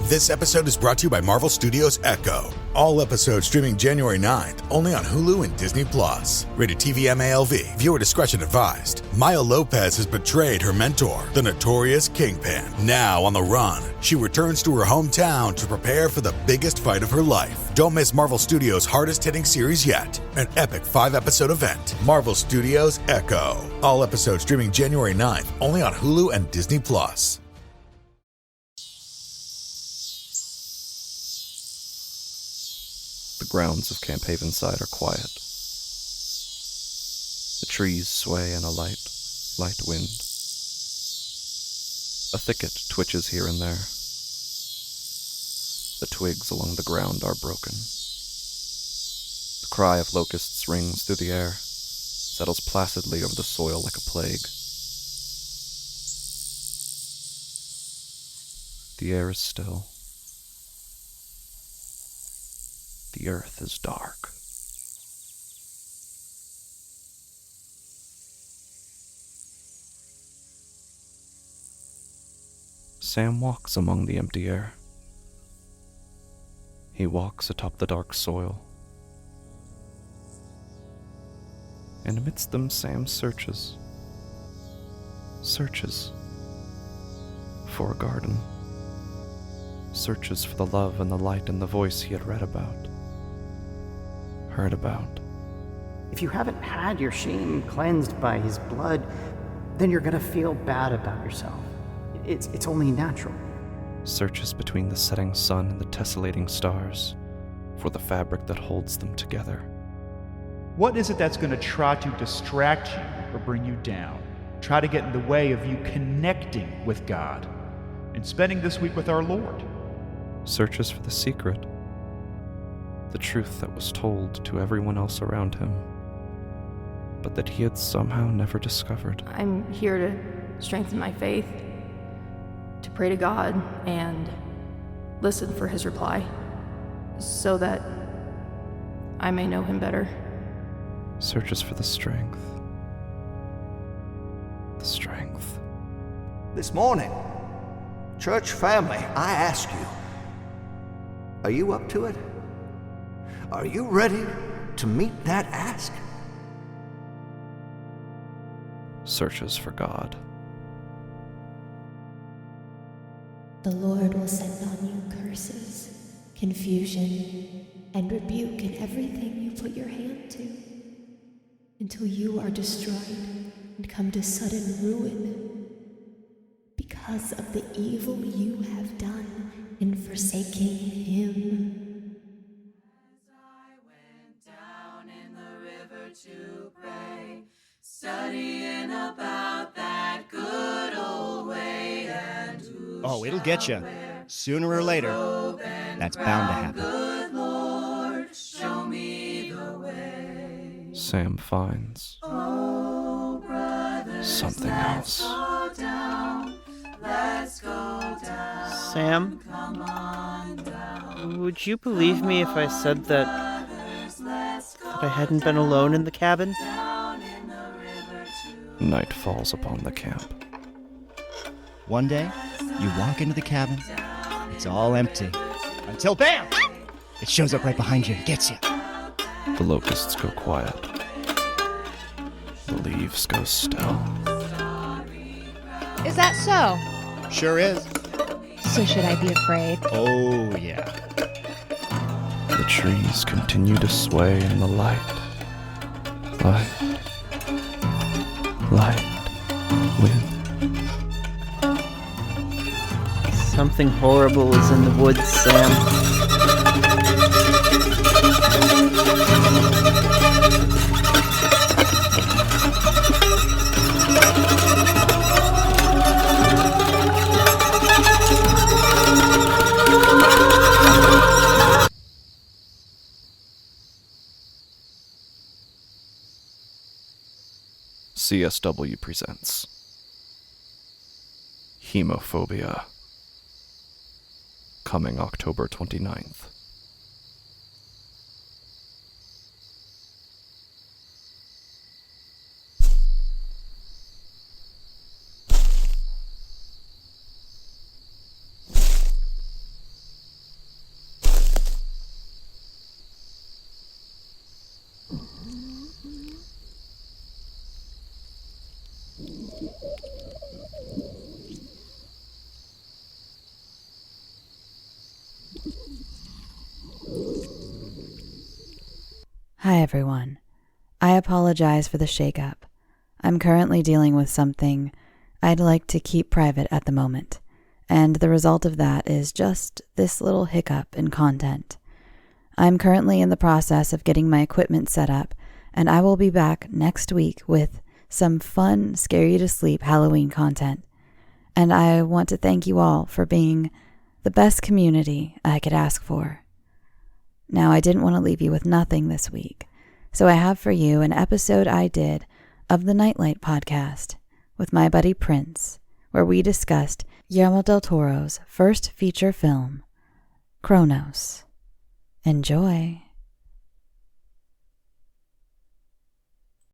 This episode is brought to you by Marvel Studios Echo. All episodes streaming January 9th, only on Hulu and Disney+. Rated TV MALV. Viewer discretion advised. Maya Lopez has betrayed her mentor, the notorious Kingpin. Now on the run, she returns to her hometown to prepare for the biggest fight of her life. Don't miss Marvel Studios' hardest-hitting series yet. An epic 5-episode event. Marvel Studios Echo. All episodes streaming January 9th, only on Hulu and Disney+. The grounds of Camp Havenside are quiet. The trees sway in a light wind. A thicket twitches here and there. The twigs along the ground are broken. The cry of locusts rings through the air, settles placidly over the soil like a plague. The air is still. The earth is dark. Sam walks among the empty air. He walks atop the dark soil. And amidst them Sam searches for a garden. Searches for the love and the light and the voice he had read about. Heard about. If you haven't had your shame cleansed by his blood, then you're gonna feel bad about yourself. It's only natural. Searches between the setting sun and the tessellating stars for the fabric that holds them together. What is it that's going to try to distract you or bring you down? Try to get in the way of you connecting with God and spending this week with our Lord? Searches for the secret. The truth that was told to everyone else around him, but that he had somehow never discovered. I'm here to strengthen my faith, to pray to God and listen for his reply, so that I may know him better. Searches for the strength. The strength. This morning, church family, I ask you, are you up to it? Are you ready to meet that ask? Searches for God. The Lord will send on you curses, confusion, and rebuke in everything you put your hand to, until you are destroyed and come to sudden ruin, because of the evil you have done in forsaking Him. To pray, studying about that good old way, and it'll get you. Sooner or later, that's bound to happen. Good Lord, show me the way. Sam finds something else. Let's go down. Sam, Come on down. would you believe me if I said that I hadn't been alone in the cabin? Night falls upon the camp. One day, you walk into the cabin, it's all empty. Until BAM! It shows up right behind you and gets you. The locusts go quiet. The leaves go still. Is that so? Sure is. So should I be afraid? Oh, yeah. The trees continue to sway in the light. Light, wind. Something horrible is in the woods, Sam. CSW presents Hemophobia, coming October 29th. Hi, everyone. I apologize for the shakeup. I'm currently dealing with something I'd like to keep private at the moment, and the result of that is just this little hiccup in content. I'm currently in the process of getting my equipment set up, and I will be back next week with some fun Scare You to Sleep Halloween content. And I want to thank you all for being the best community I could ask for. Now, I didn't want to leave you with nothing this week, so I have for you an episode I did of the Nightlight podcast with my buddy Prince, where we discussed Guillermo del Toro's first feature film, Cronos. Enjoy.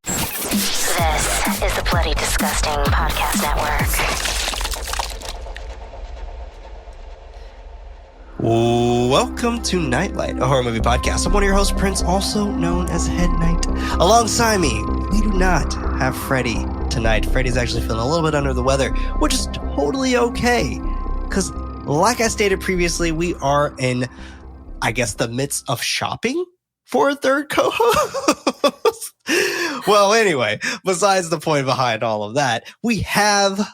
This is the Bloody Disgusting Podcast Network. Welcome to Nightlight, a horror movie podcast. I'm one of your hosts, Prince, also known as Head Knight. Alongside me, we do not have Freddy tonight. Freddy's actually feeling a little bit under the weather, which is totally okay. Because, like I stated previously, we are in, I guess, the midst of shopping for a third co-host. Well, anyway, besides the point behind all of that, we have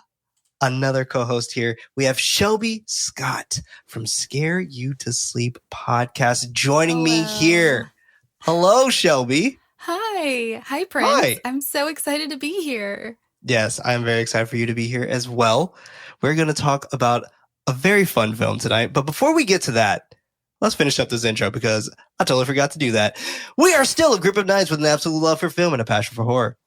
another co-host here. We have Shelby Scott from Scare You to Sleep podcast joining me here. Hello, Shelby. Hi, Prince. Hi. I'm so excited to be here. Yes, I'm very excited for you to be here as well. We're going to talk about a very fun film tonight. But before we get to that, let's finish up this intro because I totally forgot to do that. We are still a group of knights with an absolute love for film and a passion for horror.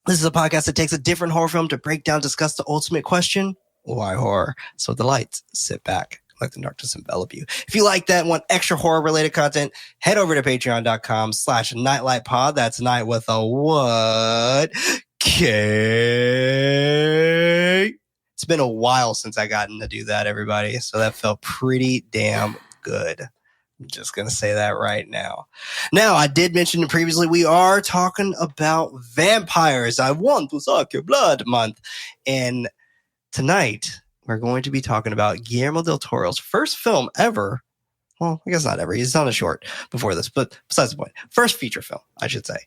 This is a podcast that takes a different horror film to break down, discuss the ultimate question, why horror? So the lights, sit back, let the darkness envelop you. If you like that and want extra horror-related content, head over to patreon.com/nightlightpod. That's night with a what? K. It's been a while since I gotten to do that, everybody. So that felt pretty damn good. I'm just going to say that right now. Now, I did mention previously, we are talking about vampires. I want to suck your blood month. And tonight, we're going to be talking about Guillermo del Toro's first film ever. Well, I guess not ever. He's done a short before this, but besides the point. First feature film, I should say.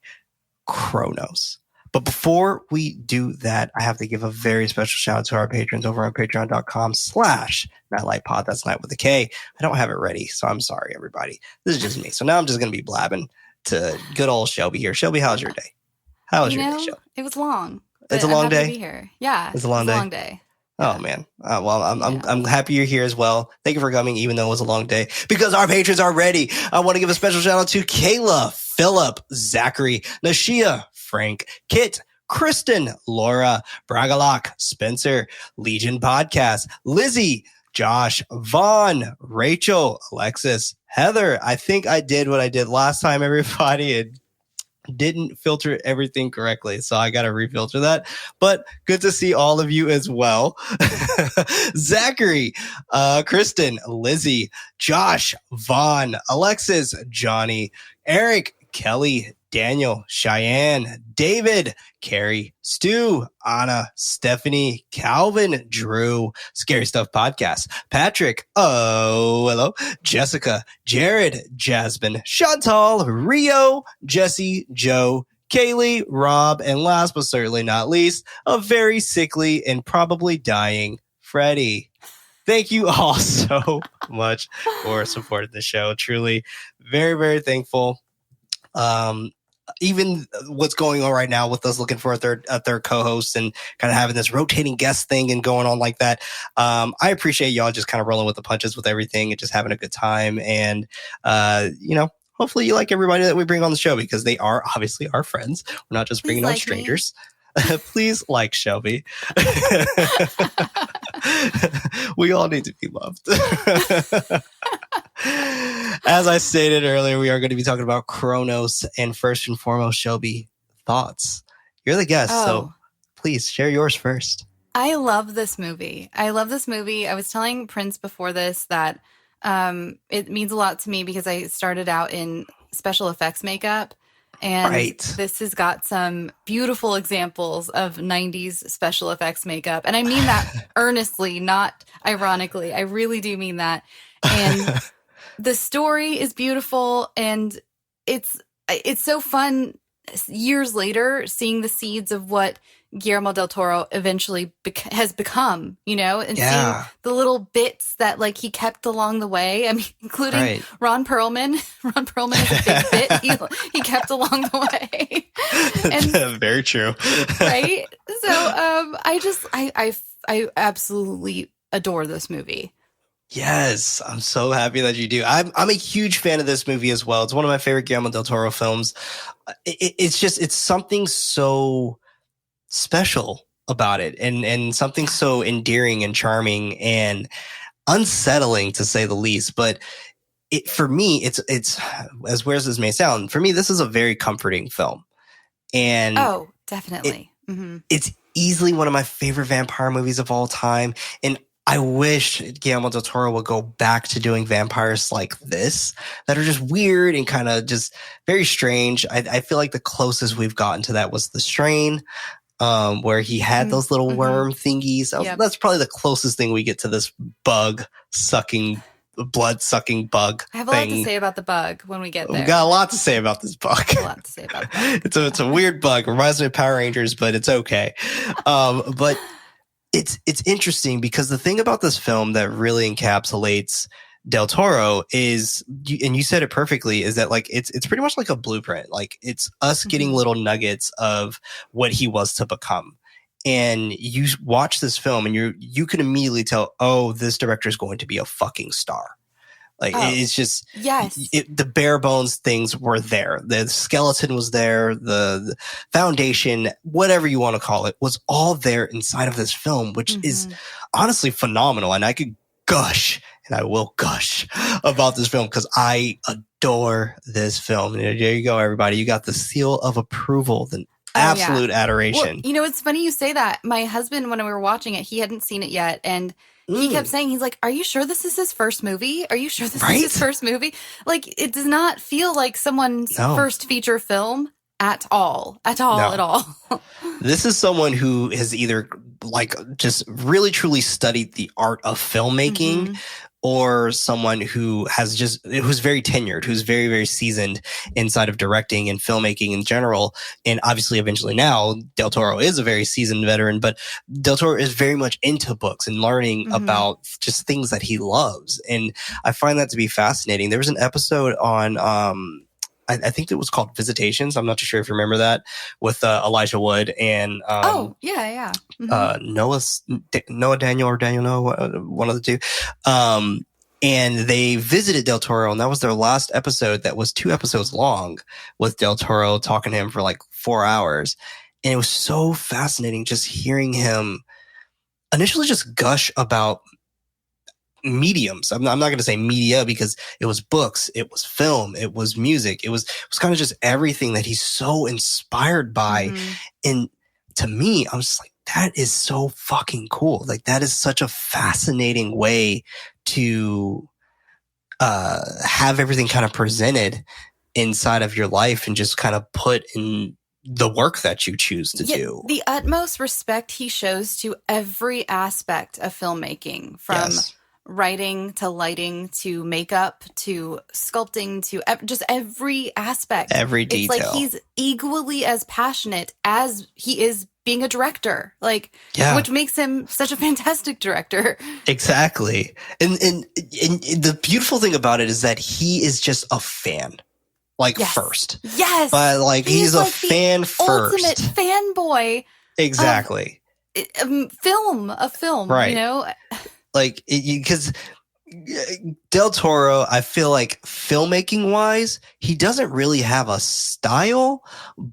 Cronos. But before we do that, I have to give a very special shout out to our patrons over on patreon.com/nightlightpod. That's night with a K. I don't have it ready, so I'm sorry, everybody. This is just me. So now I'm just going to be blabbing to good old Shelby here. Shelby, how's your day? How was your day, Shelby? It was long. It's a long day? To be here. Yeah. It's a long day. Oh, man. Well, I'm happy you're here as well. Thank you for coming, even though it was a long day, because our patrons are ready. I want to give a special shout out to Kayla, Philip, Zachary, Nashia, Frank, Kit, Kristen, Laura, Bragalok, Spencer, Legion Podcast, Lizzie, Josh, Vaughn, Rachel, Alexis, Heather. I think I did what I did last time, everybody. It didn't filter everything correctly, so I got to refilter that. But good to see all of you as well. Zachary, Kristen, Lizzie, Josh, Vaughn, Alexis, Johnny, Eric, Kelly, Daniel, Cheyenne, David, Carrie, Stu, Anna, Stephanie, Calvin, Drew, Scary Stuff Podcast, Patrick, hello, Jessica, Jared, Jasmine, Chantal, Rio, Jesse, Joe, Kaylee, Rob, and last but certainly not least, a very sickly and probably dying Freddie. Thank you all so much for supporting the show. Truly, very, very thankful. Even what's going on right now with us looking for a third co-host and kind of having this rotating guest thing and going on like that. I appreciate y'all just kind of rolling with the punches with everything and just having a good time. And, hopefully you like everybody that we bring on the show because they are obviously our friends. We're not just bringing on strangers. Please like Shelby. We all need to be loved. As I stated earlier, we are going to be talking about Cronos. And first and foremost, Shelby, thoughts. You're the guest, so please share yours first. I love this movie. I was telling Prince before this that it means a lot to me because I started out in special effects makeup. And this has got some beautiful examples of 90s special effects makeup. And I mean that earnestly, not ironically. I really do mean that. And the story is beautiful. And it's it's so fun years later seeing the seeds of what Guillermo del Toro eventually has become, you know, and seeing the little bits that like he kept along the way. I mean, including Ron Perlman. Ron Perlman is a big bit he kept along the way. And, very true. Right? So I absolutely adore this movie. Yes, I'm so happy that you do. I'm a huge fan of this movie as well. It's one of my favorite Guillermo del Toro films. It's something so special about it, and something so endearing and charming and unsettling, to say the least. But for me, it's as weird as this may sound, for me, this is a very comforting film. And definitely. It's easily one of my favorite vampire movies of all time. And I wish Guillermo del Toro would go back to doing vampires like this that are just weird and kind of just very strange. I feel like the closest we've gotten to that was The Strain, where he had those little worm thingies. That's probably the closest thing we get to this blood-sucking bug. I have a lot to say about the bug when we get there. We've got a lot to say about this bug. A lot to say about the bug. It's a weird bug. Reminds me of Power Rangers, but it's okay. But it's interesting because the thing about this film that really encapsulates Del Toro is, and you said it perfectly, is that like it's pretty much like a blueprint. Like it's us getting little nuggets of what he was to become. And you watch this film and you can immediately tell, oh, this director is going to be a fucking star. Like it's just, the bare bones things were there. The skeleton was there. The foundation, whatever you want to call it, was all there inside of this film, which is honestly phenomenal. And I could gush, and I will gush about this film because I adore this film. And there you go, everybody. You got the seal of approval. The absolute adoration. Well, you know, it's funny you say that. My husband, when we were watching it, he hadn't seen it yet. And he kept saying, he's like, are you sure this is his first movie? Are you sure this is his first movie? Like, it does not feel like someone's first feature film at all. At all. This is someone who has either like just really truly studied the art of filmmaking, or someone who who's very tenured, who's very, very seasoned inside of directing and filmmaking in general. And obviously, eventually now, Del Toro is a very seasoned veteran, but Del Toro is very much into books and learning about just things that he loves. And I find that to be fascinating. There was an episode on, I think it was called Visitations. I'm not too sure if you remember that, with Elijah Wood and Noah Daniel or Daniel Noah, one of the two. And they visited Del Toro, and that was their last episode. That was 2 episodes long, with Del Toro talking to him for like 4 hours. And it was so fascinating just hearing him initially just gush about mediums. I'm not going to say media, because it was books, it was film, it was music, it was kind of just everything that he's so inspired by. And to me, I was just like, that is so fucking cool. Like, that is such a fascinating way to have everything kind of presented inside of your life and just kind of put in the work that you choose to do. The utmost respect he shows to every aspect of filmmaking, from writing to lighting to makeup to sculpting to just every aspect, every detail. It's like he's equally as passionate as he is being a director, which makes him such a fantastic director. Exactly. And the beautiful thing about it is that he is just a fan. First. Yes. But he's a fan first. Ultimate fanboy. Exactly. A film, right. You know? Because Del Toro, I feel like filmmaking wise, he doesn't really have a style,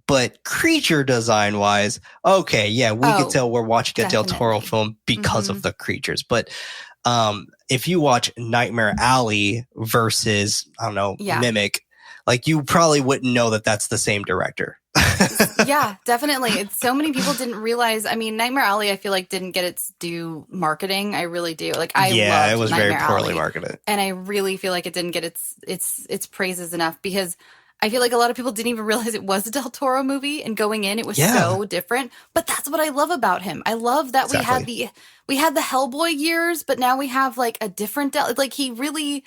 but creature design wise, okay, yeah, we can tell we're watching a Del Toro film because of the creatures. But if you watch Nightmare Alley versus, I don't know, Mimic, you probably wouldn't know that that's the same director. Yeah, definitely. So many people didn't realize. I mean, Nightmare Alley, I feel like didn't get its due marketing. I really do. Loved it was Nightmare very poorly Alley, marketed, and I really feel like it didn't get its praises enough, because I feel like a lot of people didn't even realize it was a Del Toro movie, and going in, it was so different. But that's what I love about him. I love that we had the Hellboy years, but now we have a different Del. He really.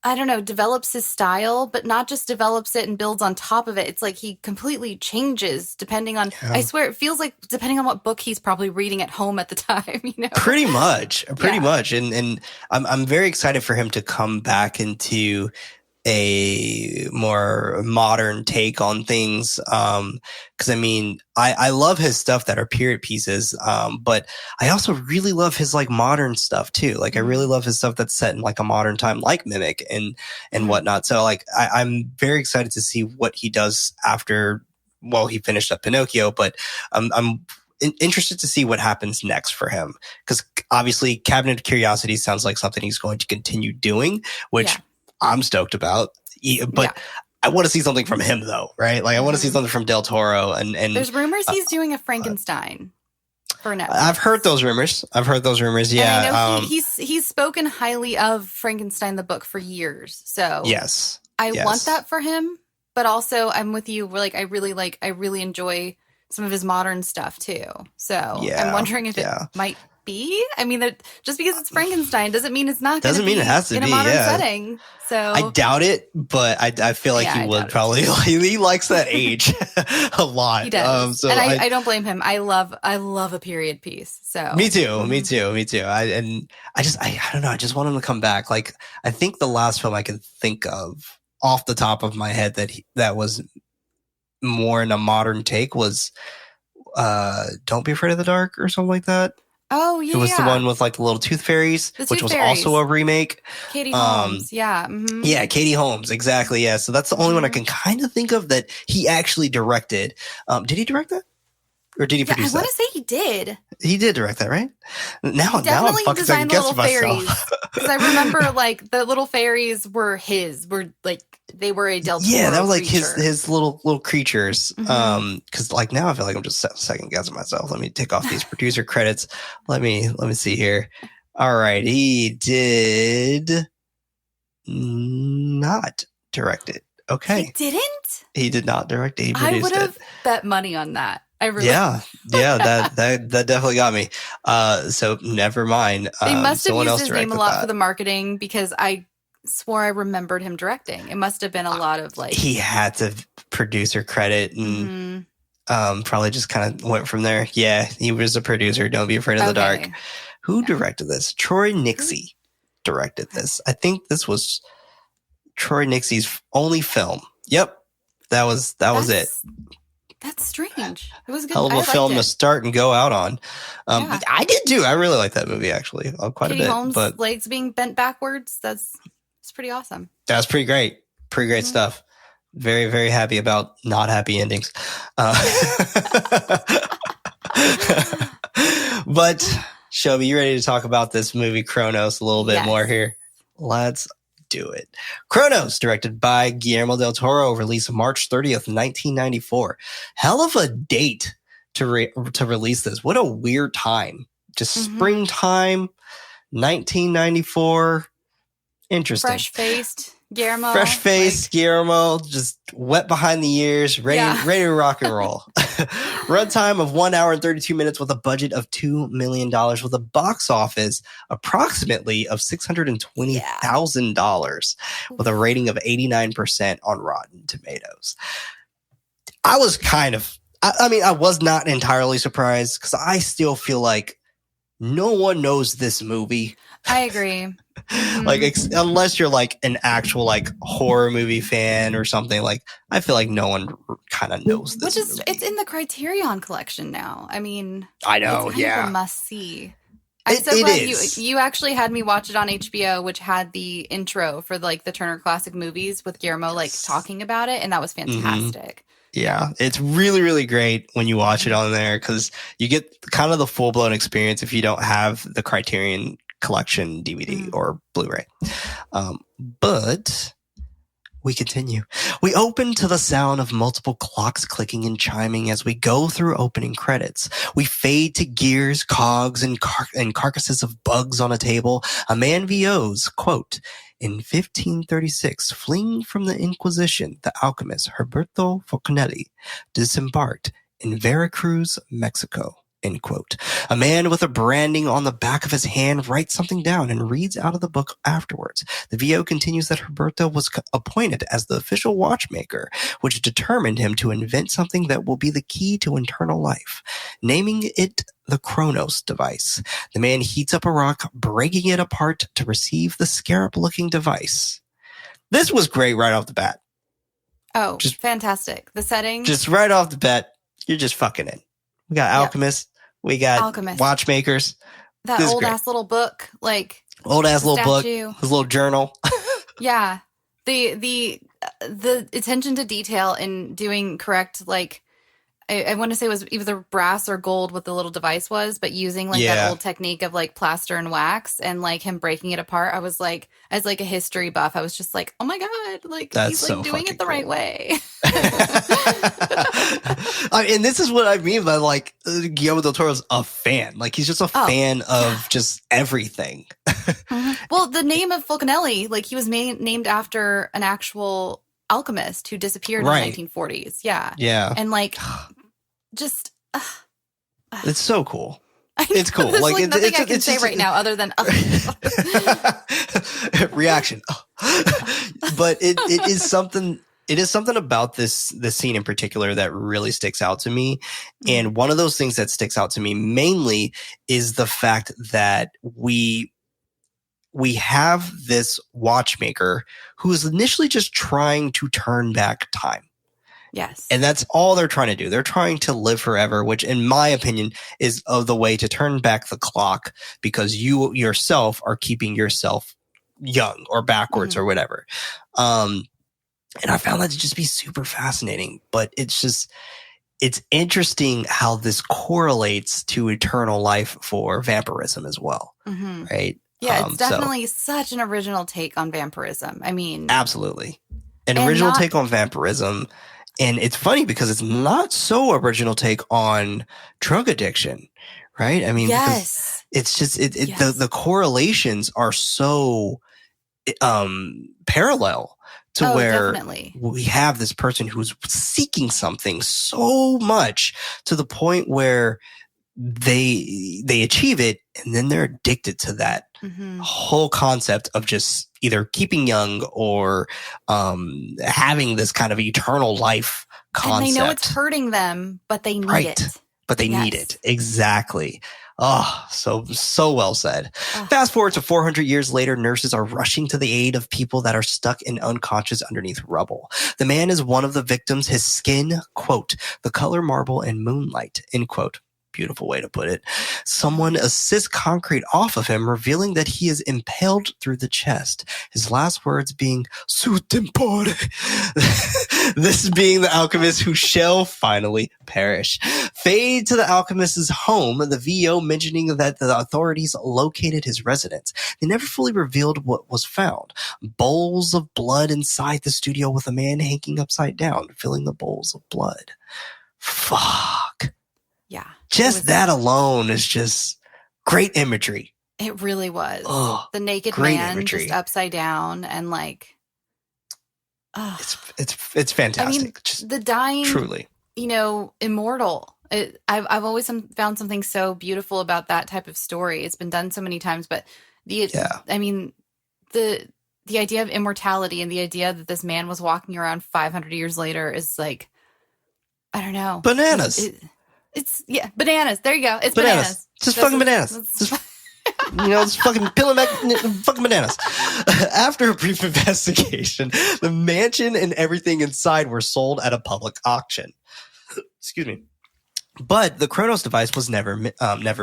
I don't know, develops his style, but not just develops it and builds on top of it. It's like he completely changes depending on, I swear, it feels like depending on what book he's probably reading at home at the time, you know? Pretty much. And I'm very excited for him to come back into a more modern take on things. Cause I mean, I love his stuff that are period pieces. But I also really love his like modern stuff too. Like I really love his stuff that's set in like a modern time, like Mimic and whatnot. So like, I'm very excited to see what he does after, well, he finished up Pinocchio, but I'm interested to see what happens next for him. Cause obviously Cabinet of Curiosities sounds like something he's going to continue doing, which I'm stoked about, but I want to see something from him though, right? Like I want to see something from Del Toro and there's rumors he's doing a Frankenstein for Netflix. I've heard those rumors. Yeah. And I know he's spoken highly of Frankenstein, the book, for years. So yes, I want that for him, but also I'm with you. We're I really enjoy some of his modern stuff too. So I'm wondering if it might be. I mean, that just because it's Frankenstein doesn't mean it's not. Doesn't mean it has to be in a modern setting. So I doubt it, but I feel like he would probably. He likes that age a lot. He does, and I don't blame him. I love a period piece. So me too. I don't know. I just want him to come back. Like I think the last film I can think of off the top of my head that was more in a modern take was Don't Be Afraid of the Dark or something like that. Oh yeah, it was the one with like the little tooth fairies, which was also a remake. Katie Holmes, yeah, Katie Holmes, exactly. Yeah, so that's the only one I can kind of think of that he actually directed. Did he direct that, or did he produce that? I want to say he did. He did direct that, right? Now I'm fucking designed the little fairies myself. because I remember like the little fairies were like they were a Del Toro that was like creature. his little creatures. Because like now I feel like I'm just second guessing myself. Let me take off these producer credits. Let me see here. All right, he did not direct it. Okay, he didn't. He did not direct it. He I produced would have bet money on that. I really that definitely got me. So never mind. They must have used his name a lot for the marketing because I swore I remembered him directing. It must have been a lot of like he had to producer credit and probably just kind of went from there. Yeah, he was a producer. Don't Be Afraid of the Dark. Who directed this? Troy Nixey directed this. I think this was Troy Nixey's only film. Yep, that was it. That's strange. It was a good. Hell of a film to start and go out on. I did too. I really like that movie actually, quite Katie a bit. Holmes' but legs being bent backwards. It's pretty awesome. That's pretty great. Pretty great stuff. Very, very happy about not happy endings. But Shelby, you ready to talk about this movie Cronos a little bit more here? Let's do it. Cronos, directed by Guillermo del Toro, released March 30th, 1994. Hell of a date to release this. What a weird time. Just springtime, 1994. Interesting. Fresh-faced Guillermo. Guillermo, just wet behind the ears, ready to rock and roll. Runtime of 1 hour and 32 minutes with a budget of $2 million with a box office approximately of $620,000 with a rating of 89% on Rotten Tomatoes. I was I was not entirely surprised because I still feel like no one knows this movie. I agree. Like unless you're like an actual like horror movie fan or something, like I feel like no one kind of knows this. Which is it's in the Criterion collection now. I mean, I know, it's kind of a must see. I'm so glad you actually had me watch it on HBO, which had the intro for like the Turner Classic Movies with Guillermo like talking about it, and that was fantastic. Yeah, it's really, really great when you watch it on there because you get kind of the full blown experience if you don't have the Criterion collection DVD or Blu-ray. But we continue. We open to the sound of multiple clocks clicking and chiming as we go through opening credits. We fade to gears, cogs, and carcasses of bugs on a table. A man VOs, quote, in 1536, fleeing from the Inquisition, the alchemist Herberto Falconelli disembarked in Veracruz, Mexico. end quote. A man with a branding on the back of his hand writes something down and reads out of the book afterwards. The VO continues that Roberto was appointed as the official watchmaker, which determined him to invent something that will be the key to eternal life, naming it the Cronos device. The man heats up a rock, breaking it apart to receive the scarab-looking device. This was great right off the bat. Oh, just fantastic. The setting. Just right off the bat, you're just fucking in. We got alchemists. We got watchmakers. That old ass little book, like old ass little book, his little journal. Yeah, the attention to detail in doing correct, like I want to say it was either brass or gold what the little device was, but using like that old technique of like plaster and wax and like him breaking it apart. I was like, as like a history buff, I was just like, oh my God, like he's like doing it the right way. And this is what I mean by like Guillermo del Toro's a fan. Like he's just a fan of just everything. Well, the name of Fulcanelli, like he was named after an actual alchemist who disappeared in the 1940s. Yeah. Yeah. And like just it's so cool. It's cool. There's like nothing I can say right now other than reaction. But it is something. It is something about this scene in particular that really sticks out to me. And one of those things that sticks out to me mainly is the fact that we have this watchmaker who is initially just trying to turn back time. Yes. And that's all they're trying to do. They're trying to live forever, which in my opinion is the way to turn back the clock, because you yourself are keeping yourself young or backwards or whatever. And I found that to just be super fascinating, but it's interesting how this correlates to eternal life for vampirism as well. Right. Yeah, it's definitely such an original take on vampirism. I mean, absolutely. An original take on vampirism. And it's funny because it's not so original take on drug addiction, right? I mean, because it's just the correlations are so parallel to where we have this person who's seeking something so much to the point where they achieve it, and then they're addicted to that whole concept of just either keeping young or having this kind of eternal life concept. And they know it's hurting them, but they need it. But they need it. Exactly. Oh, so well said. Fast forward to 400 years later, nurses are rushing to the aid of people that are stuck and unconscious underneath rubble. The man is one of the victims. His skin, quote, the color marble and moonlight, end quote. Beautiful way to put it. Someone assists concrete off of him, revealing that he is impaled through the chest. His last words being, "Su tempore." This being the alchemist who shall finally perish. Fade to the alchemist's home, the VO mentioning that the authorities located his residence. They never fully revealed what was found. Bowls of blood inside the studio with a man hanging upside down, filling the bowls of blood. Fuck. Yeah. Just that alone is just great imagery. It really was. The naked great man imagery. just upside down and like it's fantastic. I mean, just the dying, truly, immortal. I've always found something so beautiful about that type of story. It's been done so many times, but I mean, the idea of immortality and the idea that this man was walking around 500 years later is like, I don't know, bananas. It's bananas. There you go. It's bananas. Just fucking bananas. Just fucking peel back, fucking bananas. After a brief investigation, the mansion and everything inside were sold at a public auction. Excuse me. But the Cronos device was never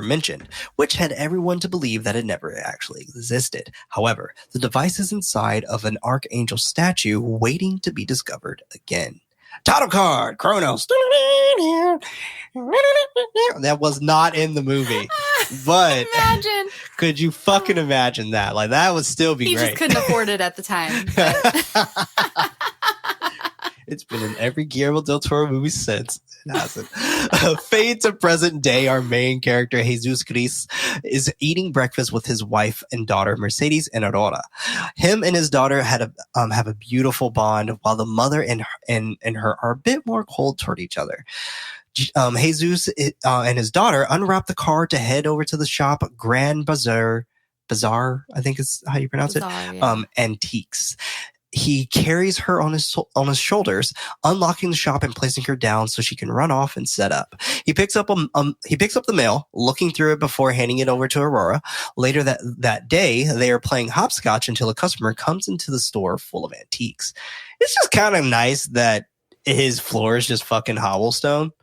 mentioned, which had everyone to believe that it never actually existed. However, the device is inside of an archangel statue waiting to be discovered again. Title card, Cronos. That was not in the movie, but imagine. Could you fucking imagine that? Like that would still be great. He just couldn't afford it at the time. It's been in every Guillermo del Toro movie since. It hasn't. Fade to present day, our main character, Jesus Cris, is eating breakfast with his wife and daughter, Mercedes and Aurora. Him and his daughter have a beautiful bond, while the mother and her are a bit more cold toward each other. Jesus and his daughter unwrap the car to head over to the shop Grand Bazaar, I think is how you pronounce Bazaar, it, yeah. Antiques. He carries her on his shoulders, unlocking the shop and placing her down so she can run off and set up. He picks up the mail, looking through it before handing it over to Aurora. Later that day, they are playing hopscotch until a customer comes into the store full of antiques. It's just kind of nice that his floor is just fucking cobblestone.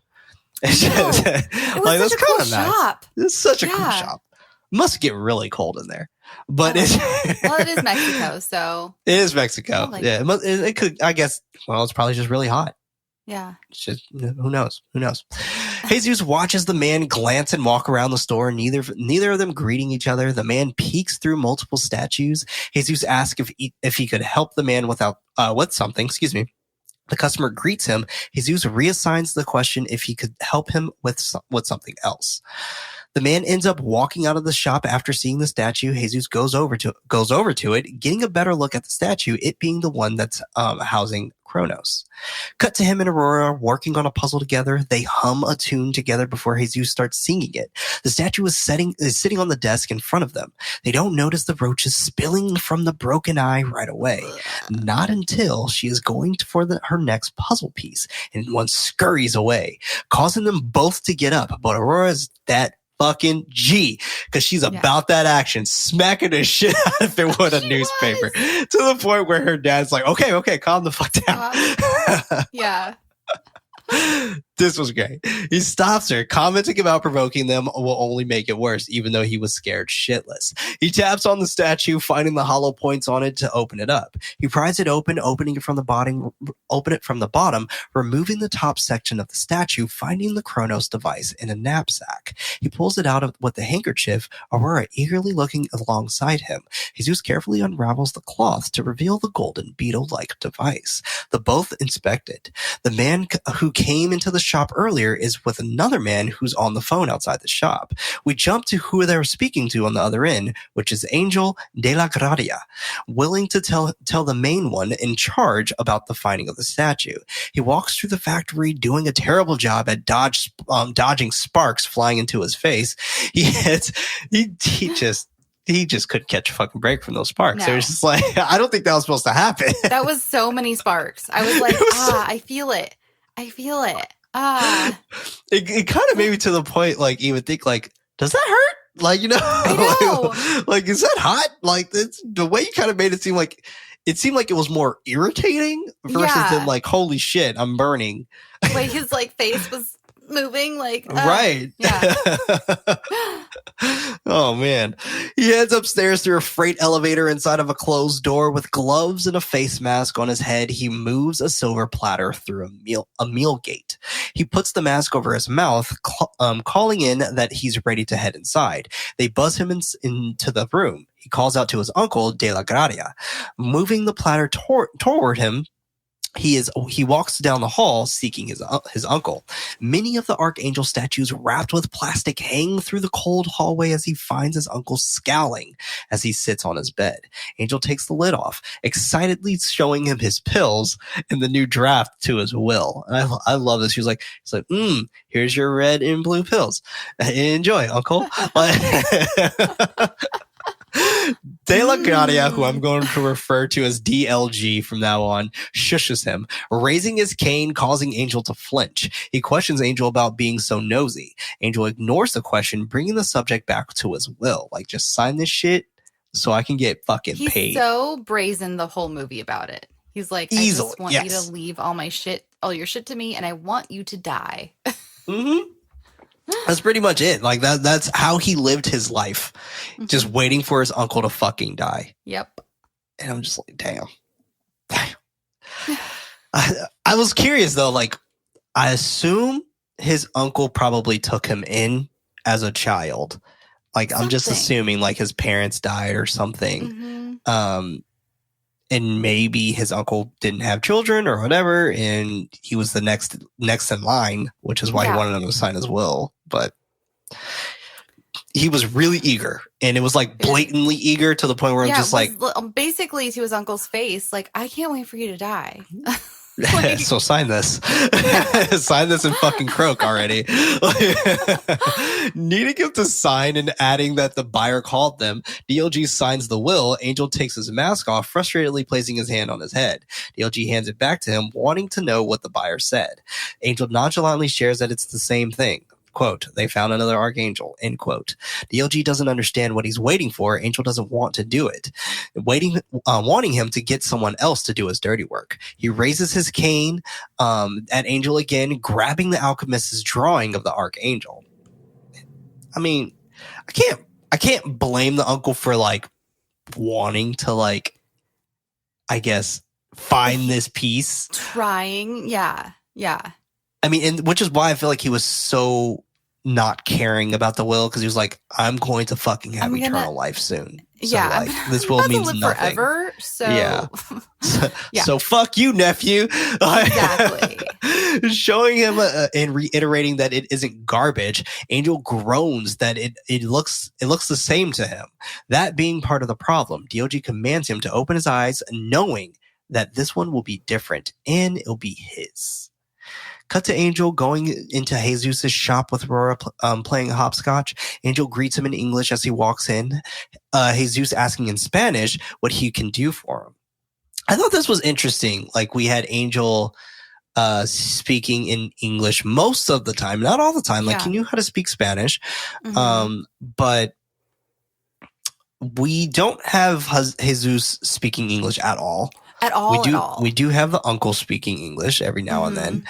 It's just, it was such a cool shop. Nice. It's such a cool shop. Must get really cold in there, but well, it is Mexico, so it is Mexico. Yeah, it could. I guess. Well, it's probably just really hot. Yeah. It's just who knows. Jesus watches the man glance and walk around the store. Neither of them greeting each other. The man peeks through multiple statues. Jesus asks if he could help the man with something. Excuse me. The customer greets him. Jesus reassigns the question if he could help him with something else. The man ends up walking out of the shop after seeing the statue. Jesus goes over to it, getting a better look at the statue, it being the one that's housing Cronos. Cut to him and Aurora working on a puzzle together. They hum a tune together before Jesus starts singing it. The statue is sitting on the desk in front of them. They don't notice the roaches spilling from the broken eye right away. Not until she is going for her next puzzle piece, and one scurries away, causing them both to get up. But Aurora is that fucking G, because she's about that action, smacking the shit out of it with a newspaper to the point where her dad's like, okay, calm the fuck down. Yeah. This was great. He stops her, commenting about provoking them will only make it worse, even though he was scared shitless. He taps on the statue, finding the hollow points on it to open it up. He pries it open, opening it from the bottom, removing the top section of the statue, finding the Cronos device in a knapsack. He pulls it out with the handkerchief, Aurora eagerly looking alongside him. Jesus carefully unravels the cloth to reveal the golden beetle-like device. The both inspect it. The man who came into the shop earlier is with another man who's on the phone outside the shop. We jump to who they're speaking to on the other end, which is Angel de la Gradia, willing to tell the main one in charge about the finding of the statue. He walks through the factory, doing a terrible job at dodging sparks flying into his face. He just couldn't catch a fucking break from those sparks. No. It was just like, I don't think that was supposed to happen. That was so many sparks. I was like, I feel it. It kind of made me to the point, like, you would think, like, does that hurt? Like, I know. like, is that hot? Like, it's the way you kind of made it seem like it was more irritating versus than like, holy shit, I'm burning. Like his face was moving, right. Yeah. Oh man. He heads upstairs through a freight elevator inside of a closed door with gloves and a face mask on his head. He moves a silver platter through a meal gate. He puts the mask over his mouth, calling in that he's ready to head inside. They buzz him into the room. He calls out to his uncle, De La Gradia. Moving the platter toward him, he walks down the hall seeking his uncle. Many of the archangel statues wrapped with plastic hang through the cold hallway as he finds his uncle scowling as he sits on his bed. Angel takes the lid off, excitedly showing him his pills and the new draft to his will. And I love this. He's like, here's your red and blue pills. Enjoy, uncle. De La Gradia, who I'm going to refer to as DLG from now on, shushes him, raising his cane, causing Angel to flinch. He questions Angel about being so nosy. Angel ignores the question, bringing the subject back to his will. Like, just sign this shit so I can get fucking paid. He's so brazen the whole movie about it. He's like, I just want you to leave all your shit to me, and I want you to die. Mm-hmm. That's pretty much it. Like that's how he lived his life. Just waiting for his uncle to fucking die. Yep. And I'm just like, damn. I was curious though, like I assume his uncle probably took him in as a child. Like I'm just assuming like his parents died or something. Mm-hmm. And maybe his uncle didn't have children or whatever, and he was the next in line, which is why he wanted him to sign his will. But he was really eager, and it was like blatantly eager to the point where I'm just like, basically to his uncle's face, like, I can't wait for you to die. So sign this. Sign this and fucking croak already. Needing him to sign and adding that the buyer called them, DLG signs the will. Angel takes his mask off, frustratedly placing his hand on his head. DLG hands it back to him, wanting to know what the buyer said. Angel nonchalantly shares that it's the same thing. Quote, they found another archangel, end quote. DLG doesn't understand what he's waiting for. Angel doesn't want to do it. Wanting him to get someone else to do his dirty work. He raises his cane at Angel again, grabbing the alchemist's drawing of the archangel. I mean, I can't blame the uncle for like wanting to like, I guess, find this piece. Trying, yeah. I mean, and which is why I feel like he was so not caring about the will, because he was like, I'm going to fucking have eternal life soon. So, yeah. like, this will means nothing. Forever, so. Yeah. So fuck you, nephew. Exactly. Showing him and reiterating that it isn't garbage, Angel groans that it looks the same to him. That being part of the problem, DOG commands him to open his eyes, knowing that this one will be different and it'll be his. Cut to Angel going into Jesus' shop with Aurora playing hopscotch. Angel greets him in English as he walks in. Jesus asking in Spanish what he can do for him. I thought this was interesting. Like, we had Angel speaking in English most of the time, not all the time. Like, he knew how to speak Spanish. But we don't have Jesus speaking English at all. We do have the uncle speaking English every now and then.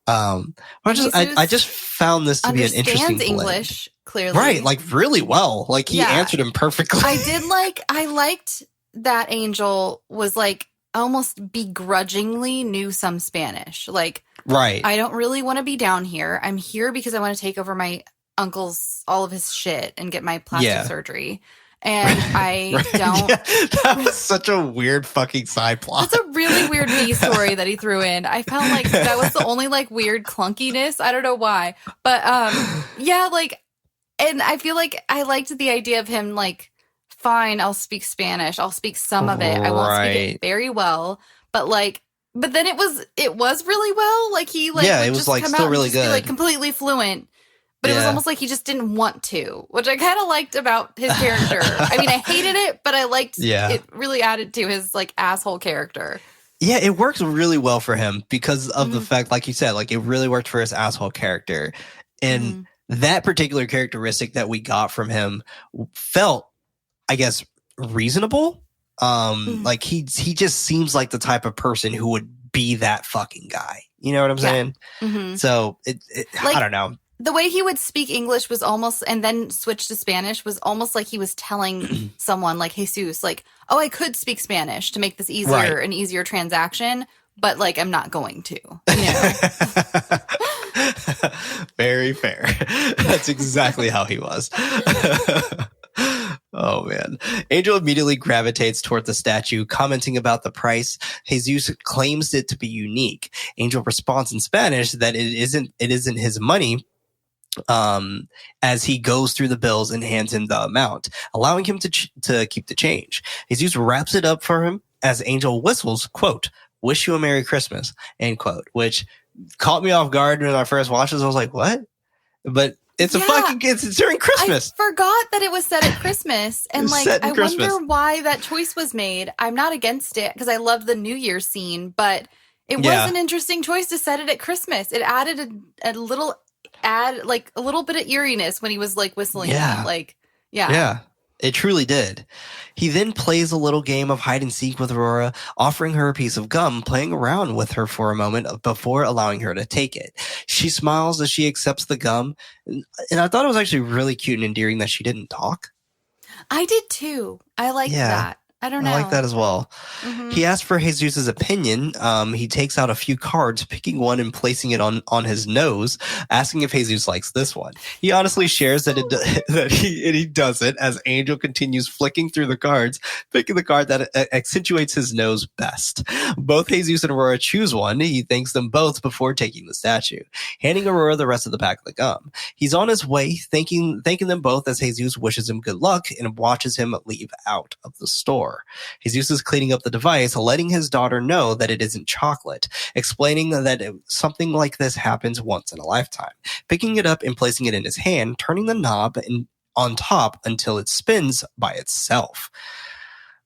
I just found this to be an interesting blend. English, clearly. Right, like really well. Like he answered him perfectly. I liked that Angel was like almost begrudgingly knew some Spanish. Like, right. I don't really want to be down here. I'm here because I want to take over my uncle's, all of his shit and get my plastic surgery. And I don't. Yeah, that was such a weird fucking side plot. That's a really weird B story that he threw in. I felt like that was the only like weird clunkiness. I don't know why, but yeah, like, and I feel like I liked the idea of him like, fine, I'll speak Spanish. I'll speak some of it. I won't speak it very well, but then it was really well. Like he like it was just like come still out really and just good, be, like completely fluent. But it was almost like he just didn't want to, which I kind of liked about his character. I mean, I hated it, but I liked it. Really added to his like asshole character. Yeah, it works really well for him because of the fact, like you said, like it really worked for his asshole character. And that particular characteristic that we got from him felt, I guess, reasonable. Like he just seems like the type of person who would be that fucking guy. You know what I'm saying? So like, I don't know. The way he would speak English was almost, and then switch to Spanish, was almost like he was telling someone like Jesus, like, oh, I could speak Spanish to make this easier, an easier transaction, but like, I'm not going to. You know? Very fair. That's exactly how he was. Oh, man. Angel immediately gravitates toward the statue, commenting about the price. Jesus claims it to be unique. Angel responds in Spanish that it isn't his money, as he goes through the bills and hands him the amount, allowing him to keep the change. Jesus wraps it up for him as Angel whistles, quote, "Wish you a Merry Christmas," end quote, which caught me off guard when I first watched this. I was like, what? But it's it's during Christmas. I forgot that it was set at Christmas. And like, I wonder why that choice was made. I'm not against it because I love the New Year's scene, but it was an interesting choice to set it at Christmas. It added a little bit of eeriness when he was like whistling that. Like, yeah, it truly did. He then plays a little game of hide and seek with Aurora, offering her a piece of gum, playing around with her for a moment before allowing her to take it. She smiles as she accepts the gum, and I thought it was actually really cute and endearing that she didn't talk. I did too. I liked that. I don't know. I like that as well. He asked for Jesus' opinion. He takes out a few cards, picking one and placing it on his nose, asking if Jesus likes this one. He honestly shares that he does it as Angel continues flicking through the cards, picking the card that accentuates his nose best. Both Jesus and Aurora choose one. He thanks them both before taking the statue, handing Aurora the rest of the pack of the gum. He's on his way, thanking them both as Jesus wishes him good luck and watches him leave out of the store. Jesus is cleaning up the device, letting his daughter know that it isn't chocolate, explaining that something like this happens once in a lifetime, picking it up and placing it in his hand, turning the knob on top until it spins by itself.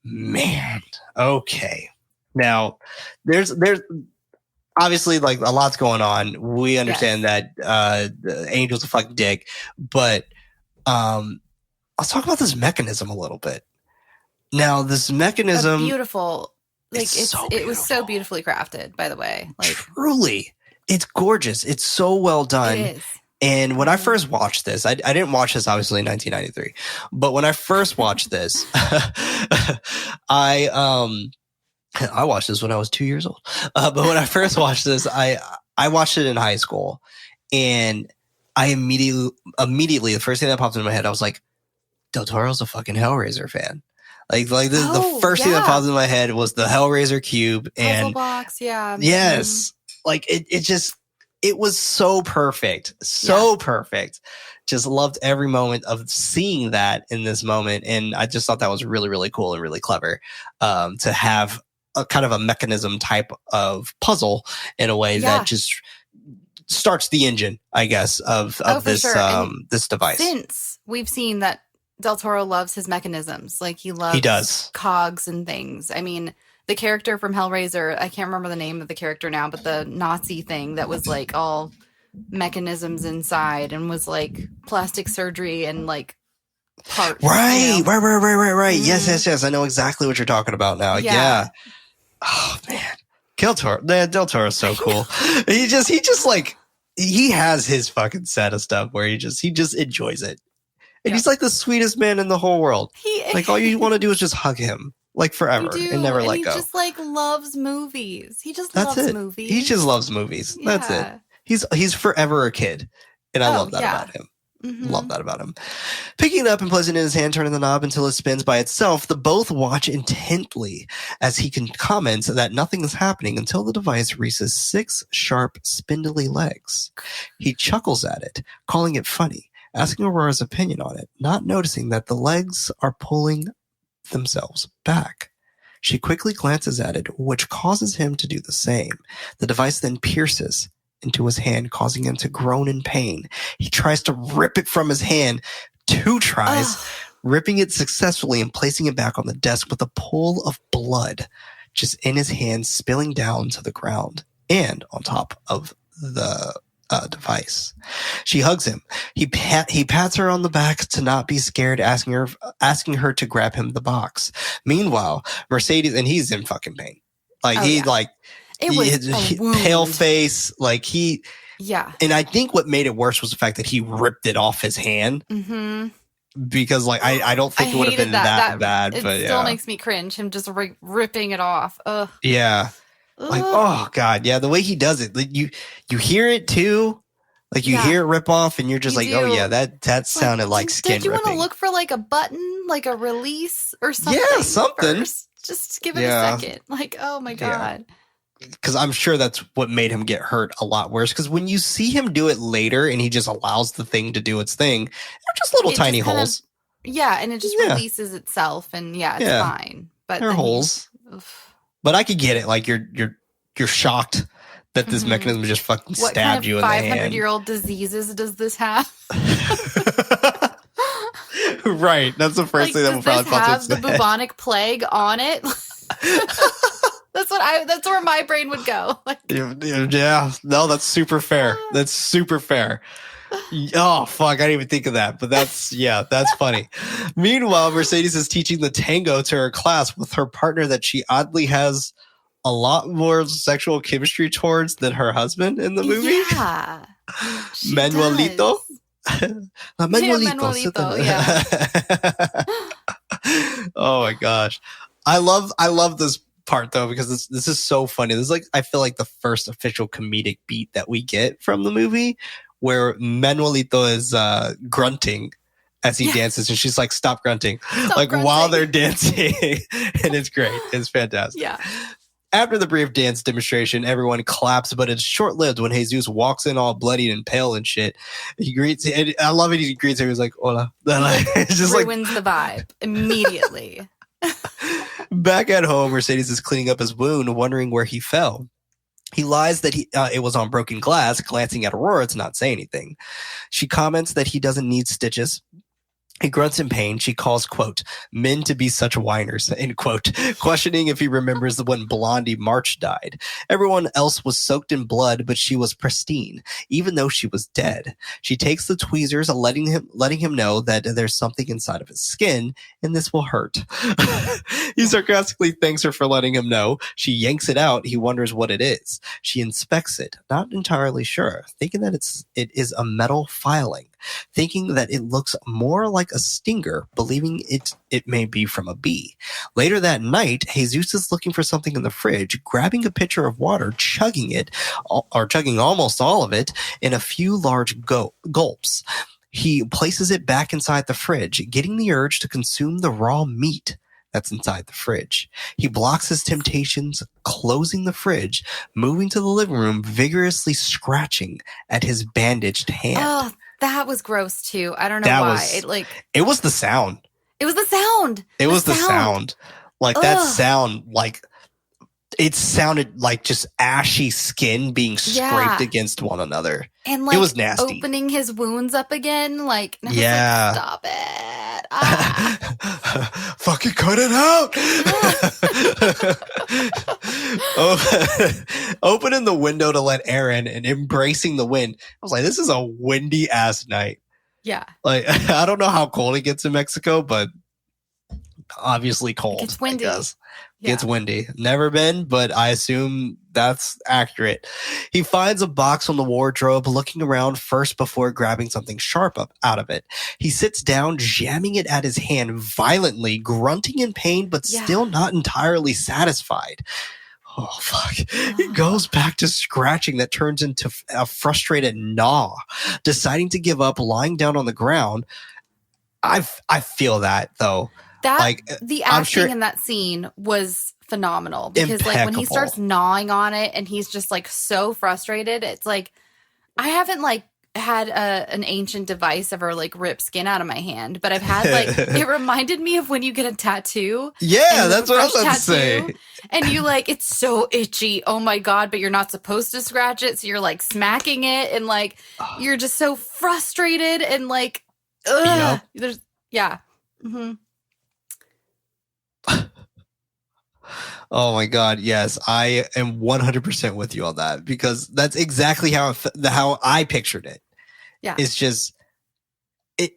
Man, okay. Now, there's obviously like a lot's going on. We understand that the Angel's a fucking dick, but let's talk about this mechanism a little bit. Now, this mechanism, beautiful, like it was so beautifully crafted. By the way, like truly, it's gorgeous. It's so well done. It is. And when I first watched this, I didn't watch this obviously in 1993, but when I first watched this, I watched this when I was 2 years old. But when I first watched this, I watched it in high school, and I immediately the first thing that popped into my head, I was like, Del Toro's a fucking Hellraiser fan. The first thing that popped into my head was the Hellraiser cube and puzzle box. Yeah. Yes, like it was so perfect, perfect. Just loved every moment of seeing that in this moment, and I just thought that was really, really cool and really clever to have a kind of a mechanism type of puzzle in a way that just starts the engine, I guess, of this this device. Since we've seen that Del Toro loves his mechanisms, like he does cogs and things. I mean, the character from Hellraiser, I can't remember the name of the character now, but the Nazi thing that was like all mechanisms inside and was like plastic surgery and like parts. Right. Mm-hmm. Yes. I know exactly what you're talking about now. Yeah. Oh man, Del Toro is so cool. he just like he has his fucking set of stuff where he just enjoys it, and he's like the sweetest man in the whole world. Like all you want to do is just hug him. Like forever and never let go. He just like loves movies. He just loves movies. He just loves movies. Yeah. That's it. He's forever a kid. And I love that about him. Mm-hmm. Love that about him. Picking it up and placing it in his hand, turning the knob until it spins by itself, the both watch intently as he comments that nothing is happening until the device reaches 6 sharp, spindly legs. He chuckles at it, calling it funny, asking Aurora's opinion on it, not noticing that the legs are pulling themselves back. She quickly glances at it, which causes him to do the same. The device then pierces into his hand, causing him to groan in pain. He tries to rip it from his hand, 2 tries, ripping it successfully and placing it back on the desk with a pool of blood just in his hand spilling down to the ground and on top of the device. She hugs him. He pats her on the back to not be scared, asking her to grab him the box. Meanwhile, Mercedes, and he's in fucking pain. Like it was pale face. Like and I think what made it worse was the fact that he ripped it off his hand. Mm-hmm. Because I don't think it would have been that bad. But it still makes me cringe. Him just ripping it off. Ugh. Yeah. Like, oh God, yeah, the way he does it, like you hear it too, like you hear it rip off, and you're just oh yeah, that sounded like skin ripping. Did you want to look for like a button, like a release or something? Yeah, something. First? Just give it a second. Like, oh my God. Because I'm sure that's what made him get hurt a lot worse. Because when you see him do it later, and he just allows the thing to do its thing, they're just little tiny holes. And it just releases itself, and it's fine. But they're holes. But I could get it. Like you're shocked that this mechanism just fucking stabbed you in the hand. What kind of 500-year-old diseases does this have? Right. That's the first thing that will probably pop have the bubonic plague on it. That's where my brain would go. Yeah. No, that's super fair. That's super fair. Oh, fuck. I didn't even think of that. But that's funny. Meanwhile, Mercedes is teaching the tango to her class with her partner that she oddly has a lot more sexual chemistry towards than her husband in the movie. Yeah. Manuelito. Manuelito, yeah. Oh my gosh. I love this part though, because this is so funny. This is like, I feel like the first official comedic beat that we get from the movie, where Manuelito is grunting as he dances, and she's like, stop grunting. While they're dancing. And it's great. It's fantastic. Yeah. After the brief dance demonstration, everyone claps, but it's short-lived when Jesus walks in all bloodied and pale and shit. He greets, and I love it. He greets her. He's like, hola. It's just ruins the vibe immediately. Back at home, Mercedes is cleaning up his wound, wondering where he fell. He lies that it was on broken glass, glancing at Aurora to not say anything. She comments that he doesn't need stitches. He grunts in pain. She calls, quote, men to be such whiners, end quote, questioning if he remembers when Blondie March died. Everyone else was soaked in blood, but she was pristine, even though she was dead. She takes the tweezers, letting him know that there's something inside of his skin, and this will hurt. He sarcastically thanks her for letting him know. She yanks it out. He wonders what it is. She inspects it, not entirely sure, thinking that it is a metal filing. Thinking that it looks more like a stinger, believing it may be from a bee. Later that night, Jesus is looking for something in the fridge, grabbing a pitcher of water, chugging almost all of it in a few large gulps. He places it back inside the fridge, getting the urge to consume the raw meat that's inside the fridge. He blocks his temptations, closing the fridge, moving to the living room, vigorously scratching at his bandaged hand. Oh, that was gross too. I don't know why. It was the sound. It was the sound. It was the sound. Like Ugh. that sound, like it sounded like just ashy skin being scraped against one another. And like it was nasty. Opening his wounds up again. Like, and I was yeah. like, stop it. Ah. Fucking cut it out. Opening the window to let air in and embracing the wind. I was like, this is a windy ass night. Yeah. Like, I don't know how cold it gets in Mexico, but obviously cold. It's windy. It's windy. Never been, but I assume that's accurate. He finds a box on the wardrobe, looking around first before grabbing something sharp up out of it. He sits down, jamming it at his hand violently, grunting in pain, but still not entirely satisfied. Oh, fuck. He goes back to scratching that turns into a frustrated gnaw. Deciding to give up, lying down on the ground. I feel that, though. The acting in that scene was phenomenal because like when he starts gnawing on it and he's just like so frustrated, it's like I haven't like had an ancient device ever like rip skin out of my hand, but I've had like it reminded me of when you get a tattoo. Yeah, that's what I was about to say. And you like it's so itchy. Oh my god! But you're not supposed to scratch it, so you're like smacking it and like you're just so frustrated and like ugh. There's Mm-hmm. Oh my god, yes, I am 100% with you on that because that's exactly how I pictured it. Yeah, it's just it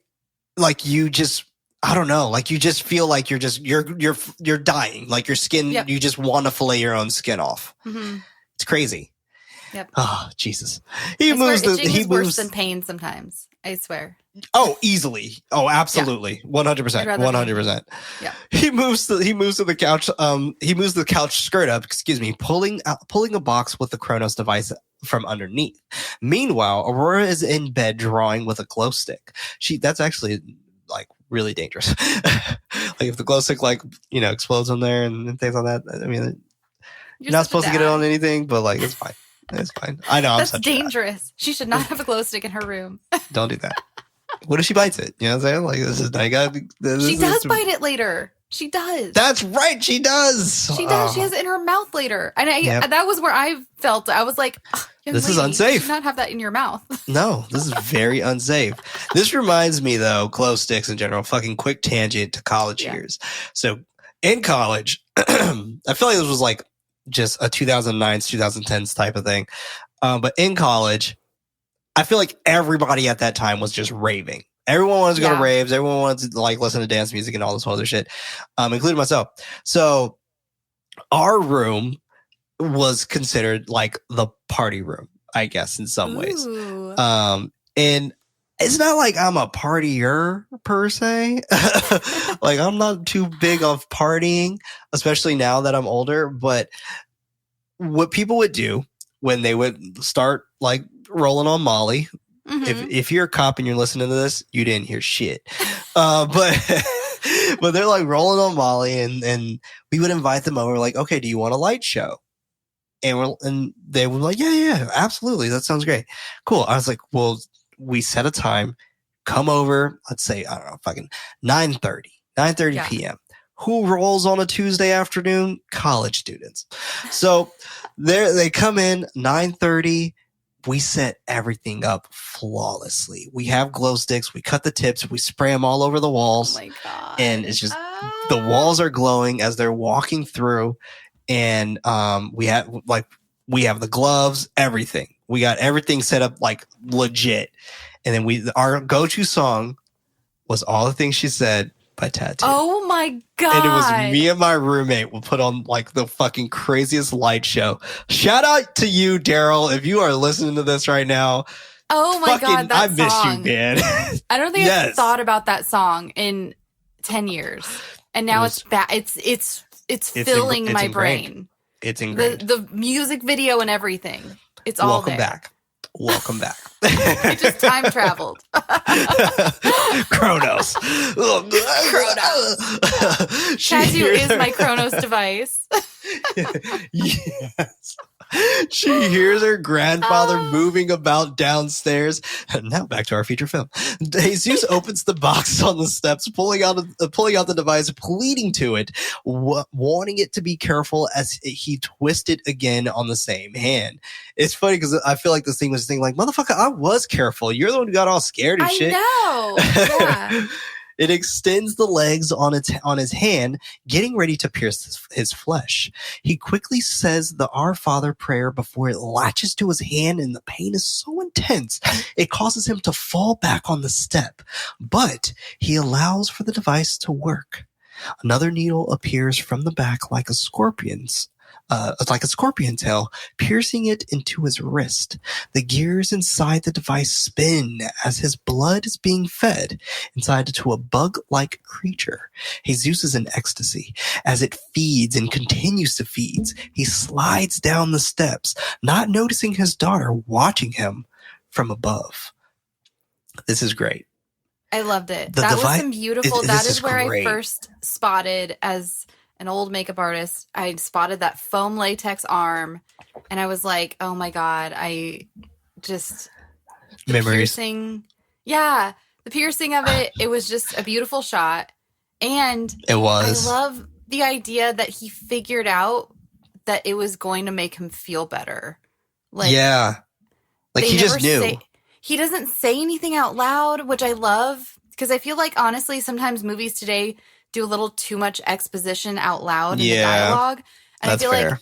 like you just I don't know, like you just feel like you're dying, like your skin. Yep. You just want to fillet your own skin off. Mm-hmm. It's crazy. Yep. Oh Jesus, He moves worse than pain sometimes. I swear. Oh, easily. Oh, absolutely. 100%. 100%. Yeah. He moves to the couch. He moves the couch skirt up, pulling a box with the Cronos device from underneath. Meanwhile, Aurora is in bed drawing with a glow stick. That's actually like really dangerous. Like if the glow stick explodes on there and things like that. I mean, you're not supposed to get it on anything, but like it's fine. It's fine. I know. That's dangerous. She should not have a glow stick in her room. Don't do that. What if she bites it? You know what I'm saying? Like she does bite it later. She does. That's right. She does. She does. She has it in her mouth later. And that was where I felt. I was like, this is unsafe. You should not have that in your mouth. No, this is very unsafe. This reminds me, though, glow sticks in general. Fucking quick tangent to college years. So in college, I feel like this was like just a 2009s, 2010s type of thing. But in college, I feel like everybody at that time was just raving. Everyone wanted to go to raves. Everyone wanted to like listen to dance music and all this other shit, including myself. So our room was considered like the party room, I guess, in some ways. And it's not like I'm a partier per se. Like I'm not too big of partying, especially now that I'm older. But what people would do when they would start like rolling on Molly. Mm-hmm. If you're a cop and you're listening to this, you didn't hear shit. But they're like rolling on Molly and we would invite them over like, okay, do you want a light show? And they were like, yeah, absolutely. That sounds great. Cool. I was like, well, we set a time, come over, let's say, I don't know, fucking 9:30 p.m. Who rolls on a Tuesday afternoon? College students. So they come in 9:30. We set everything up flawlessly. We have glow sticks. We cut the tips. We spray them all over the walls. Oh my God. And it's just, the walls are glowing as they're walking through. And we have the gloves, everything. We got everything set up like legit. And then our go-to song was All the Things She Said by Tattoo. Oh my God. And it was me and my roommate will put on like the fucking craziest light show. Shout out to you, Daryl. If you are listening to this right now. Oh my God, that I miss song. you, man. I don't think I've thought about that song in 10 years. And now it's filling my brain. It's ingrained. The music video and everything. It's all there. Welcome back. It just time traveled. Cronos. Tattoo is my Cronos device. Yes. She hears her grandfather moving about downstairs. Now back to our feature film. Jesus opens the box on the steps, pulling out the device, pleading to it, wanting it to be careful as he twists it again on the same hand. It's funny because I feel like this thing was thinking like, motherfucker, I was careful. You're the one who got all scared and shit. I know. Yeah. It extends the legs on his hand, getting ready to pierce his flesh. He quickly says the Our Father prayer before it latches to his hand, and the pain is so intense it causes him to fall back on the step. But he allows for the device to work. Another needle appears from the back like a scorpion tail, piercing it into his wrist. The gears inside the device spin as his blood is being fed inside to a bug-like creature. Jesus is in ecstasy. As it feeds and continues to feed, he slides down the steps, not noticing his daughter watching him from above. This is great. I loved it. That was some beautiful. That is where great. I first spotted, as an old makeup artist, I spotted that foam latex arm, and I was like, "Oh my God!" I just memories. Piercing, the piercing of it. It was just a beautiful shot, and it was. I love the idea that he figured out that it was going to make him feel better. Like he just knew. He doesn't say anything out loud, which I love, because I feel like honestly, sometimes movies today do a little too much exposition out loud in the dialogue. And I feel like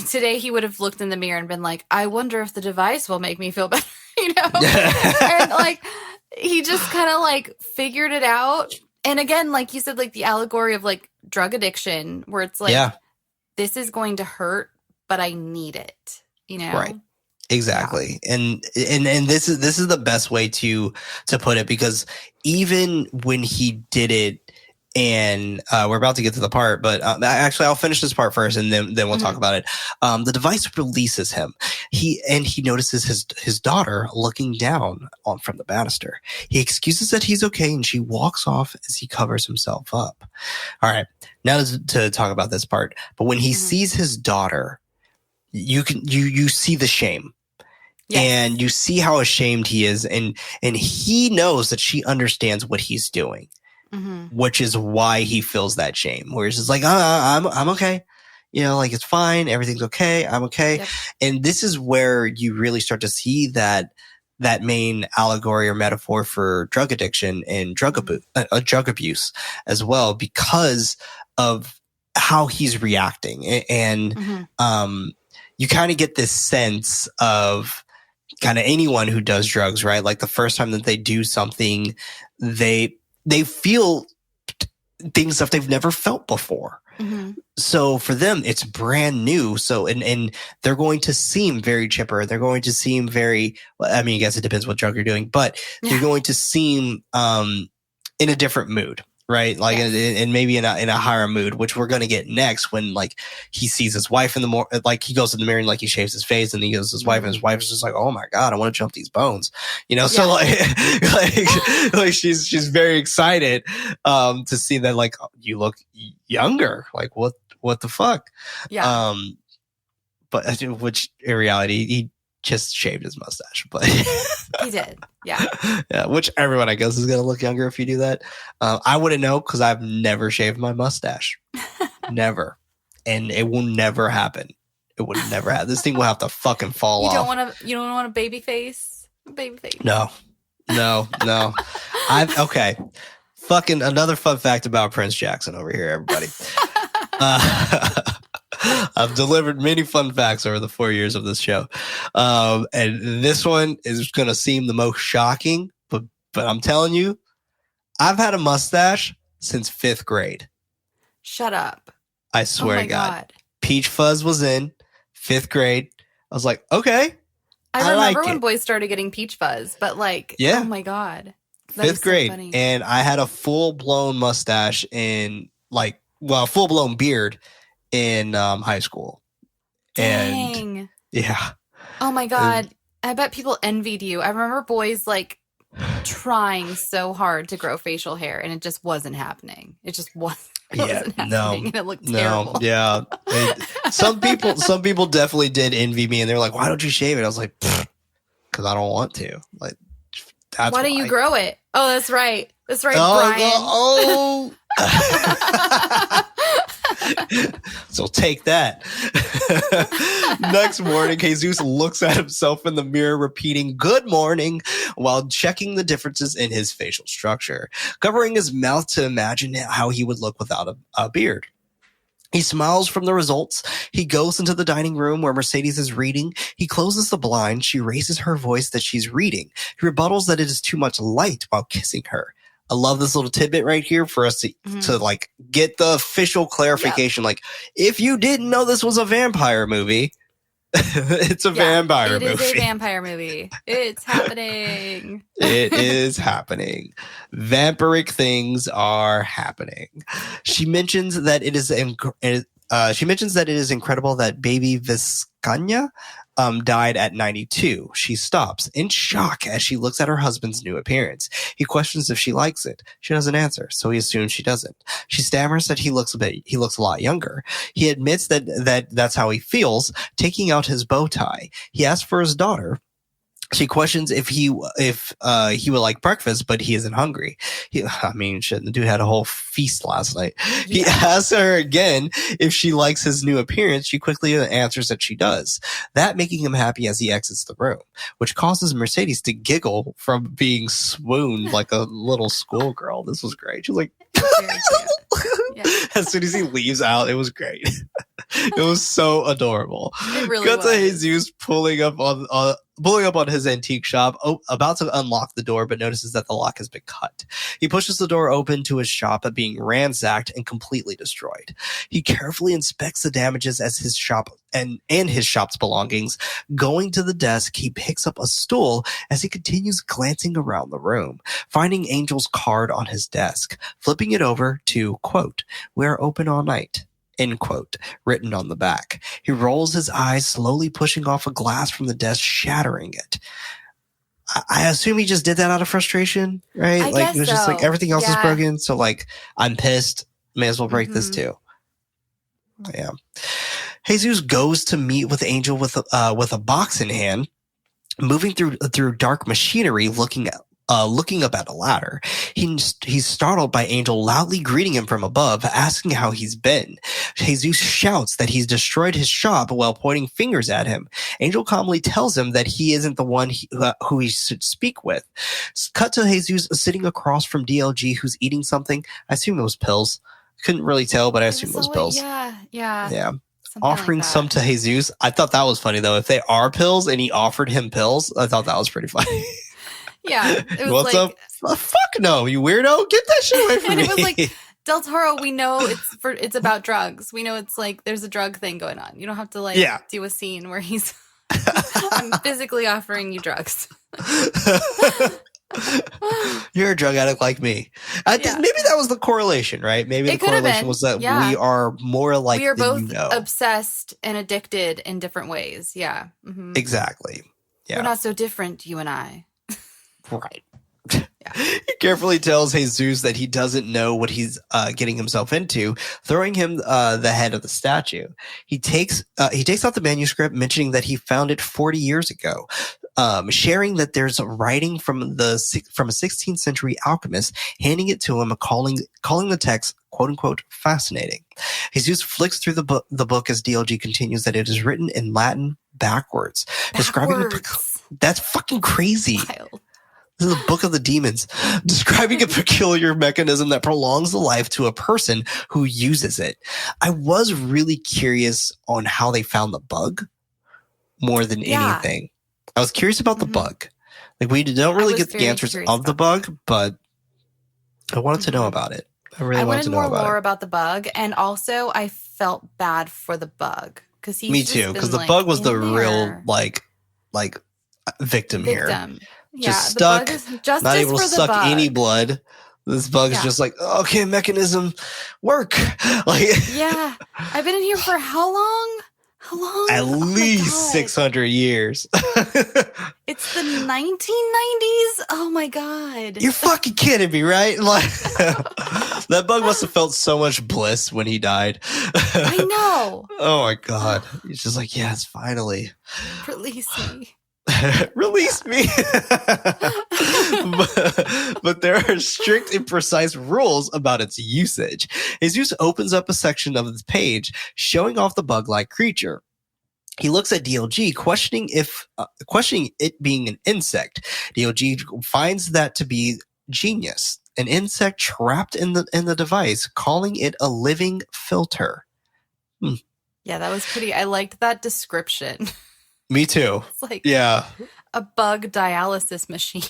today he would have looked in the mirror and been like, I wonder if the device will make me feel better, And like, he just kind of like figured it out. And again, like you said, like the allegory of like drug addiction, where it's like, this is going to hurt, but I need it, Right. Exactly. And this is the best way to put it, because even when he did it, and we're about to get to the part, but actually I'll finish this part first and then we'll talk about it. The device releases him. He notices his daughter looking down from the banister. He excuses that he's okay, and she walks off as he covers himself up. All right. Now to talk about this part. But when he sees his daughter, you see the shame. Yes. And you see how ashamed he is, and he knows that she understands what he's doing. Which is why he feels that shame, where he's just like, I'm okay. Like it's fine. Everything's okay. I'm okay. Yep. And this is where you really start to see that main allegory or metaphor for drug addiction and drug abuse as well, because of how he's reacting. And you kind of get this sense of kind of anyone who does drugs, right? Like the first time that they do something, they feel things that they've never felt before. So for them, it's brand new. So, and they're going to seem very chipper. They're going to seem very, I mean, I guess it depends what drug you're doing, but they're going to seem in a different mood. Right. Like, and maybe in a higher mood, which we're going to get next when like he sees his wife in the morning, like he goes in the mirror and like he shaves his face, and he goes to his wife, and his wife is just like, oh my God, I want to jump these bones, So like she's very excited, to see that like you look younger, like what the fuck? Yeah. But which in reality, just shaved his mustache, but he did. Yeah. Yeah, which everyone I guess is gonna look younger if you do that. I wouldn't know because I've never shaved my mustache, never, and it will never happen. It would never happen. This thing will have to fucking fall off. You don't want a baby face. No. Okay. Fucking another fun fact about Prince Jackson over here, everybody. I've delivered many fun facts over the 4 years of this show. And this one is going to seem the most shocking, but I'm telling you, I've had a mustache since 5th grade. Shut up. I swear to God. Peach fuzz was in 5th grade. I was like, okay. I remember when boys started getting peach fuzz, but oh my God. 5th grade. So and I had a full-blown mustache full-blown beard in high school. Dang. And yeah. Oh my God. I bet people envied you. I remember boys trying so hard to grow facial hair and it just wasn't happening. It just wasn't. And it looked terrible. Yeah. Some people definitely did envy me, and they're like, "Why don't you shave it?" I was like, "Because I don't want to." Like, that's why don't you grow it? Oh, that's right. That's right, Brian. So take that. Next morning, Jesus looks at himself in the mirror, repeating "Good morning" while checking the differences in his facial structure, covering his mouth to imagine how he would look without a beard. He smiles from the results. He goes into the dining room where Mercedes is reading. He closes the blind. She raises her voice that she's reading. He rebuttals that it is too much light while kissing her. I love this little tidbit right here for us to get the official clarification. Yep. If you didn't know this was a vampire movie, it's a vampire movie. It is a vampire movie. It's happening. It is happening. Vampiric things are happening. She mentions that it is incredible that baby Viscanya died at 92. She stops in shock as she looks at her husband's new appearance. He questions if she likes it. She doesn't answer, so he assumes she doesn't. She stammers that he looks a lot younger. He admits that's how he feels, taking out his bow tie. He asks for his daughter. She questions if he would like breakfast, but he isn't hungry. The dude had a whole feast last night. Yeah. He asks her again if she likes his new appearance. She quickly answers that she does, that making him happy as he exits the room, which causes Mercedes to giggle from being swooned like a little schoolgirl. This was great. She was like, yeah. As soon as he leaves out, it was great. It was so adorable. It really Got was. to Jesus pulling up on his antique shop, about to unlock the door, but notices that the lock has been cut. He pushes the door open to his shop, being ransacked and completely destroyed. He carefully inspects the damages as his shop and his shop's belongings. Going to the desk, he picks up a stool as he continues glancing around the room, finding Angel's card on his desk, flipping it over to, quote, "We're open all night," end quote, written on the back. He rolls his eyes, slowly pushing off a glass from the desk, shattering it. I assume he just did that out of frustration, right? I guess it was just so. Everything else is Yeah. broken, so I'm pissed. May as well break this too. Yeah. Jesus goes to meet with Angel with a box in hand, moving through dark machinery, looking up at a ladder. He's startled by Angel loudly greeting him from above, asking how he's been. Jesus shouts that he's destroyed his shop while pointing fingers at him. Angel calmly tells him that he isn't the one who he should speak with. Cut to Jesus sitting across from DLG, who's eating something. I assume it was pills. Couldn't really tell, but I assume it was pills. Yeah. Offering some to Jesus. I thought that was funny, though. If they are pills and he offered him pills, I thought that was pretty funny. Yeah. It was What's up? Fuck no, you weirdo. Get that shit away from and me. it was like, Del Toro, we know it's about drugs. We know it's there's a drug thing going on. You don't have to do a scene where he's I'm physically offering you drugs. You're a drug addict like me. Maybe that was the correlation, right? Maybe the correlation was that we are more like we are both obsessed and addicted in different ways. Yeah. Mm-hmm. Exactly. Yeah. We're not so different, you and I. Right. He carefully tells Jesus that he doesn't know what he's getting himself into, throwing him the head of the statue. He takes out the manuscript, mentioning that he found it 40 years ago, sharing that there's writing from a 16th century alchemist, handing it to him, calling the text "quote unquote" fascinating. Jesus flicks through the book as DLG continues that it is written in Latin backwards. describing that's fucking crazy. Wild. This is the Book of the Demons, describing a peculiar mechanism that prolongs the life to a person who uses it. I was really curious on how they found the bug more than anything. I was curious about the bug. Like, we don't really get the answers of the bug, but I wanted to know about it. I wanted more lore about the bug, and also I felt bad for the bug because me too, because the bug was the real like victim here. Yeah, just stuck, just not able to suck bug. any blood. This bug's just like, okay, mechanism, work. Like, yeah, I've been in here for how long? How long? At least 600 years. It's the 1990s. Oh my god! You're fucking kidding me, right? Like, that bug must have felt so much bliss when he died. I know. Oh my god! He's just like, yes, finally. Release me. Release me. but there are strict and precise rules about its usage. Jesus opens up a section of his page showing off the bug-like creature. He looks at DLG, questioning it being an insect. DLG finds that to be genius, an insect trapped in the device, calling it a living filter. Yeah, that was pretty. I liked that description. Me too. It's like a bug dialysis machine.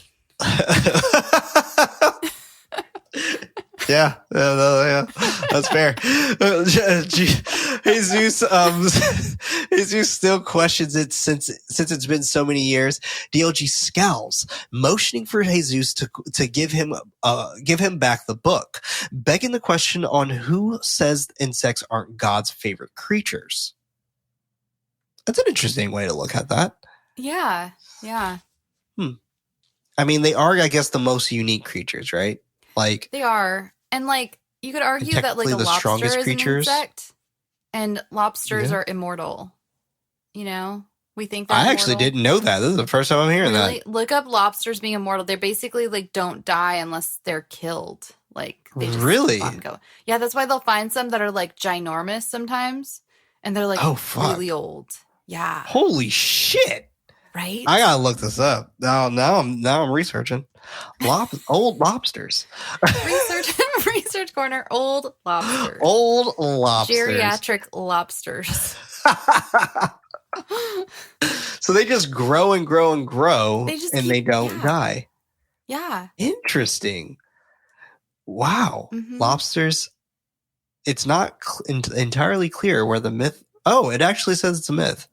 Yeah, that's fair. Jesus still questions it since it's been so many years. DLG scowls, motioning for Jesus to give him back the book, begging the question on who says insects aren't God's favorite creatures. That's an interesting way to look at that. Yeah. I mean, they are, I guess, the most unique creatures, right? Like, they are, and like you could argue that like a lobster is an insect, and lobsters are immortal. You know, we think that I actually didn't know that. This is the first time I'm hearing that. Look up lobsters being immortal. They basically like don't die unless they're killed. Like, they just really? go. Yeah, that's why they'll find some that are like ginormous sometimes, and they're like really old. Yeah. Holy shit. Right? I gotta look this up. Now I'm researching. Old lobsters. Research corner. Old lobsters. Old lobsters. Geriatric lobsters. So they just grow and grow and grow, they don't die. Yeah. Interesting. Wow. Mm-hmm. Lobsters. It's not entirely clear where the myth. Oh, it actually says it's a myth.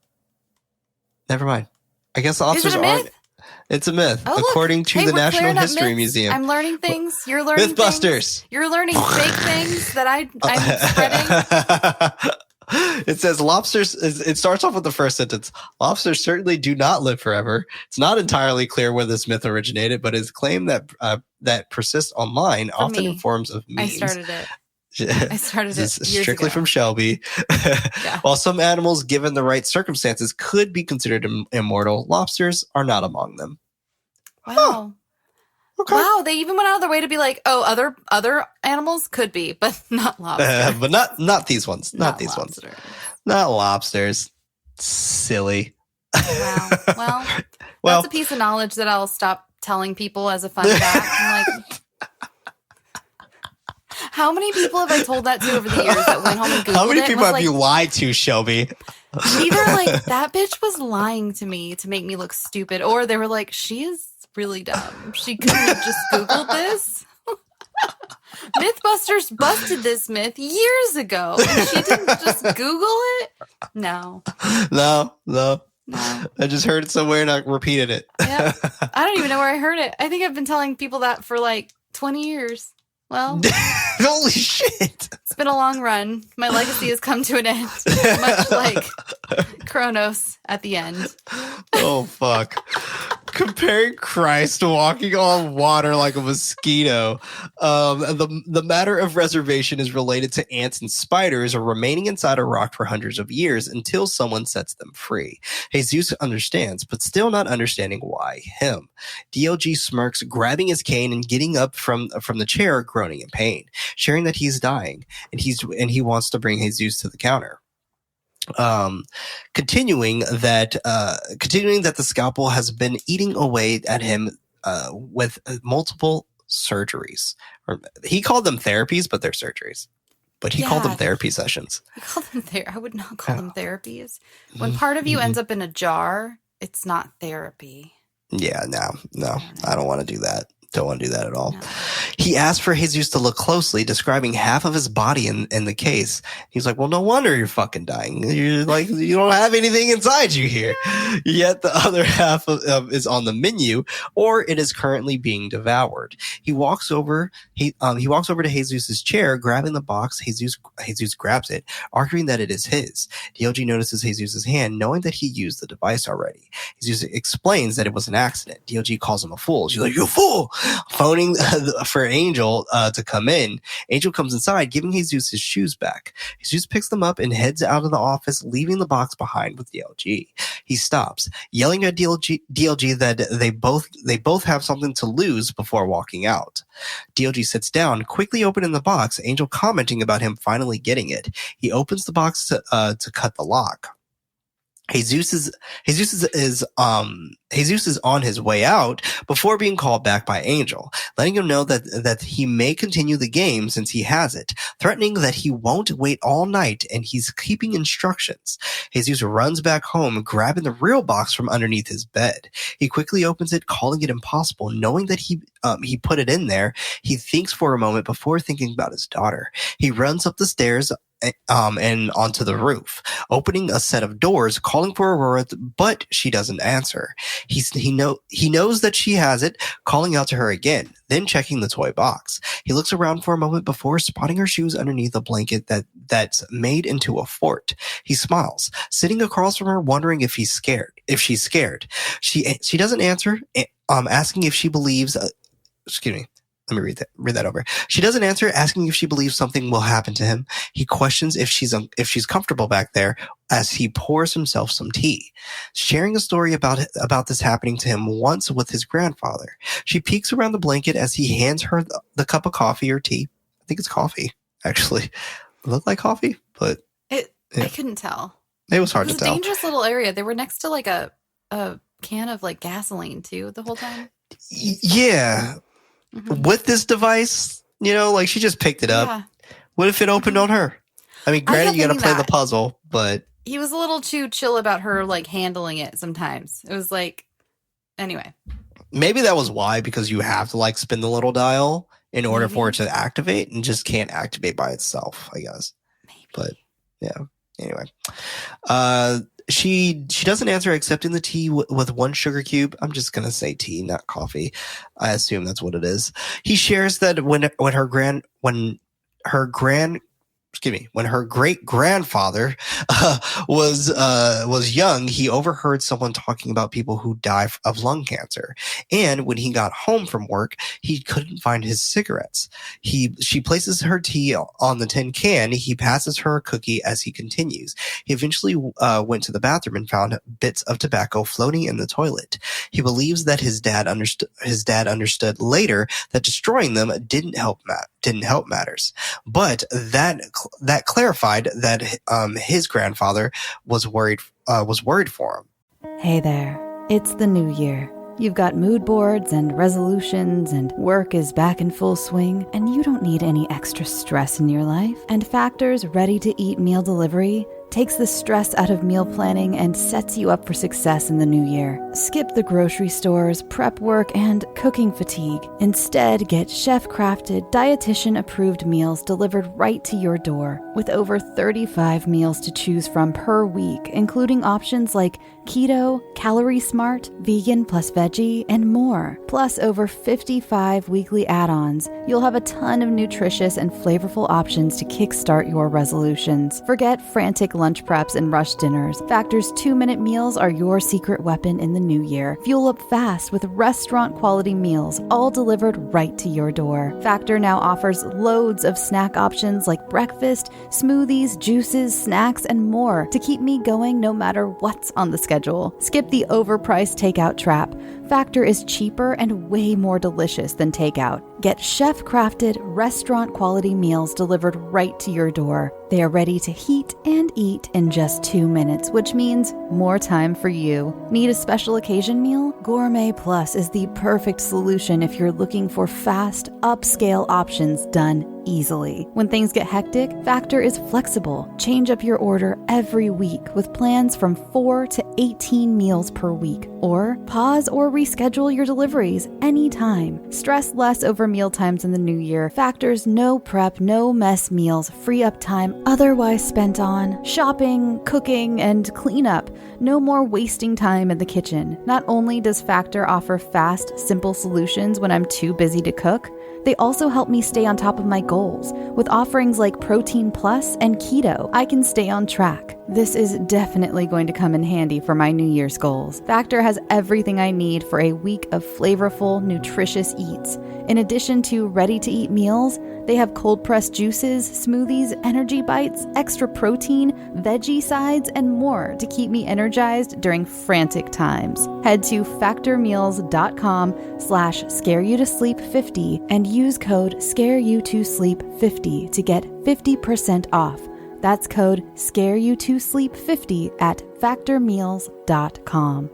Never mind. I guess the lobsters aren't. It's a myth, according to the National History Museum. I'm learning things. You're learning Mythbusters. Things. You're learning fake things that I'm spreading. It says lobsters. It starts off with the first sentence. Lobsters certainly do not live forever. It's not entirely clear where this myth originated, but is claim that persists online, often in forms of memes. I started it strictly ago. From Shelby. Yeah. While some animals, given the right circumstances, could be considered immortal, lobsters are not among them. Wow. Huh. Okay. Wow, they even went out of their way to be like, oh, other animals could be, but not lobsters. But not these ones. Not these ones. Not lobsters. Silly. Wow. Well, that's a piece of knowledge that I'll stop telling people as a fun fact. I'm like, how many people have I told that to over the years that went home and Googled it? How many people have like, you lied to, Shelby? Either like, that bitch was lying to me to make me look stupid, or they were like, she is really dumb. She couldn't have just Googled this. Mythbusters busted this myth years ago. And she didn't just Google it? No. I just heard it somewhere and I repeated it. Yeah. I don't even know where I heard it. I think I've been telling people that for like 20 years. Well, holy shit. It's been a long run. My legacy has come to an end, much like Cronos at the end. Oh, fuck. comparing Christ to walking on water like a mosquito. The matter of reservation is related to ants and spiders remaining inside a rock for hundreds of years until someone sets them free. Jesus understands, but still not understanding why him. DLG smirks, grabbing his cane and getting up from the chair, groaning in pain, sharing that he's dying and he wants to bring Jesus to the counter. Continuing that the scalpel has been eating away at him with multiple surgeries. Or he called them therapies, but they're surgeries. But he called them therapy sessions. He called them I would not call them therapies. When part of you ends up in a jar, it's not therapy. Yeah, no, I don't want to do that. Don't want to do that at all. No. He asked for Jesus to look closely, describing half of his body in the case. He's like, well, no wonder you're fucking dying. You're like, you don't have anything inside you here. Yet the other half is on the menu, or it is currently being devoured. He walks over to Jesus' chair, grabbing the box. Jesus grabs it, arguing that it is his. DLG notices Jesus' hand, knowing that he used the device already. Jesus explains that it was an accident. DLG calls him a fool. She's like, you fool! Phoning for Angel to come in. Angel comes inside, giving Jesus his shoes back. Jesus picks them up and heads out of the office, leaving the box behind with DLG. He stops, yelling at DLG that they both have something to lose before walking out. DLG sits down, quickly opening the box, Angel commenting about him finally getting it. He opens the box to cut the lock. Jesus is on his way out before being called back by Angel, letting him know that he may continue the game since he has it, threatening that he won't wait all night and he's keeping instructions. Jesus runs back home, grabbing the real box from underneath his bed. He quickly opens it, calling it impossible, knowing that he put it in there. He thinks for a moment before thinking about his daughter. He runs up the stairs and onto the roof, opening a set of doors, calling for Aurora, but she doesn't answer. He knows that she has it, calling out to her again, then checking the toy box. He looks around for a moment before spotting her shoes underneath a blanket that's made into a fort. He smiles, sitting across from her, wondering if she's scared. She doesn't answer, asking if she believes. Excuse me. Let me read that over. She doesn't answer, asking if she believes something will happen to him. He questions if she's comfortable back there as he pours himself some tea, sharing a story about this happening to him once with his grandfather. She peeks around the blanket as he hands her the cup of coffee or tea. I think it's coffee, actually. It looked like coffee, but I couldn't tell. It was hard to tell. It was a dangerous little area. They were next to like a can of like gasoline too the whole time. Yeah. Mm-hmm. With this device, like she just picked it up. Yeah. What if it opened on her? I mean, granted, you got to play the puzzle, but he was a little too chill about her like handling it sometimes. It was like, anyway. Maybe that was why, because you have to like spin the little dial in order for it to activate, and just can't activate by itself, I guess. Maybe. But yeah. Anyway, she doesn't answer, accepting the tea with one sugar cube. I'm just gonna say tea, not coffee. I assume that's what it is. He shares that when her great grandfather was young, he overheard someone talking about people who die of lung cancer. And when he got home from work, he couldn't find his cigarettes. She places her tea on the tin can. He passes her a cookie as he continues. He eventually went to the bathroom and found bits of tobacco floating in the toilet. He believes that his dad understood later that destroying them didn't help matters, but that clarified that his grandfather was worried for him. Hey there, it's the new year. You've got mood boards and resolutions, and work is back in full swing, and you don't need any extra stress in your life. And Factor's ready-to-eat meal delivery takes the stress out of meal planning and sets you up for success in the new year. Skip the grocery stores, prep work, and cooking fatigue. Instead, get chef-crafted, dietitian-approved meals delivered right to your door, with over 35 meals to choose from per week, including options like keto, calorie smart, vegan plus veggie, and more. Plus over 55 weekly add-ons. You'll have a ton of nutritious and flavorful options to kickstart your resolutions. Forget frantic lunch lunch preps and rush dinners, Factor's 2-minute meals are your secret weapon in the new year. Fuel up fast with restaurant-quality meals, all delivered right to your door. Factor now offers loads of snack options like breakfast, smoothies, juices, snacks, and more to keep me going no matter what's on the schedule. Skip the overpriced takeout trap. Factor is cheaper and way more delicious than takeout. Get chef-crafted, restaurant-quality meals delivered right to your door. They are ready to heat and eat in just 2 minutes, which means more time for you. Need a special occasion meal? Gourmet Plus is the perfect solution if you're looking for fast, upscale options done easily. When things get hectic, Factor is flexible. Change up your order every week with plans from 4 to 18 meals per week. Or pause or reschedule your deliveries anytime. Stress less over meal times in the new year. Factor's no prep, no mess meals free up time otherwise spent on shopping, cooking, and cleanup. No more wasting time in the kitchen. Not only does Factor offer fast, simple solutions when I'm too busy to cook, they also help me stay on top of my goals. With offerings like Protein Plus and Keto, I can stay on track. This is definitely going to come in handy for my New Year's goals. Factor has everything I need for a week of flavorful, nutritious eats. In addition to ready-to-eat meals, they have cold-pressed juices, smoothies, energy bites, extra protein, veggie sides, and more to keep me energized during frantic times. Head to factormeals.com/scareyoutosleep50 and use code scareyoutosleep50 to get 50% off. That's code scareyoutosleep50 at factormeals.com.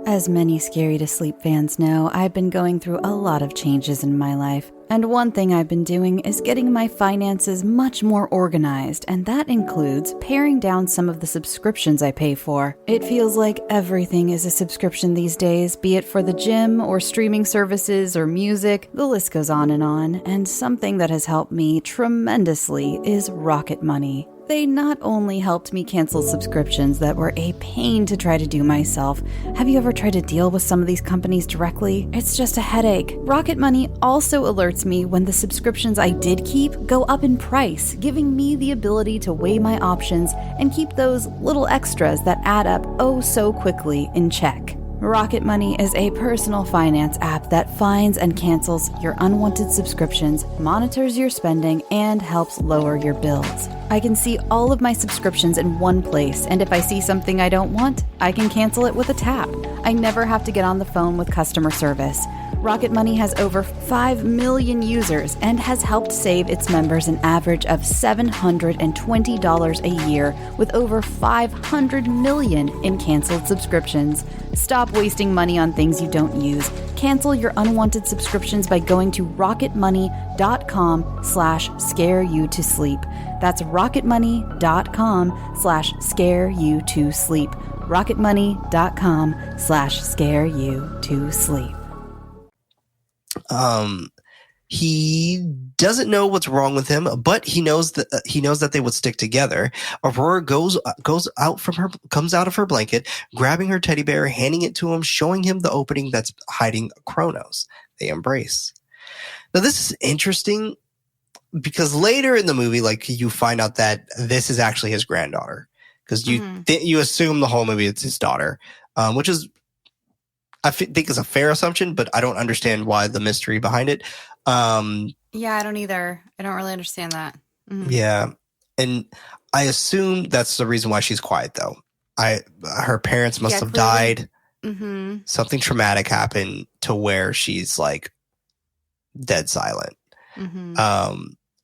As many Scary to Sleep fans know, I've been going through a lot of changes in my life. And one thing I've been doing is getting my finances much more organized, and that includes paring down some of the subscriptions I pay for. It feels like everything is a subscription these days, be it for the gym or streaming services or music, the list goes on, and something that has helped me tremendously is Rocket Money. They not only helped me cancel subscriptions that were a pain to try to do myself. Have you ever tried to deal with some of these companies directly? It's just a headache. Rocket Money also alerts me when the subscriptions I did keep go up in price, giving me the ability to weigh my options and keep those little extras that add up oh so quickly in check. Rocket Money is a personal finance app that finds and cancels your unwanted subscriptions, monitors your spending, and helps lower your bills. I can see all of my subscriptions in one place, and if I see something I don't want, I can cancel it with a tap. I never have to get on the phone with customer service. Rocket Money has over 5 million users and has helped save its members an average of $720 a year with over 500 million in canceled subscriptions. Stop wasting money on things you don't use. Cancel your unwanted subscriptions by going to rocketmoney.com/scareyoutosleep. That's rocketmoney.com/scareyoutosleep. rocketmoney.com/scareyoutosleep. He doesn't know what's wrong with him, but he knows that they would stick together. Aurora comes out of her blanket, grabbing her teddy bear, handing it to him, showing him the opening that's hiding Cronos. They embrace. Now this is interesting because later in the movie, like, you find out that this is actually his granddaughter, because you assume the whole movie it's his daughter, which is, I think, is a fair assumption, but I don't understand why the mystery behind it. Yeah, I don't either. I don't really understand that. Mm-hmm. Yeah, and I assume that's the reason why she's quiet, though. Her parents must have died. Mm-hmm. Something traumatic happened to where she's like dead silent. Mm-hmm.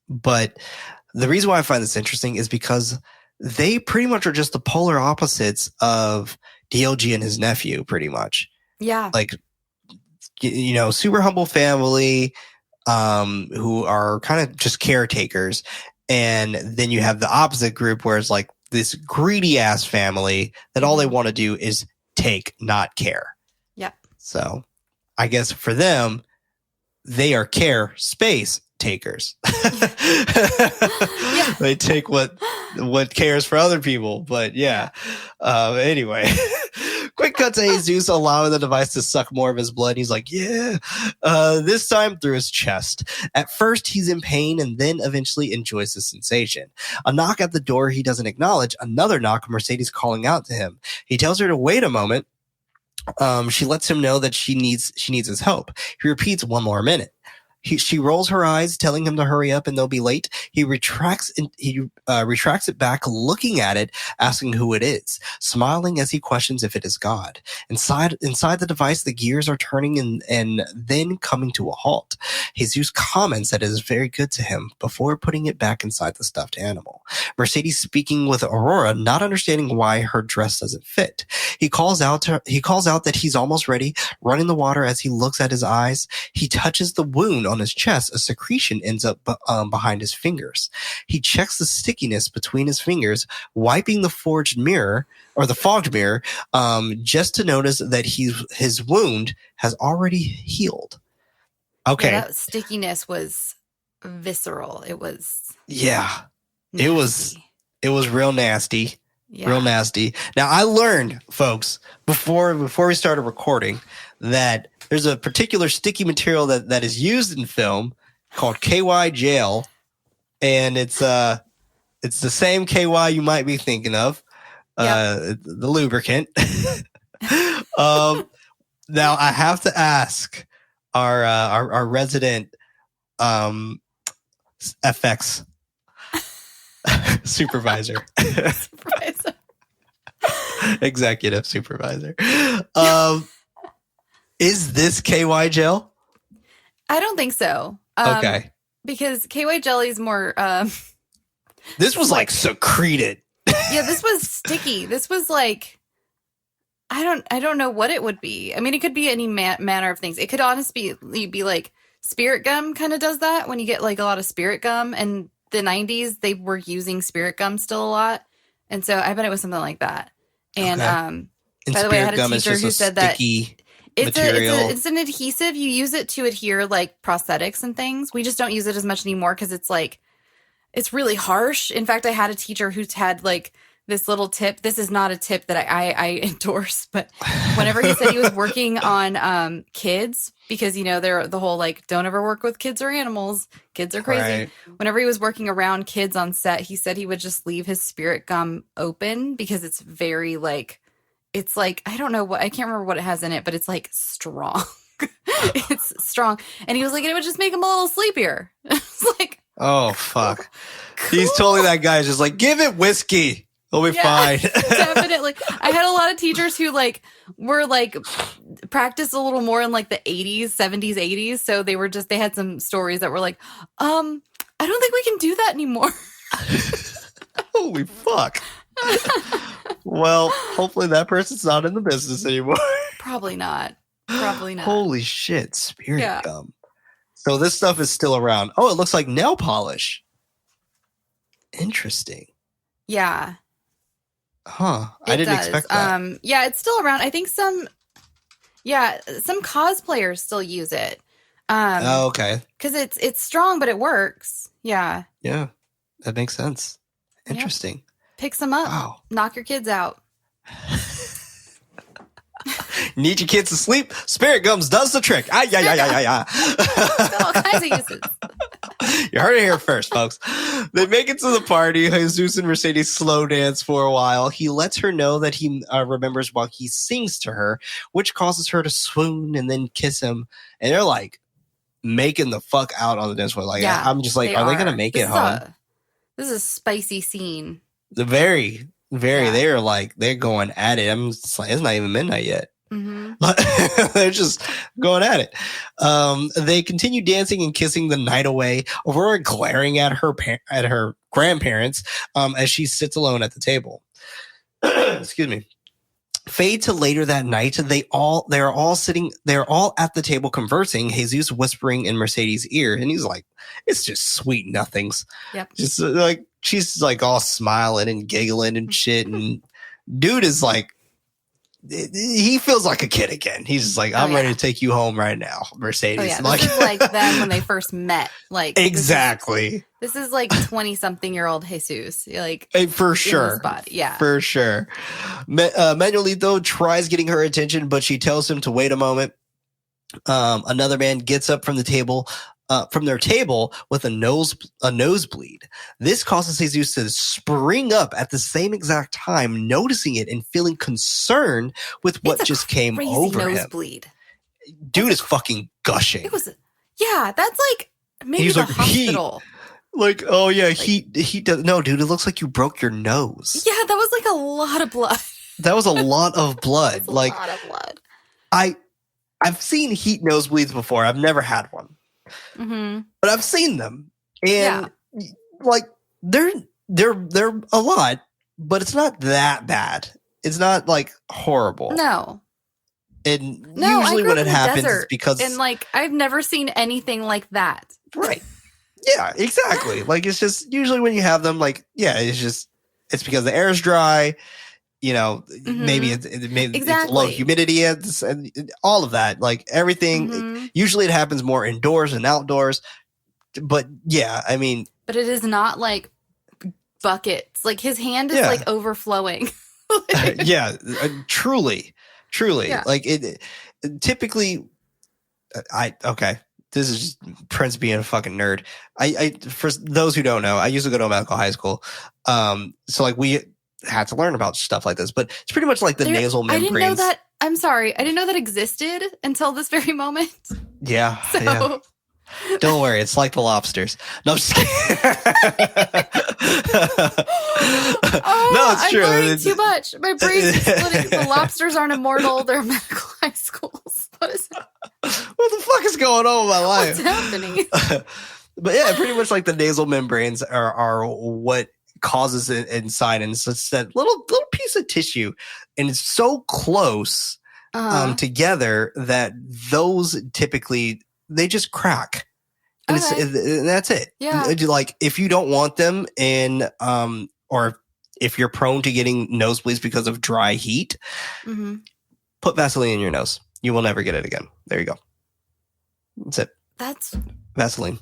But the reason why I find this interesting is because they pretty much are just the polar opposites of DLG and his nephew, pretty much. Yeah. Like, you know, super humble family, who are kind of just caretakers. And then you have the opposite group where it's like this greedy ass family that all they want to do is take, not care. Yep. So I guess for them, they are care space takers. Yeah. They take what cares for other people. But yeah. Anyway, Quick cut to Jesus allowing the device to suck more of his blood. He's like, yeah. This time through his chest. At first, he's in pain and then eventually enjoys the sensation. A knock at the door he doesn't acknowledge. Another knock, Mercedes calling out to him. He tells her to wait a moment. She lets him know that she needs his help. He repeats 1 more minute. She rolls her eyes, telling him to hurry up and they'll be late. He retracts it back, looking at it, asking who it is, smiling as he questions if it is God. Inside the device, the gears are turning and then coming to a halt. Jesus comments that it is very good to him before putting it back inside the stuffed animal. Mercedes speaking with Aurora, not understanding why her dress doesn't fit. He calls out that he's almost ready, running the water as he looks at his eyes. He touches the wound on his chest. A secretion ends up behind his fingers. He checks the stickiness between his fingers, wiping the fogged mirror, just to notice that his wound has already healed. Okay. Yeah, that stickiness was visceral. It was nasty. It was real nasty. Yeah. Real nasty. Now, I learned, folks, before we started recording, that there's a particular sticky material that is used in film called KY gel, and it's the same KY you might be thinking of, the lubricant. Now, I have to ask our resident FX supervisor. Executive supervisor. Is this KY gel? I don't think so. Okay. Because KY jelly is more this was like secreted. Yeah, this was sticky. This was like I don't know what it would be. I mean, it could be any manner of things. It could honestly be like spirit gum kind of does that when you get like a lot of spirit gum. And the 90s, they were using spirit gum still a lot. And so I bet it was something like that. And by the way, I had a teacher who said that it's an adhesive. You use it to adhere like prosthetics and things. We just don't use it as much anymore because it's really harsh. In fact, I had a teacher who's had like this little tip. This is not a tip that I endorse, but whenever he said he was working on kids, because they're the whole like don't ever work with kids or animals. Kids are crazy. Right. Whenever he was working around kids on set, he said he would just leave his spirit gum open because it's very like it's like I don't know what I can't remember what it has in it, but it's like strong. It's strong, and he was like, it would just make him a little sleepier. It's like, oh fuck, cool. He's totally that guy. Just like give it whiskey. They'll be fine. Definitely. I had a lot of teachers who like were like practiced a little more in like the 80s, 70s, 80s. So they had some stories that were like, I don't think we can do that anymore. Holy fuck. Well, hopefully that person's not in the business anymore. Probably not. Probably not. Holy shit. Spirit gum. So this stuff is still around. Oh, it looks like nail polish. Interesting. Yeah. Huh. I didn't expect that. Yeah, it's still around. I think some cosplayers still use it. Okay. Because it's strong, but it works. Yeah. Yeah. That makes sense. Interesting. Yep. Pick some up. Wow. Knock your kids out. Need your kids to sleep? Spirit gums does the trick. All kinds of uses. You heard it here first, folks. They make it to the party. Jesus and Mercedes slow dance for a while. He lets her know that he remembers while he sings to her, which causes her to swoon and then kiss him. And they're like making the fuck out on the dance floor. Like, I'm just like, are they going to make it home? This is a spicy scene. Very. They're like, they're going at it. I'm just like, it's not even midnight yet. Mm-hmm. They're just going at it. They continue dancing and kissing the night away. Aurora glaring at her grandparents as she sits alone at the table. Excuse me. Fade to later that night. They're all at the table conversing. Jesus whispering in Mercedes' ear, and he's like, "It's just sweet nothings." Yep. Just like she's like all smiling and giggling and shit, and dude is like he feels like a kid again. He's just like, I'm ready to take you home right now, Mercedes. Oh, yeah. Like, this is like them when they first met. Like exactly. This is like 20-something-year-old Jesus. Like for sure. Yeah. For sure. Manuelito tries getting her attention, but she tells him to wait a moment. Another man gets up from their table with a nosebleed. This causes Jesus to spring up at the same exact time, noticing it and feeling concerned with what just came over nosebleed. him. Dude is fucking gushing. That's like maybe He's the like, hospital. Like, oh yeah, he does. No, dude, it looks like you broke your nose. Yeah, that was like a lot of blood. That was a lot of blood. Like a lot of blood. I've seen heat nosebleeds before. I've never had one. Mm-hmm. But I've seen them, and like they're a lot, but it's not that bad. It's not like horrible. No. And usually when it happens, it's because and like I've never seen anything like that. Right. Yeah, exactly. Like it's just usually when you have them, like it's because the air is dry. You know, maybe it's low humidity and all of that. Like everything. Usually it happens more indoors than outdoors. But yeah, I mean. But it is not like buckets. Like his hand is like overflowing. Truly. Yeah. Like it typically. This is just Prince being a fucking nerd. I for those who don't know, I used to go to a medical high school. So like we had to learn about stuff like this, but it's pretty much like the nasal membranes. I didn't know that. I'm sorry. I didn't know that existed until this very moment. Yeah. Yeah. Don't worry. It's like the lobsters. No, I'm just kidding. No, it's true. I'm learning too much. My brain's splitting. The lobsters aren't immortal. They're medical high schools. What is it? What the fuck is going on with my life? What's happening? But yeah, pretty much like the nasal membranes are what causes it inside, and so it's that little piece of tissue, and it's so close together that those typically they just crack, and and that's it. Yeah, like if you don't want them in or if you're prone to getting nosebleeds because of dry heat, put Vaseline in your nose. You will never get it again. There you go. That's it. That's Vaseline.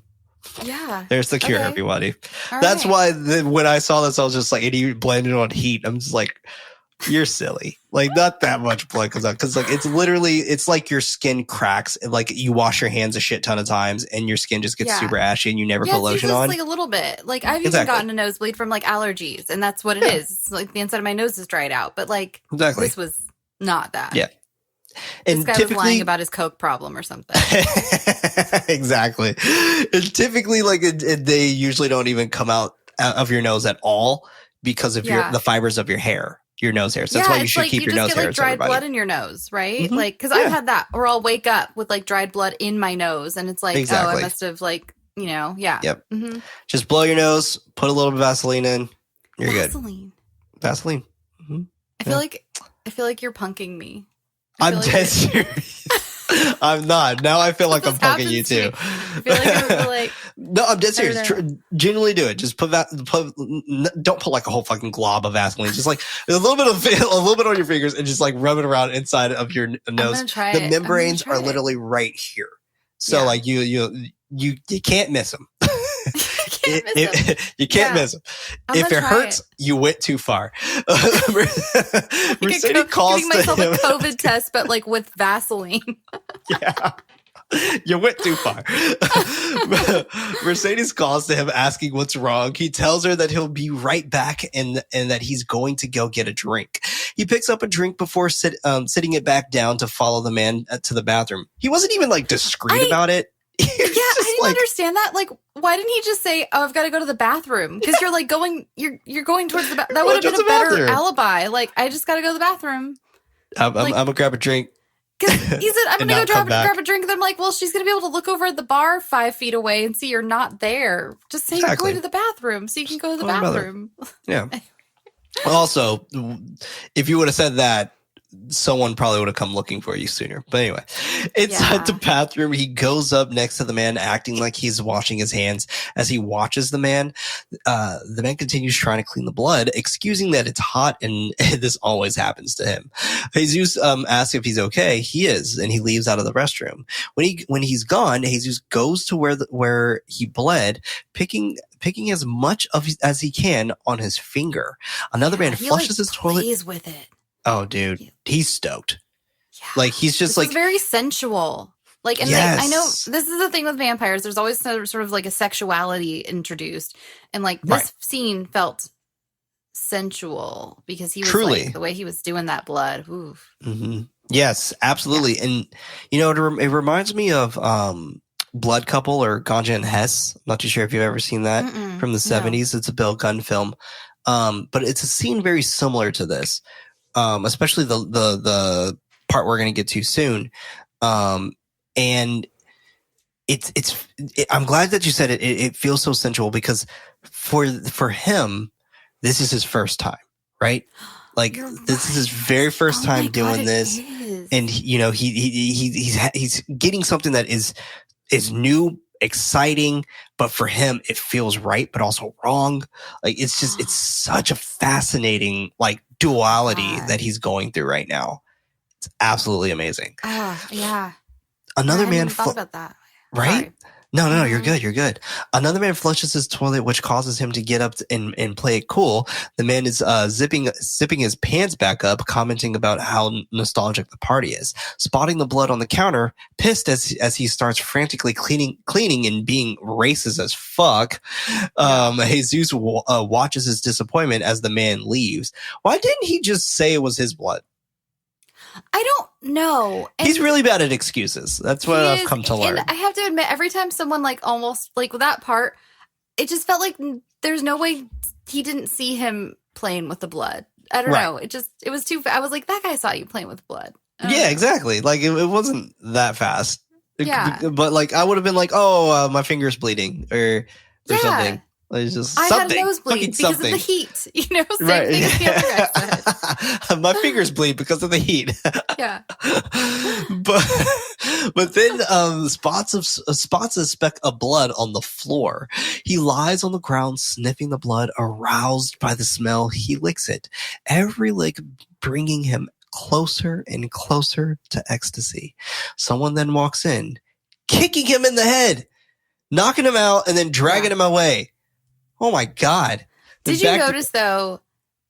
Yeah. There's the cure, everybody. That's why when I saw this, I was just like, and you blended on heat. I'm just like, you're silly. Like, not that much blood comes out. Because, like, it's like your skin cracks. And, like, you wash your hands a shit ton of times and your skin just gets super ashy and you never put lotion on. Like a little bit. Like, I've even gotten a nosebleed from, like, allergies. And that's what it is. It's like the inside of my nose is dried out. But, like, this was not that. Yeah. And this guy was lying about his Coke problem or something. Exactly. And typically, like, they usually don't even come out of your nose at all because of the fibers of your hair, your nose hair. So that's why you should keep your nose hair. You just get, like, dried blood in your nose, right? Like, because I've had that. Or I'll wake up with, like, dried blood in my nose. And it's like, oh, I must have, like, you know, Yep. Just blow your nose, put a little bit of Vaseline in. You're good. Vaseline. I feel like you're punking me. I'm dead serious. I'm not. Now I feel like I'm punking you too. I feel like no, I'm dead serious. Genuinely do it. Just don't put like a whole fucking glob of Vaseline. Just like a little bit on your fingers and just like rub it around inside of your nose. The membranes are literally right here. So like you can't miss them. You can't miss them. If it hurts, you went too far. Mercedes calls giving myself a COVID test, but like with Vaseline. Yeah. You went too far. Mercedes calls to him asking what's wrong. He tells her that he'll be right back and that he's going to go get a drink. He picks up a drink before sitting it back down to follow the man to the bathroom. He wasn't even like discreet about it. I didn't understand that. Like, why didn't he just say, "Oh, I've got to go to the bathroom"? Because you're like you're going towards the bathroom. That would have been a better alibi. Like, I just got to go to the bathroom. I'm gonna grab a drink. Because he said, "I'm gonna go grab a drink." And I'm like, well, she's gonna be able to look over at the bar 5 feet away and see you're not there. Just say you're going to the bathroom, so you can go to the bathroom. Yeah. Also, if you would have said that, someone probably would have come looking for you sooner. But anyway, inside the bathroom, he goes up next to the man, acting like he's washing his hands. As he watches the man continues trying to clean the blood, excusing that it's hot, and this always happens to him. Jesus asks if he's okay. He is, and he leaves out of the restroom. When he's gone, Jesus goes to where he bled, picking as much as he can on his finger. Another man flushes his toilet. Plays with it. Oh, dude, he's stoked. Yeah. Like, he's just this is very sensual. Like, and yes. I know this is the thing with vampires. There's always sort of like a sexuality introduced. And like this scene felt sensual because he was like, the way he was doing that blood. Oof. Mm-hmm. Yes, absolutely. Yeah. And, you know, it reminds me of Blood Couple or Ganja and Hess. I'm not too sure if you've ever seen that from the 70s. No. It's a Bill Gunn film. But it's a scene very similar to this. Especially the part we're going to get to soon. And I'm glad that you said it. It feels so sensual because for him, this is his first time, right? Like this is his very first time doing this. And you know, he's getting something that is new, exciting, but for him it feels right but also wrong. Like it's such a fascinating like duality that he's going through right now. It's absolutely amazing. Yeah. Another man thought about that. Right? Sorry. No, you're good. Another man flushes his toilet, which causes him to get up and play it cool. The man is zipping his pants back up, commenting about how nostalgic the party is. Spotting the blood on the counter, pissed as he starts frantically cleaning and being racist as fuck. Jesus watches his disappointment as the man leaves. Why didn't he just say it was his blood? I don't know. And he's really bad at excuses. That's what I've come to learn. And I have to admit, every time someone like almost like with that part, it just felt like there's no way he didn't see him playing with the blood. I don't know. It was too. I was like, that guy saw you playing with blood. Yeah, exactly. Like it wasn't that fast. Yeah. But like I would have been like, oh, my finger's bleeding or something. It's just I something. had a nosebleed because of the heat. You know, same thing as the other guy said. My fingers bleed because of the heat. Yeah. But then spots a speck of blood on the floor. He lies on the ground, sniffing the blood. Aroused by the smell, he licks it. Every lick bringing him closer and closer to ecstasy. Someone then walks in, kicking him in the head, knocking him out, and then dragging him away. Oh my God. Did you notice though,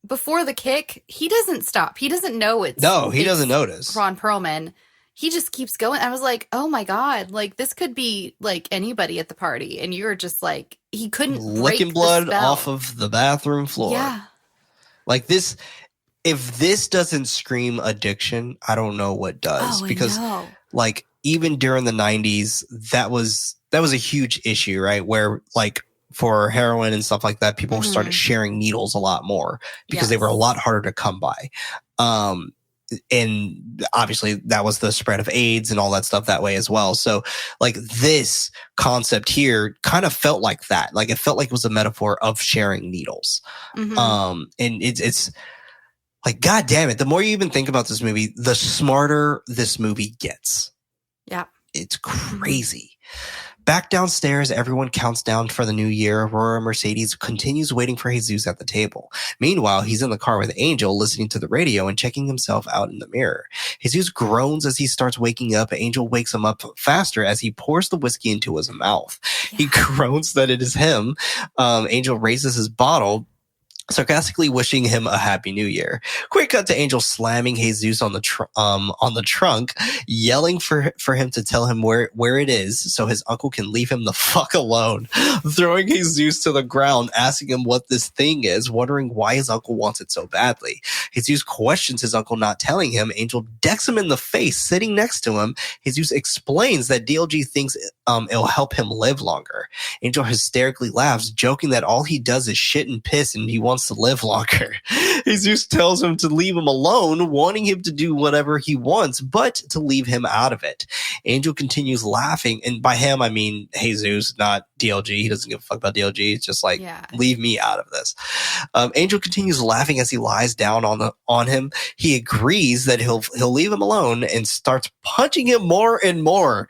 before the kick, he doesn't stop. He doesn't know it's... No, he doesn't notice. Ron Perlman. He just keeps going. I was like, oh my God, like this could be like anybody at the party. And you're just like, he couldn't licking blood off of the bathroom floor. Yeah. Like this, if this doesn't scream addiction, I don't know what does. Because like even during the 90s, that was a huge issue, right? Where like, for heroin and stuff like that, people started sharing needles a lot more because they were a lot harder to come by. And obviously that was the spread of AIDS and all that stuff that way as well. So like this concept here kind of felt like that. Like it felt like it was a metaphor of sharing needles. And it's like, God damn it. The more you even think about this movie, the smarter this movie gets. Yeah. It's crazy. Back downstairs, everyone counts down for the new year. Aurora Mercedes continues waiting for Jesus at the table. Meanwhile, he's in the car with Angel, listening to the radio and checking himself out in the mirror. Jesus groans as he starts waking up. Angel wakes him up faster as he pours the whiskey into his mouth. Yeah. He groans that it is him. Angel raises his bottle, sarcastically wishing him a happy new year. Quick cut to Angel slamming Jesus on the trunk, yelling for him to tell him where it is so his uncle can leave him the fuck alone. Throwing Jesus to the ground, asking him what this thing is, wondering why his uncle wants it so badly. Jesus questions his uncle not telling him. Angel decks him in the face, sitting next to him. Jesus explains that DLG thinks it'll help him live longer. Angel hysterically laughs, joking that all he does is shit and piss and he wants to live longer. Jesus tells him to leave him alone, wanting him to do whatever he wants, but to leave him out of it. Angel continues laughing, and by him I mean Jesus, not DLG. He doesn't give a fuck about DLG. It's just like, leave me out of this. Angel continues laughing as he lies down on him. He agrees that he'll leave him alone and starts punching him more and more,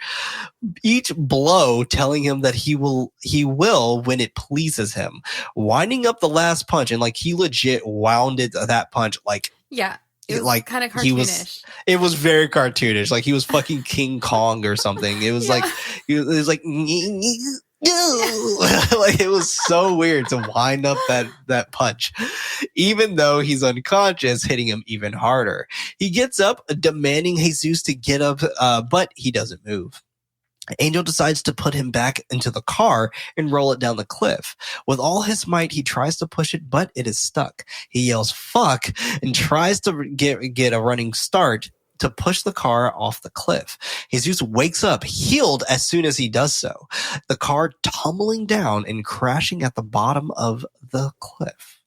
each blow telling him that he will when it pleases him, winding up the last punch. And like, he legit wounded that punch like, it was like kind of cartoonish. It was very cartoonish. Like he was fucking King Kong or something. It was like, it was like, like it was so weird to wind up that punch, even though he's unconscious, hitting him even harder. He gets up, demanding Jesus to get up, but he doesn't move. Angel decides to put him back into the car and roll it down the cliff. With all his might, he tries to push it, but it is stuck. He yells "fuck" and tries to get a running start to push the car off the cliff. Jesus wakes up, healed as soon as he does so, the car tumbling down and crashing at the bottom of the cliff.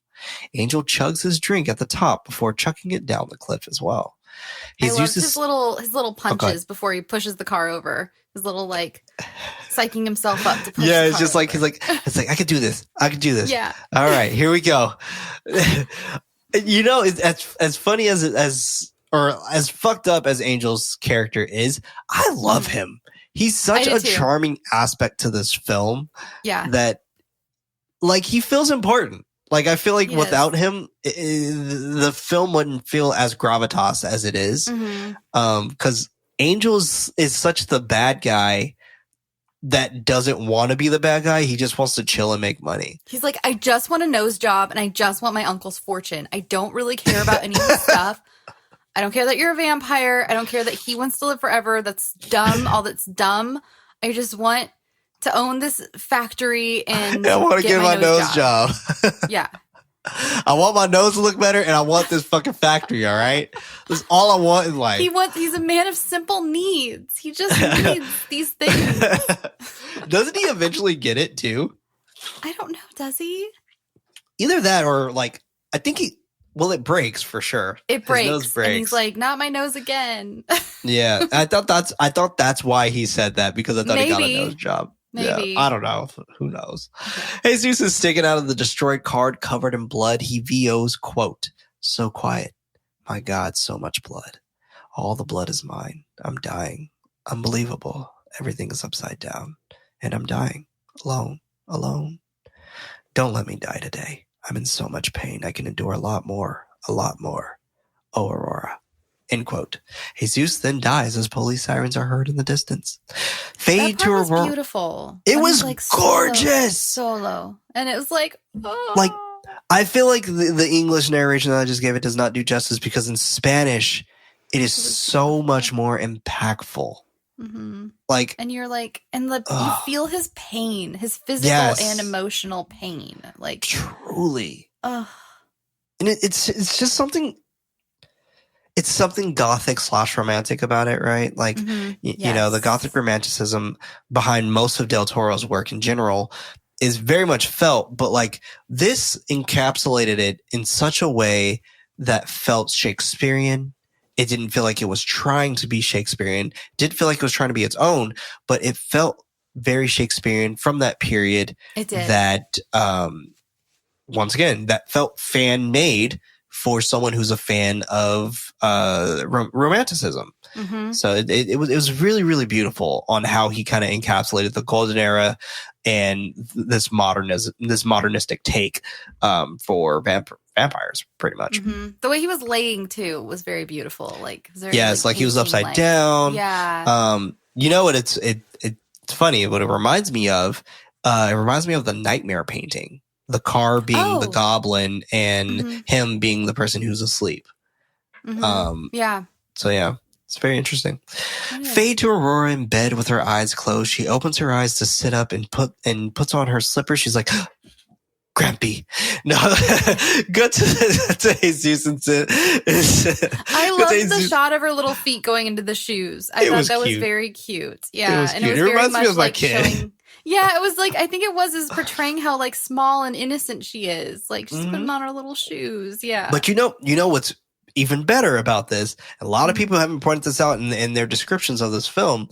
Angel chugs his drink at the top before chucking it down the cliff as well. I loved his little punches before he pushes the car over. His little like psyching himself up to push the car it's just over. like it's like I could do this. Yeah. All right, here we go. You know, as funny as fucked up as Angel's character is, I love him. He's such a charming aspect to this film. Yeah. That like he feels important. Like, I feel like without him, the film wouldn't feel as gravitas as it is. Because Angel is such the bad guy that doesn't want to be the bad guy. He just wants to chill and make money. He's like, I just want a nose job and I just want my uncle's fortune. I don't really care about any of this stuff. I don't care that you're a vampire. I don't care that he wants to live forever. That's dumb. All that's dumb. I just want to own this factory and I want to get my nose job. Yeah. I want my nose to look better and I want this fucking factory, all right? That's all I want in life. He's a man of simple needs. He just needs these things. Doesn't he eventually get it too? I don't know. Does he? Either that or like, I think it breaks for sure. It breaks. His nose breaks. And he's like, not my nose again. Yeah. I thought that's why he said that, because I thought he got a nose job. Maybe. Yeah, I don't know. Who knows? Jesus is sticking out of the destroyed car covered in blood. He VOs, quote, "So quiet. My God, so much blood. All the blood is mine. I'm dying. Unbelievable. Everything is upside down. And I'm dying. Alone. Don't let me die today. I'm in so much pain. I can endure a lot more. Oh, Aurora." End quote. Jesus then dies as police sirens are heard in the distance. Fade to Aurora. That was beautiful. It was like gorgeous. Solo. And it was like, oh. Like, I feel like the English narration that I just gave it does not do justice, because in Spanish, it is so much more impactful. Mm-hmm. Like, and you're like, you feel his pain, his physical and emotional pain. Like, truly. And it's just something. It's something gothic / romantic about it, right? Like, you know, the gothic romanticism behind most of Del Toro's work in general is very much felt, but like this encapsulated it in such a way that felt Shakespearean. It didn't feel like it was trying to be Shakespearean. Didn't feel like it was trying to be its own, but it felt very Shakespearean from that period. It did. That, once again, that felt fan-made for someone who's a fan of romanticism. So it was really, really beautiful on how he kind of encapsulated the golden era and this modernistic take for vampires, pretty much. The way he was laying too was very beautiful. Like, it's like he was upside down. Yeah. You know what? It's funny. What it reminds me of? It reminds me of the Nightmare painting. The car being the goblin and him being the person who's asleep. So yeah, it's very interesting. Fade to Aurora in bed with her eyes closed. She opens her eyes to sit up and puts on her slippers. She's like, Grampy. No, go to Jesus and sit. I love the shot of her little feet going into the shoes. I thought that was very cute. Yeah, it was cute. It reminds me of my kid. Yeah, it was like, I think it was portraying how like small and innocent she is. Like, she's putting on her little shoes. Yeah. But you know what's even better about this? A lot of people haven't pointed this out in their descriptions of this film.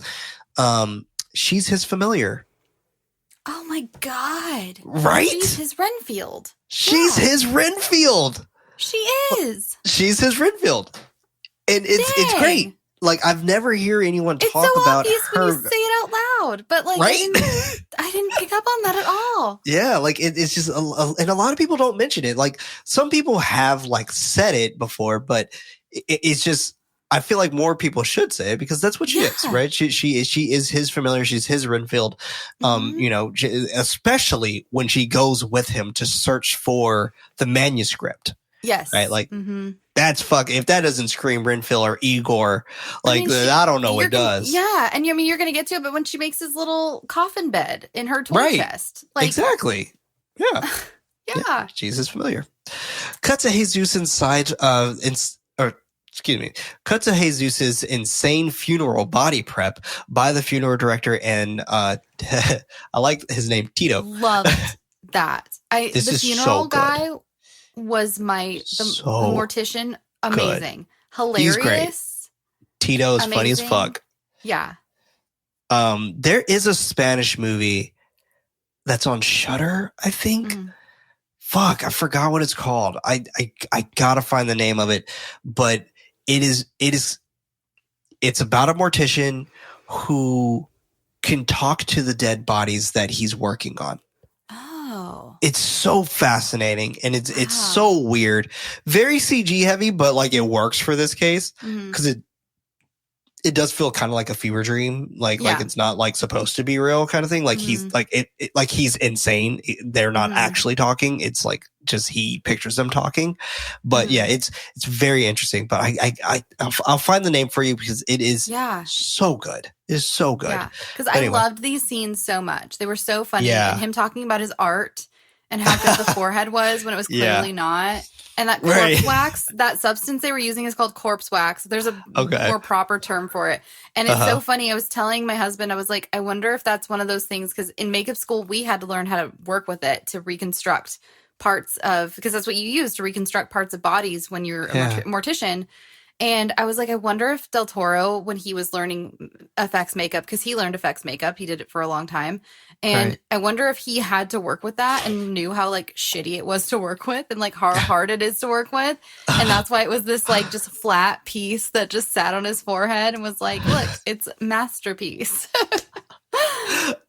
She's his familiar. Oh my God. Right? She's his Renfield. She's his Renfield. She is. She's his Renfield. And it's great. Like, I've never hear anyone talk about obvious her. when you say it out loud, but like, Right? I didn't pick up on that at all. Yeah, like it's just, and a lot of people don't mention it. Like, some people have like said it before, but it's just, I feel like more people should say it because that's what she is, right? She is his familiar. She's his Renfield. You know, especially when she goes with him to search for the manuscript. Yes. Right. Like that's if that doesn't scream Renfield or Igor, like I don't know what does. Yeah. And you're going to get to it, but when she makes his little coffin bed in her toy chest. Like, exactly. Yeah. Yeah. She's his familiar. Cut to Jesus inside Cut to Jesus' insane funeral body prep by the funeral director and I like his name, Tito. Loved that. This the is funeral so good. guy was the mortician. Amazing. Hilarious. He's great. Tito is funny as fuck. Yeah. There is a Spanish movie that's on Shudder, I think. Fuck, I forgot what it's called. I gotta find the name of it, but it's about a mortician who can talk to the dead bodies that he's working on. Oh. It's so fascinating and it's so weird. Very CG heavy, but like it works for this case because it does feel kind of like a fever dream, like it's not like supposed to be real kind of thing. Like he's like like he's insane. They're not actually talking. It's like just he pictures them talking. But yeah, it's very interesting. But I'll find the name for you because it is so good. It's so good. Yeah, because I loved these scenes so much. They were so funny. Yeah. And him talking about his art and how good the forehead was when it was clearly not. And that corpse wax, that substance they were using is called corpse wax. There's a more proper term for it. And it's so funny. I was telling my husband, I was like, I wonder if that's one of those things, because in makeup school, we had to learn how to work with it to reconstruct parts of, because that's what you use to reconstruct parts of bodies when you're a mortician. And I was like, I wonder if Del Toro, when he was learning effects makeup, because he learned effects makeup, he did it for a long time. And I wonder if he had to work with that and knew how like shitty it was to work with and like how hard it is to work with. And that's why it was this like just flat piece that just sat on his forehead and was like, look, it's masterpiece.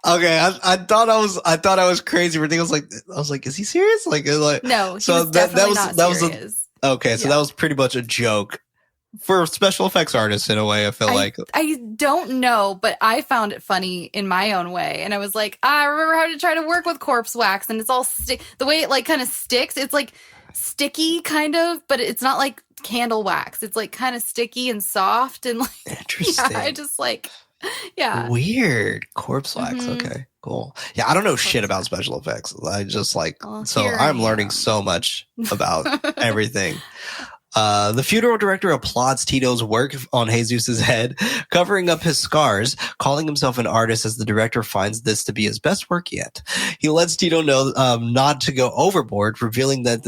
Okay, I thought I was crazy. I was like, is he serious? Like no, he was definitely not serious. Okay, so that was pretty much a joke. For special effects artists, in a way, I feel like. I don't know, but I found it funny in my own way. And I was like, I remember how to try to work with corpse wax. And it's all the way it like kind of sticks. It's like sticky kind of, but it's not like candle wax. It's like kind of sticky and soft. And like, interesting. Yeah, I just like, yeah. Weird. Corpse wax. Okay, cool. Yeah, I don't know shit about special effects. I just like, so I'm learning so much about everything. The funeral director applauds Tito's work on Jesus' head, covering up his scars, calling himself an artist as the director finds this to be his best work yet. He lets Tito know not to go overboard, revealing that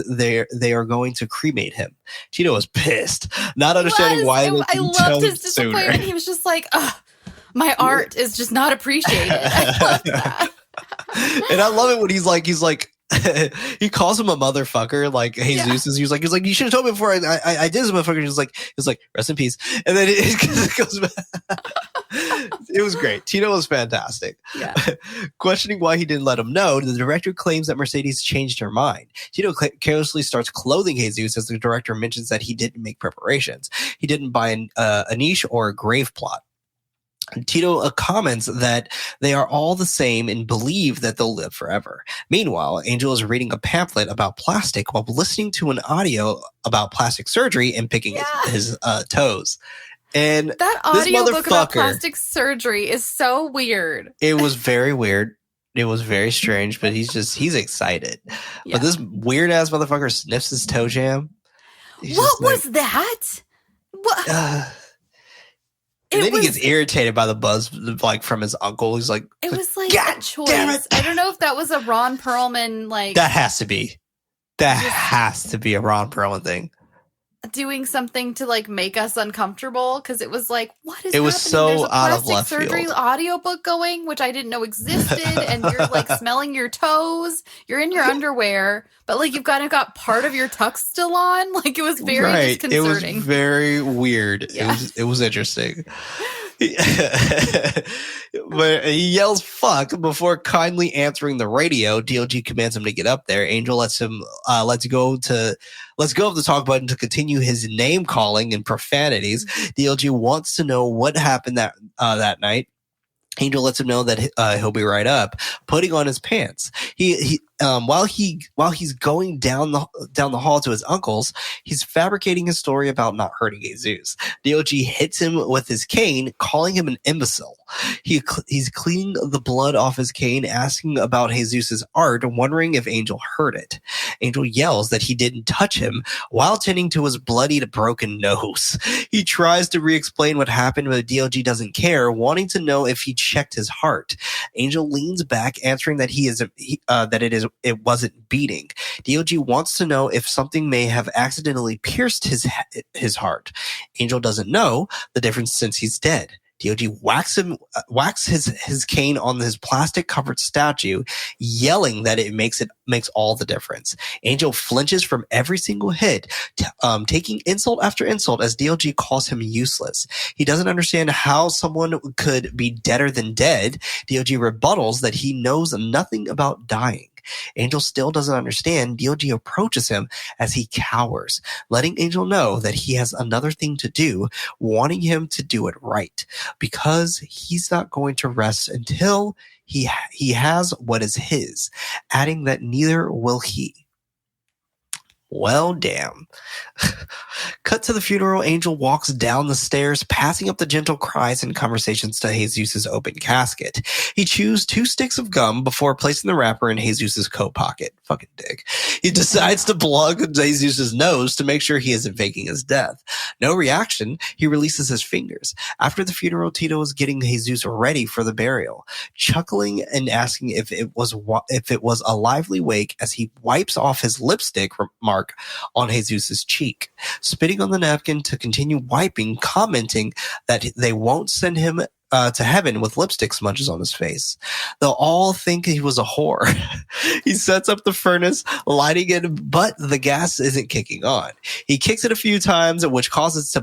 they are going to cremate him. Tito was pissed, not understanding why. I loved his disappointment. He was just like, my art is just not appreciated. I loved that. And I love it when he's like, he calls him a motherfucker, like Jesus is. He's like, you should have told me before I did this motherfucker. He's like, rest in peace. And then it goes back. It was great. Tito was fantastic. Yeah. Questioning why he didn't let him know, the director claims that Mercedes changed her mind. Tito carelessly starts clothing Jesus as the director mentions that he didn't make preparations. He didn't buy a niche or a grave plot. Tito comments that they are all the same and believe that they'll live forever. Meanwhile, Angel is reading a pamphlet about plastic while listening to an audio about plastic surgery and picking his toes. And that audiobook about plastic surgery is so weird. It was very weird. It was very strange, but he's excited. Yeah. But this weird ass motherfucker sniffs his toe jam. What was that? What? And then he gets irritated by the buzz, like from his uncle. He's like, "It was like a choice." I don't know if that was a Ron Perlman like. That has to be. That has to be a Ron Perlman thing. doing something to like make us uncomfortable because it was like, what is It happening? was so There's a out of plastic left surgery field. audiobook going, which I didn't know existed, and you're like smelling your toes. You're in your underwear, but like you've got part of your tux still on. Like it was very disconcerting. It was very weird. Yeah. It was interesting. But he yells fuck before kindly answering the radio. DLG commands him to get up there. Angel lets go of the talk button to continue his name calling and profanities. DLG wants to know what happened that night. Angel lets him know that he'll be right up, putting on his pants. While he's going down the hall to his uncle's, he's fabricating his story about not hurting Jesus. DLG hits him with his cane, calling him an imbecile. He's cleaning the blood off his cane, asking about Jesus's art, wondering if Angel hurt it. Angel yells that he didn't touch him while tending to his bloodied, broken nose. He tries to re-explain what happened, but DLG doesn't care, wanting to know if he checked his heart. Angel leans back, answering that it wasn't beating. DLG wants to know if something may have accidentally pierced his heart. Angel doesn't know the difference since he's dead. DLG whacks his cane on his plastic covered statue, yelling that it makes all the difference. Angel flinches from every single hit, taking insult after insult as DLG calls him useless. He doesn't understand how someone could be deader than dead. DLG rebuttals that he knows nothing about dying. Angel still doesn't understand. DLG approaches him as he cowers, letting Angel know that he has another thing to do, wanting him to do it right, because he's not going to rest until he has what is his, adding that neither will he. Well, damn. Cut to the funeral. Angel walks down the stairs, passing up the gentle cries and conversations to Jesus' open casket. He chews 2 sticks of gum before placing the wrapper in Jesus' coat pocket. Fucking dick. He decides to plug Jesus' nose to make sure he isn't faking his death. No reaction. He releases his fingers. After the funeral, Tito is getting Jesus ready for the burial, chuckling and asking if it was a lively wake as he wipes off his lipstick mark on Jesus' cheek, spitting on the napkin to continue wiping, commenting that they won't send him to heaven with lipstick smudges on his face. They'll all think he was a whore. He sets up the furnace, lighting it, but the gas isn't kicking on. He kicks it a few times, which causes to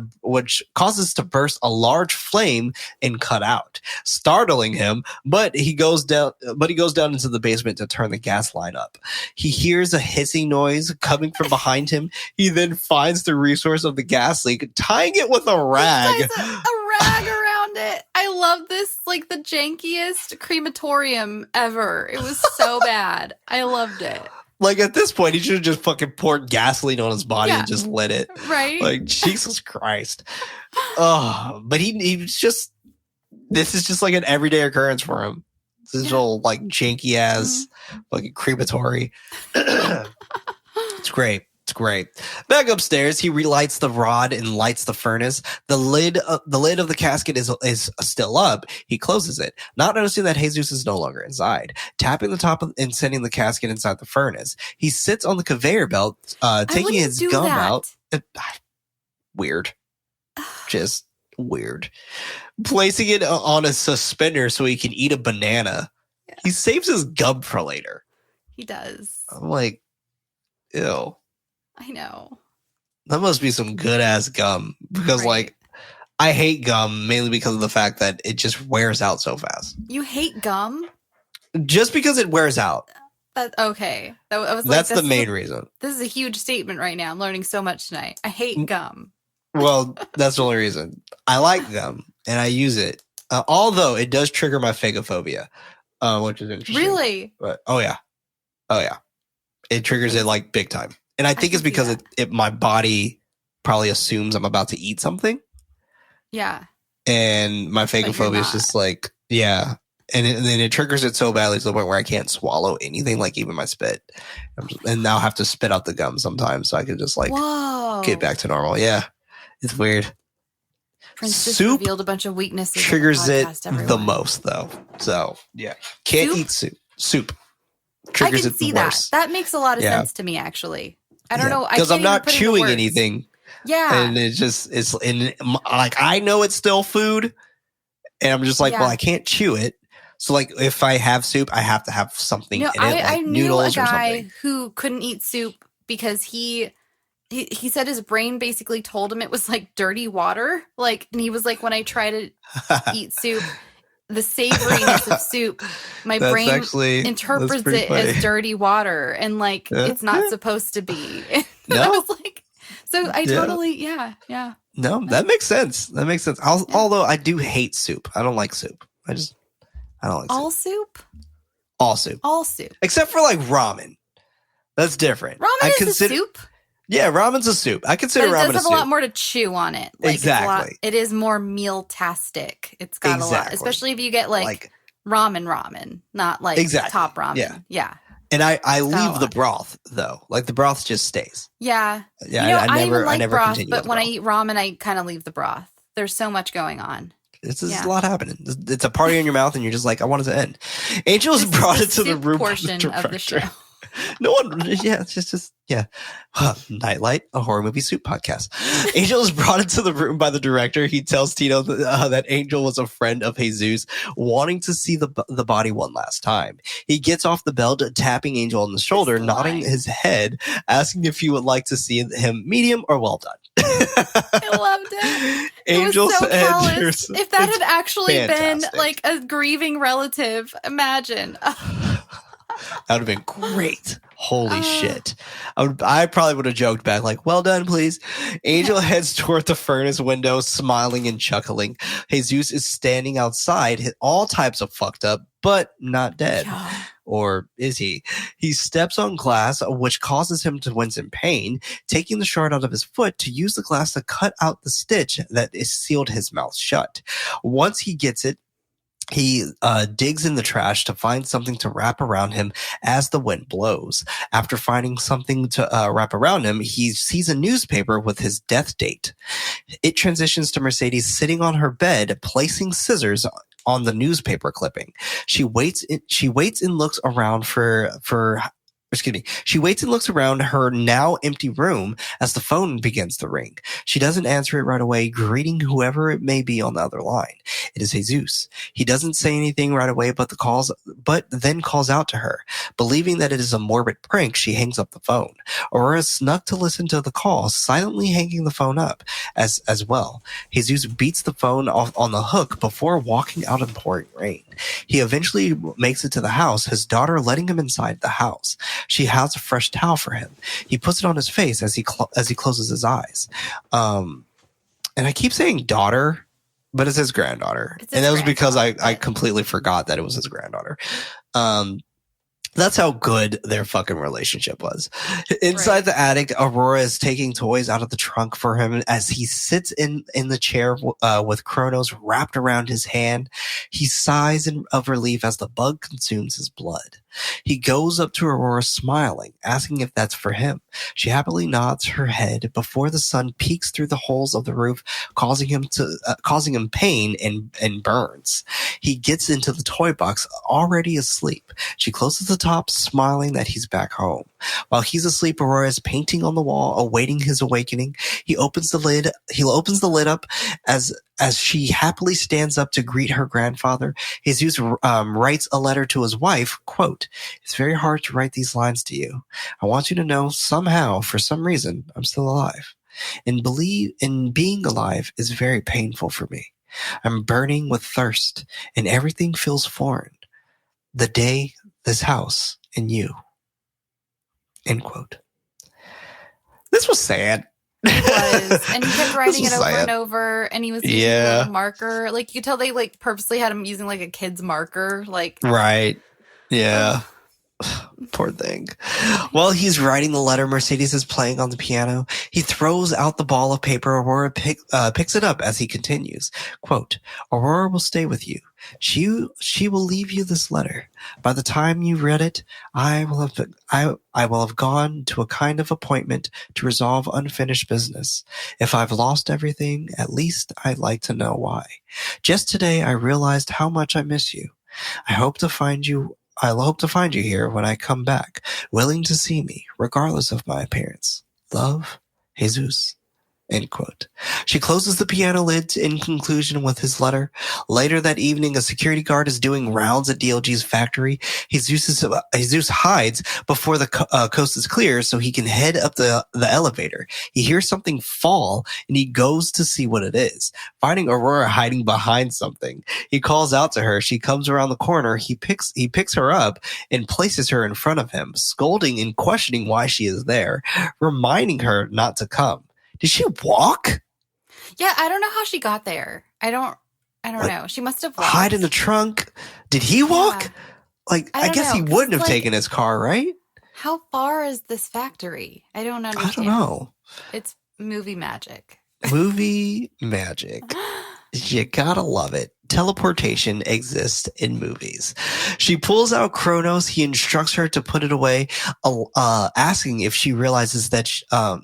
burst a large flame and cut out, startling him. But he goes down into the basement to turn the gas line up. He hears a hissing noise coming from behind him. He then finds the resource of the gas leak, tying it with a rag. A rag around it. I love this, like the jankiest crematorium ever. It was so bad. I loved it. Like at this point, he should have just fucking poured gasoline on his body and just lit it. Right? Like Jesus Christ. Oh, but he's just. This is just like an everyday occurrence for him. This is all like janky ass fucking crematory. It's great. It's great. Back upstairs, he relights the rod and lights the furnace. The lid of the casket is still up. He closes it, not noticing that Jesus is no longer inside. Tapping the top and sending the casket inside the furnace. He sits on the conveyor belt, taking his gum out. Weird. Just weird. Placing it on a suspender so he can eat a banana. Yeah. He saves his gum for later. He does. I'm like, ew. I know. That must be some good ass gum because like I hate gum mainly because of the fact that it just wears out so fast. You hate gum? Just because it wears out. Okay. That's the main reason. This is a huge statement right now. I'm learning so much tonight. I hate gum. Well, that's the only reason. I like gum and I use it. Although it does trigger my phagophobia, which is interesting. Really? But, oh yeah. It triggers it like big time. And I think it's because my body probably assumes I'm about to eat something. Yeah. And my phagophobia is just like, yeah. And then it triggers it so badly to the point where I can't swallow anything, like even my spit. And now I have to spit out the gum sometimes so I can just like get back to normal. Yeah. It's weird. Prince just revealed a bunch of weaknesses. Triggers it the most though. So yeah. Can't eat soup. Triggers I can see that. That makes a lot of sense to me, actually. I don't know. Because I'm not chewing anything. Yeah. And like, I know it's still food. And I'm just like, well, I can't chew it. So, like, if I have soup, I have to have something in it, like I knew noodles a or guy something. who couldn't eat soup because he said his brain basically told him it was like dirty water. Like, and he was like, when I try to eat soup, the savoriness of soup, my brain interprets it funny. as dirty water, and like it's not supposed to be. No. I was like, so I totally, yeah. No, that makes sense. That makes sense. Although I do hate soup. I don't like soup. I don't like all soup. soup. All soup. All soup. Except for like ramen. That's different. Ramen is a soup. Yeah, ramen's a soup. I consider ramen a soup. It does have a lot more to chew on it. Like, exactly. It is more meal-tastic. It's got a lot, especially if you get like ramen, not like top ramen. Yeah. And I leave the broth though. Like the broth just stays. Yeah. Yeah. I even like broth, but when broth. I eat ramen, I kind of leave the broth. There's so much going on. It's a lot happening. It's a party in your mouth, and you're just like, I want it to end. Angel's brought it to the room portion of the show. No one, it's just Nightlight, a horror movie soup podcast. Angel is brought into the room by the director. He tells Tito that Angel was a friend of Jesus, wanting to see the body one last time. He gets off the bed, tapping Angel on the shoulder, nodding his head, asking if he would like to see him medium or well done. I loved it. Angel was so said, callous. If that had actually fantastic. been like a grieving relative, imagine. That would have been great. Holy shit. I probably would have joked back like, well done, please. Angel heads toward the furnace window, smiling and chuckling. Jesus is standing outside, all types of fucked up, but not dead. Yeah. Or is he? He steps on glass, which causes him to wince in pain, taking the shard out of his foot to use the glass to cut out the stitch that is sealed his mouth shut. Once he gets it, he digs in the trash to find something to wrap around him as the wind blows. After finding something to wrap around him, he sees a newspaper with his death date. It transitions to Mercedes sitting on her bed, placing scissors on the newspaper clipping. She waits and looks around She waits and looks around her now empty room as the phone begins to ring. She doesn't answer it right away, greeting whoever it may be on the other line. It is Jesus. He doesn't say anything right away, but then calls out to her. Believing that it is a morbid prank, she hangs up the phone. Aurora snuck to listen to the call, silently hanging the phone up as well. Jesus beats the phone off on the hook before walking out in pouring rain. He eventually makes it to the house, his daughter letting him inside the house. She has a fresh towel for him. He puts it on his face as he closes his eyes. And I keep saying daughter, but it's his granddaughter. And that was because I completely forgot that it was his granddaughter. That's how good their fucking relationship was. Inside the attic, Aurora is taking toys out of the trunk for him as he sits in the chair with Cronos wrapped around his hand. He sighs of relief as the bug consumes his blood. He goes up to Aurora smiling, asking if that's for him. She happily nods her head before the sun peeks through the holes of the roof, causing him pain and burns. He gets into the toy box, already asleep. She closes the top, smiling that he's back home. While he's asleep, Aurora is painting on the wall, awaiting his awakening. He opens the lid up as she happily stands up to greet her grandfather. Jesus writes a letter to his wife, quote, "It's very hard to write these lines to you. I want you to know somehow, for some reason, I'm still alive. And being alive is very painful for me. I'm burning with thirst, and everything feels foreign. The day, this house, and you." End quote. This was sad. It was, and he kept writing it over and over, and he was using a little marker. Like, you could tell they like purposely had him using like a kid's marker. Like, right. Yeah. Poor thing. While he's writing the letter, Mercedes is playing on the piano. He throws out the ball of paper. Aurora picks it up as he continues. Quote, "Aurora will stay with you. She will leave you this letter. By the time you read it, I will have gone to a kind of appointment to resolve unfinished business. If I've lost everything, at least I'd like to know why. Just today, I realized how much I miss you. I'll hope to find you here when I come back, willing to see me, regardless of my appearance. Love, Jesus." End quote. She closes the piano lid in conclusion with his letter. Later that evening, a security guard is doing rounds at DLG's factory. Jesus hides before the coast is clear so he can head up the elevator. He hears something fall and he goes to see what it is. Finding Aurora hiding behind something, he calls out to her. She comes around the corner. He picks her up and places her in front of him, scolding and questioning why she is there, reminding her not to come. Did she walk? Yeah, I don't know how she got there. I don't know. She must have walked. Hide in the trunk. Did he walk? Yeah. I guess he wouldn't have taken his car, right? How far is this factory? I don't understand. I don't know. It's movie magic. Movie magic. You gotta love it. Teleportation exists in movies. She pulls out Cronos. He instructs her to put it away, asking if she realizes that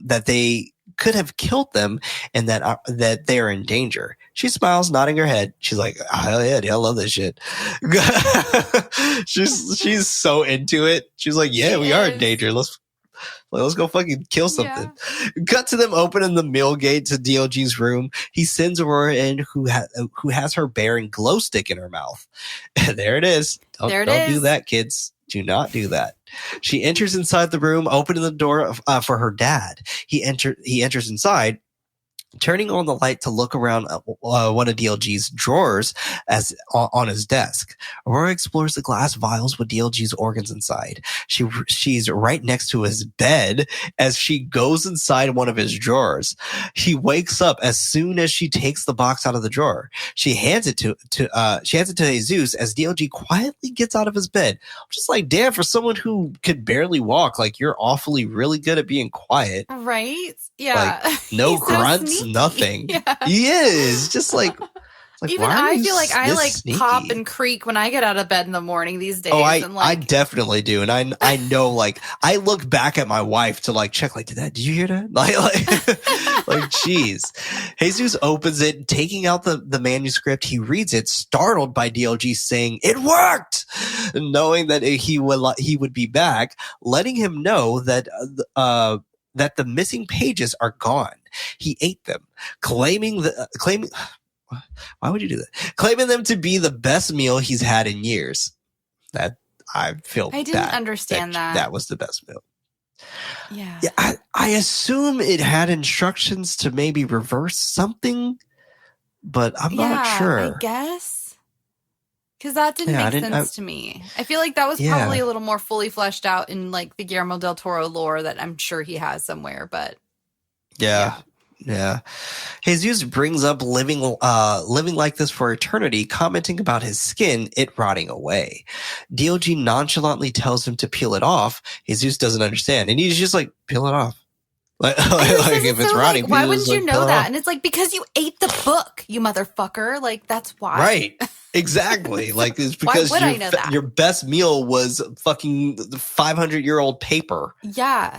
that they could have killed them and that they are in danger. She smiles, nodding her head. She's like, "Hell yeah, dude, I love this shit." she's so into it. She's like, "Yeah, we are in danger. Let's go fucking kill something." Yeah. Cut to them opening the mill gate to DLG's room. He sends Aurora in, who has her bearing glow stick in her mouth. There it is. Don't do that, kids. Do not do that. She enters inside the room, opening the door for her dad. He enters inside, turning on the light to look around one of DLG's drawers on his desk. Aurora explores the glass vials with DLG's organs inside. She's right next to his bed as she goes inside one of his drawers. He wakes up as soon as she takes the box out of the drawer. She hands it to Jesus as DLG quietly gets out of his bed. I'm just like, damn, for someone who could barely walk, like, you're awfully really good at being quiet. Right? Yeah. Like, no grunts, nothing. Yeah. He is just like even I feel like I like sneaky? Pop and creak when I get out of bed in the morning these days. Oh, I definitely do, and I know, like, I look back at my wife to like check, like, did you hear that? Like, jeez. Jesus opens it, taking out the manuscript. He reads it, startled by DLG saying, "It worked!" Knowing that he would be back, letting him know that the missing pages are gone. He ate them, claiming why would you do that? Claiming them to be the best meal he's had in years. That I didn't understand that. That was the best meal. Yeah. I assume it had instructions to maybe reverse something, but I'm not sure. I guess. Because that didn't make sense to me. I feel like that was probably a little more fully fleshed out in like the Guillermo del Toro lore that I'm sure he has somewhere, but yeah. Jesus brings up living like this for eternity, commenting about his skin, it rotting away. DLG nonchalantly tells him to peel it off. Jesus doesn't understand, and he's just like, peel it off. Like if it's rotting, like, why wouldn't you know that? And it's like, because you ate the book, you motherfucker. Like, that's why. Right. Exactly. Like, it's because your best meal was fucking 500-year-old paper. Yeah.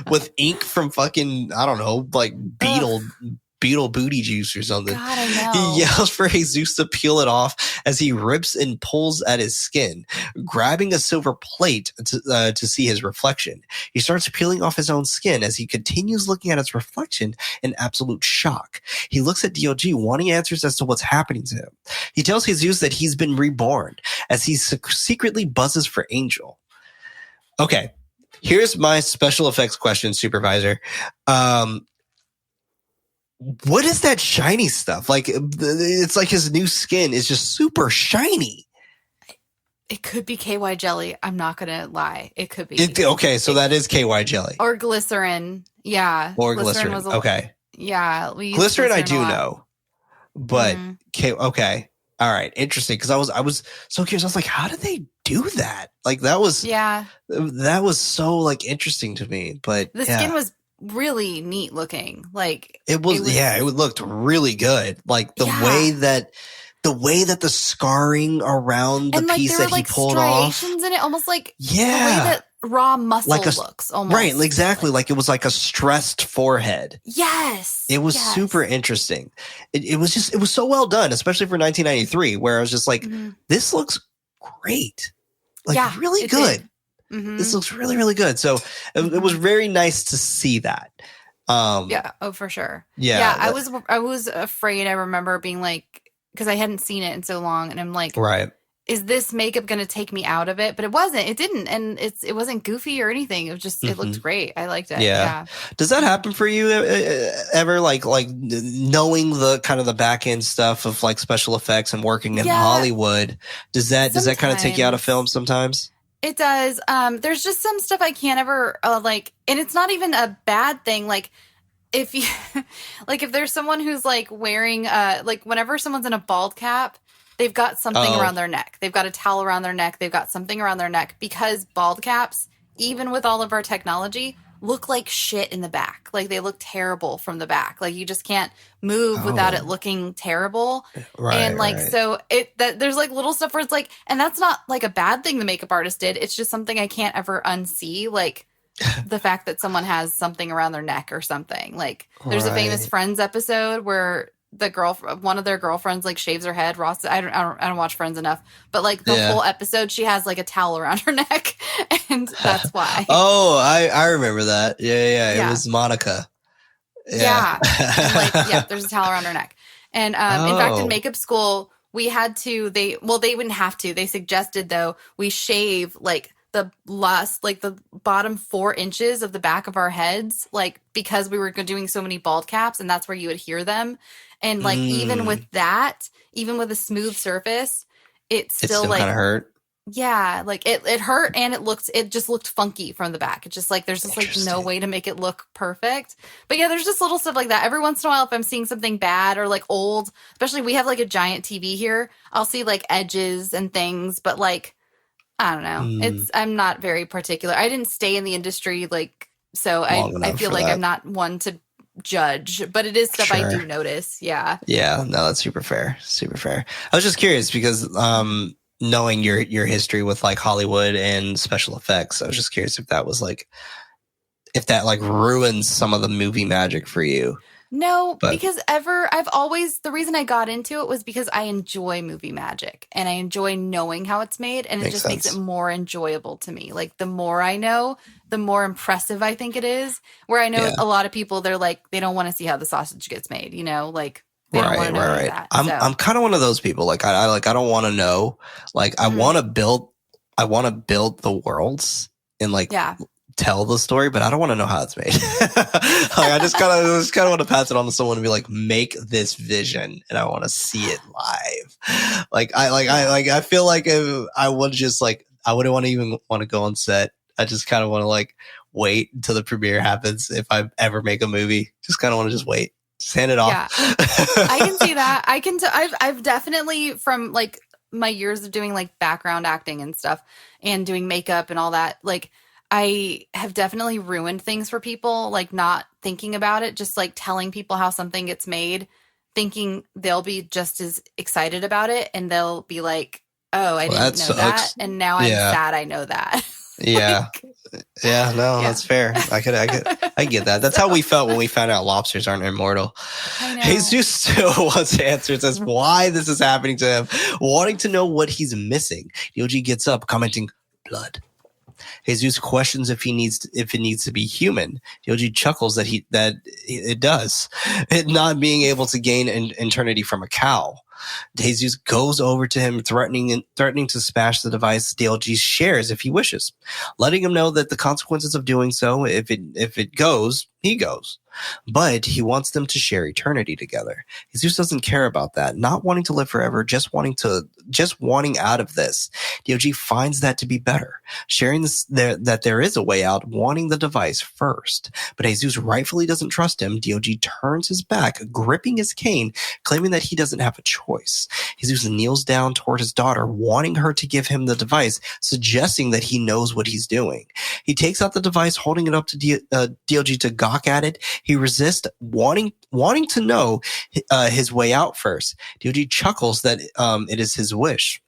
With ink from fucking, I don't know, like beetle booty juice or something. God, I know. He yells for Jesus to peel it off as he rips and pulls at his skin, grabbing a silver plate to see his reflection. He starts peeling off his own skin as he continues looking at his reflection in absolute shock. He looks at DLG, wanting answers as to what's happening to him. He tells Jesus that he's been reborn as he secretly buzzes for Angel. Okay, here's my special effects question, Supervisor. What is that shiny stuff? Like, it's like his new skin is just super shiny. It could be KY jelly. I'm not going to lie. It could be. Okay, so that is KY jelly. Or glycerin. Yeah. Or glycerin. Okay. Yeah. Glycerin I do know. But, okay. All right. Interesting. Because I was so curious. I was like, how did they do that? Like, that was so, like, interesting to me. But the skin was really neat looking. Like, it looked really good. Like, the way that the scarring around the piece that he pulled off, striations in it, almost like the way that raw muscle looks, almost. Right, exactly. Like it was like a stressed forehead. Yes, it was super interesting. It was so well done, especially for 1993, where I was just like, this looks great, like really good. This looks really, really good. So it was very nice to see that. Yeah. Oh, for sure. Yeah. I was afraid. I remember being like, because I hadn't seen it in so long, and I'm like, right. Is this makeup going to take me out of it? But it wasn't. It didn't, and it wasn't goofy or anything. It was just it looked great. I liked it. Yeah. Does that happen for you ever? Like knowing the kind of the back end stuff of like special effects and working in Hollywood. Does that kind of take you out of film sometimes? It does. There's just some stuff I can't ever like, and it's not even a bad thing. Like if you like if there's someone who's like wearing like whenever someone's in a bald cap, they've got something around their neck. They've got a towel around their neck. They've got something around their neck, because bald caps, even with all of our technology, look like shit in the back. Like they look terrible from the back. Like you just can't move without it looking terrible. Right. And like, so there's like little stuff where it's like, and that's not like a bad thing the makeup artist did. It's just something I can't ever unsee. Like the fact that someone has something around their neck or something. Like there's a famous Friends episode where one of their girlfriends like shaves her head. Ross, I don't watch Friends enough, but like the whole episode, she has like a towel around her neck, and that's why. Oh, I remember that. Yeah. It was Monica. Yeah. There's a towel around her neck, and in fact, in makeup school, we had to. They wouldn't have to. They suggested though we shave like the bottom 4 inches of the back of our heads, like because we were doing so many bald caps, and that's where you would hear them. And like even with that, even with a smooth surface, it still like kind of hurt. Yeah, like it hurt, and it just looked funky from the back. It's just like there's just like no way to make it look perfect. But yeah, there's just little stuff like that. Every once in a while, if I'm seeing something bad or like old, especially we have like a giant TV here, I'll see like edges and things, but like I don't know. I'm not very particular. I didn't stay in the industry like so I feel like I'm not one to judge, but it is stuff I do notice. Yeah. Yeah, no, that's super fair. Super fair. I was just curious because knowing your history with like Hollywood and special effects, I was just curious if that was like if that like ruins some of the movie magic for you. No, because the reason I got into it was because I enjoy movie magic and I enjoy knowing how it's made, and it just makes it more enjoyable to me. Like the more I know, the more impressive I think it is. Where I know a lot of people, they're like, they don't want to see how the sausage gets made, you know, like they don't want to know that. I'm kind of one of those people. Like I don't want to know. Like I want to build the worlds and like tell the story, but I don't want to know how it's made. Like I just kind of want to pass it on to someone and be like, make this vision, and I want to see it live. I feel like if I would just like I wouldn't want to even want to go on set. I just kind of want to like wait until the premiere happens. If I ever make a movie, just kind of want to just wait, just hand it off. Yeah, I can see that. I've definitely from like my years of doing like background acting and stuff and doing makeup and all that, like I have definitely ruined things for people, like not thinking about it, just like telling people how something gets made, thinking they'll be just as excited about it, and they'll be like, oh, I didn't know that, and now I'm sad I know that. Yeah. That's fair. I get that. That's how we felt when we found out lobsters aren't immortal. Jesus still wants answers as why this is happening to him, wanting to know what he's missing. Yoji gets up, commenting, blood. Jesus questions if it needs to be human. Yoji chuckles that it does. It not being able to gain eternity from a cow. Jesus goes over to him, threatening to smash the device DLG shares if he wishes, letting him know that the consequences of doing so, if it goes, he goes. But he wants them to share eternity together. Jesus doesn't care about that, not wanting to live forever, just wanting out of this. DOG finds that to be better, sharing that there is a way out, wanting the device first. But Jesus rightfully doesn't trust him. DOG turns his back, gripping his cane, claiming that he doesn't have a choice. Jesus kneels down toward his daughter, wanting her to give him the device, suggesting that he knows what he's doing. He takes out the device, holding it up to DLG to gawk at it. He resists, wanting to know his way out first. DOG chuckles that it is his wish,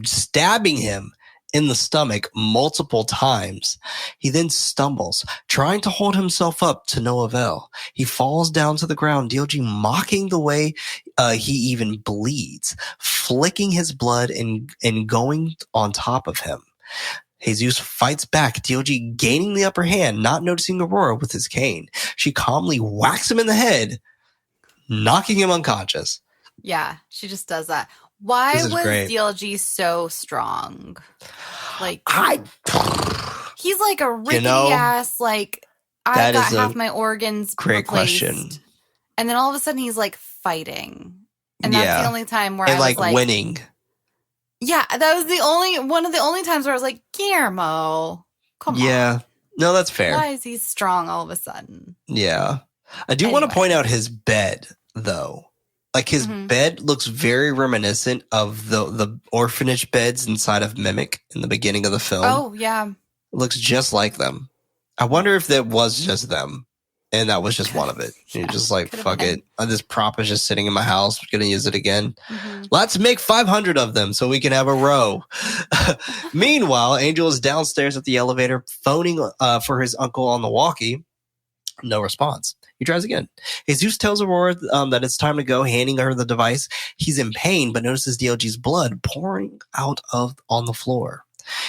stabbing him in the stomach multiple times. He then stumbles, trying to hold himself up to no avail. He falls down to the ground, DOG mocking the way he even bleeds, flicking his blood and going on top of him. Jesus fights back, DOG gaining the upper hand, not noticing Aurora with his cane. She calmly whacks him in the head, knocking him unconscious. Yeah, she just does that. Why was great. DLG so strong? Like, he's like a rickety ass, like, I got half my organs great replaced. Question. And then all of a sudden he's like fighting. And that's the only time where I was like winning. Yeah, that was one of the only times where I was like, Guillermo, come on. Yeah. No, that's fair. Why is he strong all of a sudden? Yeah. I do want to point out his bed, though. Like, his bed looks very reminiscent of the orphanage beds inside of Mimic in the beginning of the film. Oh, yeah. It looks just like them. I wonder if that was just them. And that was just one of it. You're just like, fuck it. This prop is just sitting in my house. We're going to use it again. Let's make 500 of them so we can have a row. Meanwhile, Angel is downstairs at the elevator, phoning for his uncle on the walkie. No response. He tries again. Jesus tells Aurora that it's time to go, handing her the device. He's in pain, but notices DLG's blood pouring out on the floor.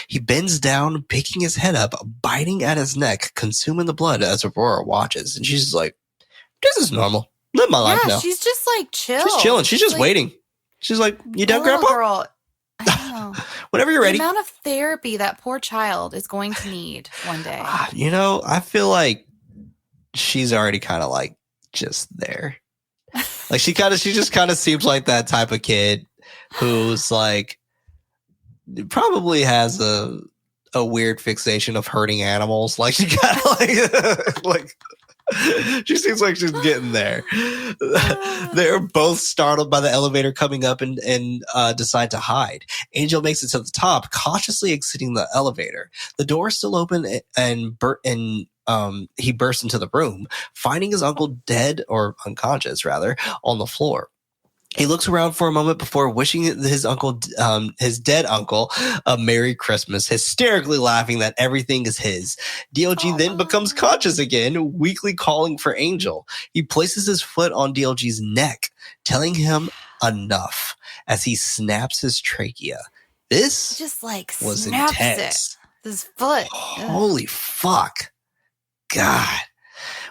He bends down, picking his head up, biting at his neck, consuming the blood as Aurora watches. And she's like, this is normal. Live my life now. She's just like chill. She's chilling. She's just waiting. She's like, you done, Grandpa? Girl. I know. Whenever you're ready. The amount of therapy that poor child is going to need one day. I feel like she's already kind of like just there. Like she just kind of seems like that type of kid who's like, probably has a weird fixation of hurting animals. Like she kind of like she seems like she's getting there. They're both startled by the elevator coming up and decide to hide. Angel makes it to the top, cautiously exiting the elevator. The door is still open and he bursts into the room, finding his uncle dead, or unconscious rather, on the floor. He looks around for a moment before wishing his dead uncle, a Merry Christmas, hysterically laughing that everything is his. DLG then becomes conscious again, weakly calling for Angel. He places his foot on DLG's neck, telling him enough as he snaps his trachea. This just like was snaps intense. His foot. Holy fuck. God.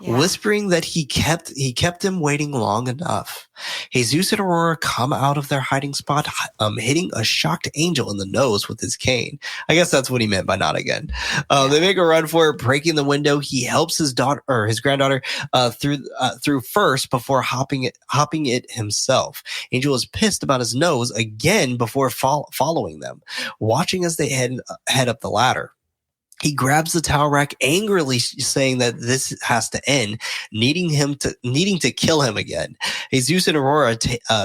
Yeah. Whispering that he kept him waiting long enough. Jesus and Aurora come out of their hiding spot, hitting a shocked Angel in the nose with his cane. I guess that's what he meant by not again. They make a run for it, breaking the window. He helps his granddaughter through first before hopping it himself. Angel is pissed about his nose again before following them, watching as they head up the ladder. He grabs the towel rack, angrily saying that this has to end, needing to kill him again. Jesus and Aurora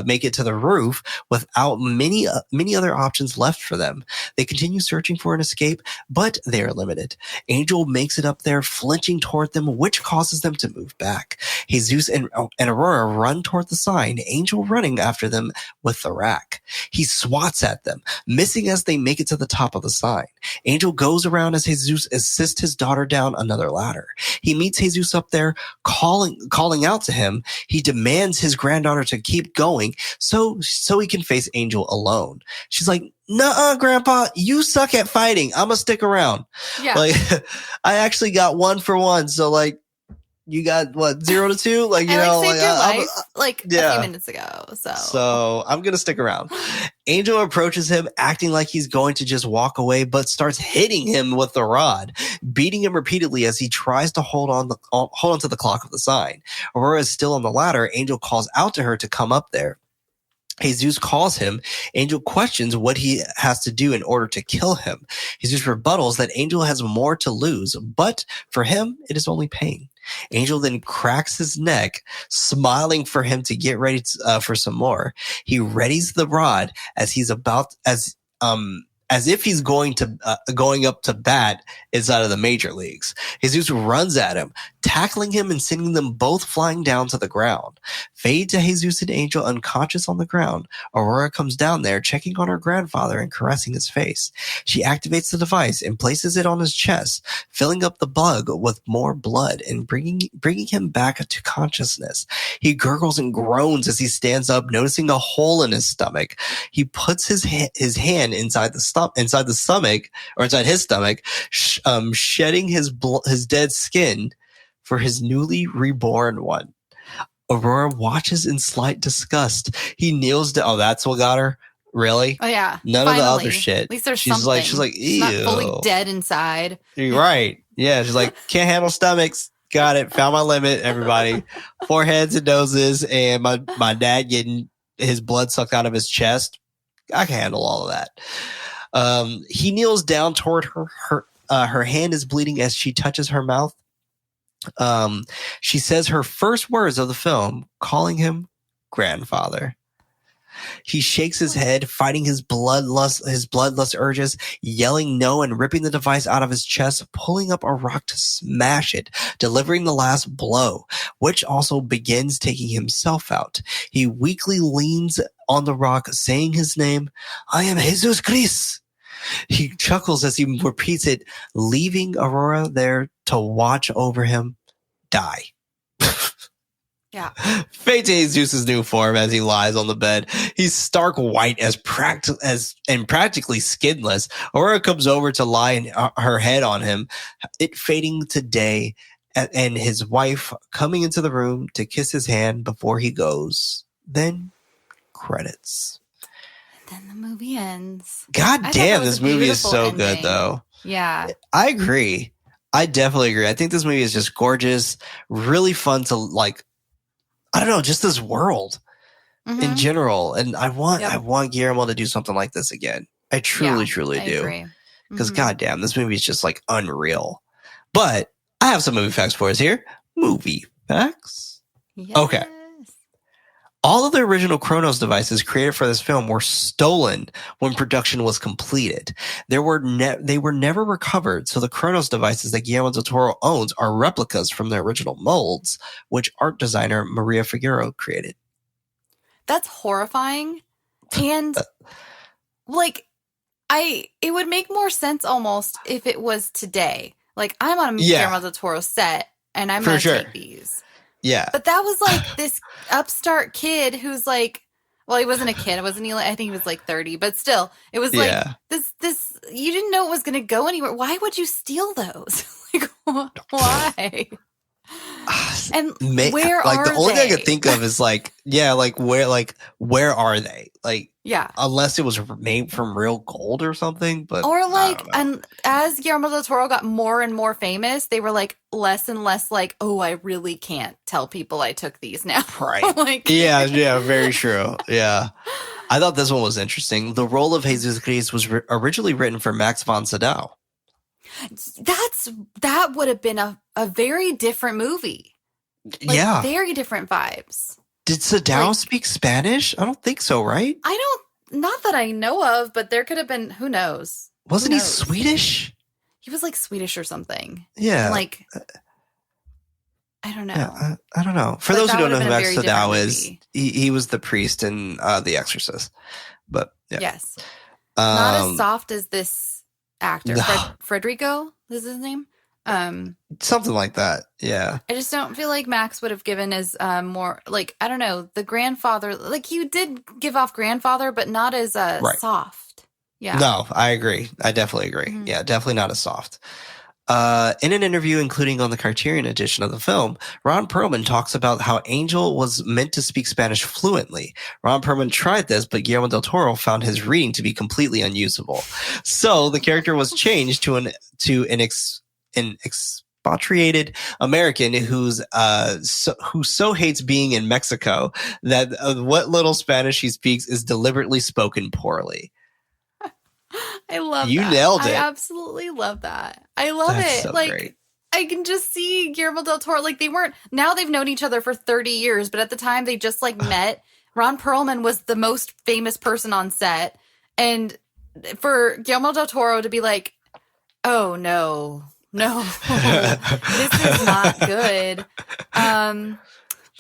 make it to the roof without many other options left for them. They continue searching for an escape, but they are limited. Angel makes it up there, flinching toward them, which causes them to move back. Jesus and Aurora run toward the sign, Angel running after them with the rack. He swats at them, missing as they make it to the top of the sign. Angel goes around as Jesus assists his daughter down another ladder. He meets Jesus up there, calling out to him. He demands his granddaughter to keep going so he can face Angel alone. She's like, "Nuh-uh, Grandpa, you suck at fighting. I'm gonna stick around." Yeah. Like, I actually got 1 for 1. So like, you got what, 0 to 2? Like, you know, saved your life a few minutes ago. So I'm gonna stick around. Angel approaches him, acting like he's going to just walk away, but starts hitting him with the rod, beating him repeatedly as he tries to hold on to the clock of the sign. Aurora is still on the ladder. Angel calls out to her to come up there. Jesus calls him. Angel questions what he has to do in order to kill him. Jesus rebuttals that Angel has more to lose, but for him, it is only pain. Angel then cracks his neck, smiling for him to get ready for some more. He readies the rod as if he's going up to bat inside of the major leagues. Jesus runs at him, tackling him and sending them both flying down to the ground. Fade to Jesus and Angel unconscious on the ground. Aurora comes down there, checking on her grandfather and caressing his face. She activates the device and places it on his chest, filling up the bug with more blood and bringing him back to consciousness. He gurgles and groans as he stands up, noticing a hole in his stomach. He puts his hand inside his stomach, shedding his dead skin for his newly reborn one. Aurora watches in slight disgust. He kneels down. Oh, that's what got her? Really? Oh yeah. None Finally. of the other shit. At least there's she's something. She's like, ew. She's not fully dead inside. You're right. Yeah. She's like, can't handle stomachs. Got it. Found my limit, everybody. Foreheads and noses, and my dad getting his blood sucked out of his chest. I can handle all of that. He kneels down toward her. Her hand is bleeding as she touches her mouth. She says her first words of the film, calling him grandfather. He shakes his head, fighting his bloodlust urges, yelling no and ripping the device out of his chest, pulling up a rock to smash it, delivering the last blow, which also begins taking himself out. He weakly leans on the rock, saying his name, I am Jesus Christ. He chuckles as he repeats it, leaving Aurora there to watch over him die. Yeah. Fade to Jesus' new form as he lies on the bed. He's stark white and practically skinless. Aurora comes over to lie her head on him, it fading to day, and his wife coming into the room to kiss his hand before he goes. Then credits. Then the movie ends. God damn, this movie is so good, though. Yeah. I agree. I definitely agree. I think this movie is just gorgeous, really fun to like. I don't know, just this world in general. And I want Guillermo to do something like this again. I truly do. Because goddamn, this movie is just like unreal. But I have some movie facts for us here. Movie facts? Yes. Okay. All of the original Cronos devices created for this film were stolen when production was completed. They were never recovered, so the Cronos devices that Guillermo del Toro owns are replicas from the original molds, which art designer Maria Figueroa created. That's horrifying. And it would make more sense almost if it was today. Like, I'm on a Guillermo del Toro set and I'm going to take these. Yeah. But that was like this upstart kid who's like, well, he wasn't a kid. It wasn't, I think he was like 30, but still, it was like this, you didn't know it was going to go anywhere. Why would you steal those? Like, why? And where are they? The only thing I could think of is where are they? Like, yeah, unless it was made from real gold or something, but or like, and as Guillermo del Toro got more and more famous, they were like less and less like, oh, I really can't tell people I took these now. Right. yeah, very true. Yeah. I thought this one was interesting. The role of Jesus Christ was originally written for Max von Sydow. That would have been a very different movie. Very different vibes. Did Sydow speak Spanish? I don't think so, right? Not that I know of, but there could have been, who knows? Wasn't he Swedish? He was like Swedish or something. Yeah. Like, I don't know. Yeah, I don't know. For those who don't know who Max Sydow is, he was the priest in The Exorcist. But yeah. Yes. Not as soft as this actor. No. Federico is his name? Something like that. Yeah. I just don't feel like Max would have given as more, like, I don't know, the grandfather, like, you did give off grandfather, but not as soft. Yeah. No, I agree. I definitely agree. Mm-hmm. Yeah, definitely not as soft. In an interview, including on the Criterion edition of the film, Ron Perlman talks about how Angel was meant to speak Spanish fluently. Ron Perlman tried this, but Guillermo del Toro found his reading to be completely unusable. So the character was changed to an expatriated American who so hates being in Mexico that what little Spanish he speaks is deliberately spoken poorly. I love you that. Nailed it. I absolutely love that. I love That's it. So like great. I can just see Guillermo del Toro. Like, now they've known each other for 30 years, but at the time they just like met. Ron Perlman was the most famous person on set. And for Guillermo del Toro to be like, oh no, this is not good.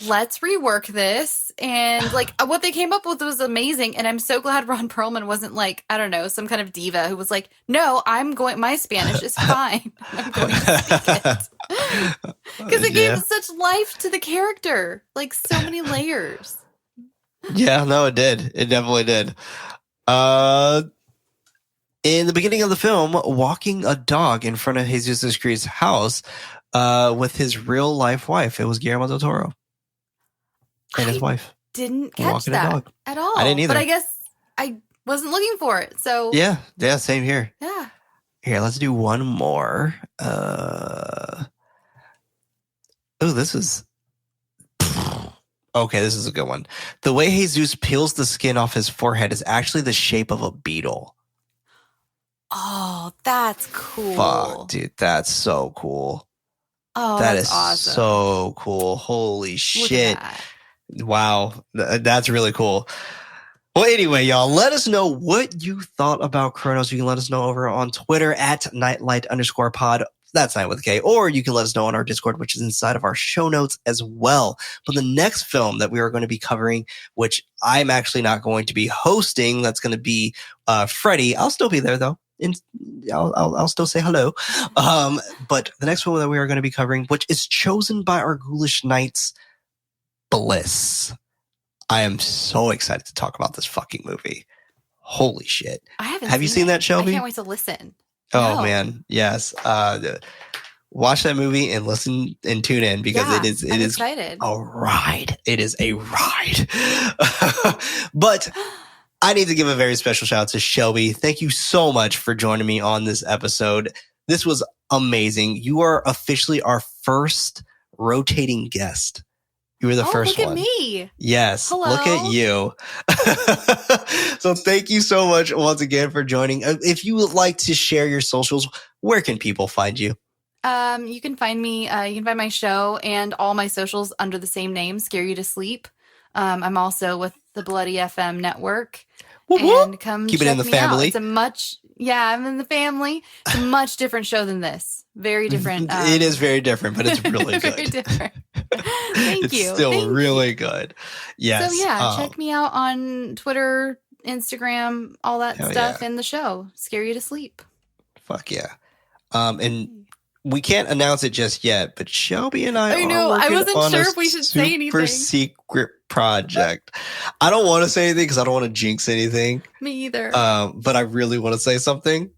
let's rework this. And like what they came up with was amazing. And I'm so glad Ron Perlman wasn't like, I don't know, some kind of diva who was like, no, my Spanish is fine. I'm going to speak it. Because it gave such life to the character. Like so many layers. Yeah, no, it did. It definitely did. In the beginning of the film, walking a dog in front of Jesus Christ's house with his real life wife. It was Guillermo del Toro and his wife. Didn't catch that at all. I didn't either. But I guess I wasn't looking for it. So yeah, same here. Yeah. Here, let's do one more. This is... Okay, this is a good one. The way Jesus peels the skin off his forehead is actually the shape of a beetle. Oh, that's cool. Fuck, dude, that's so cool. Oh, that that's is awesome. So cool. Holy shit. Wow, that's really cool. Well, anyway, y'all, let us know what you thought about Cronos. You can let us know over on Twitter at @nightlight_pod. That's Night with K. Or you can let us know on our Discord, which is inside of our show notes as well. But the next film that we are going to be covering, which I'm actually not going to be hosting, that's going to be Freddy. I'll still be there, though. And I'll still say hello. But the next film that we are going to be covering, which is chosen by our Ghoulish Knights, Bliss. I am so excited to talk about this fucking movie. Holy shit. I haven't Have you seen that, Shelby? I can't wait to listen. Oh, No. man. Yes. Watch that movie and listen and tune in because it is excited. A ride. It is a ride. But I need to give a very special shout out to Shelby. Thank you so much for joining me on this episode. This was amazing. You are officially our first rotating guest. You were the first one. Look at me. Yes. Hello. Look at you. So thank you so much once again for joining. If you would like to share your socials, where can people find you? You can find me, you can find my show and all my socials under the same name, Scare You to Sleep. I'm also with the Bloody FM network. And come keep it in the check me out. family. I'm in the family. It's a much different show than this. Very different. It is very different, but it's really good. Very different. Thank you. It's still Thank really good. Yes. So yeah, check me out on Twitter, Instagram, all that stuff in the show. Scare You to Sleep. Fuck yeah. And we can't announce it just yet, but Shelby and I know. are I working wasn't on sure a if we should say anything. super secret project. I don't want to say anything because I don't want to jinx anything. Me either. But I really want to say something.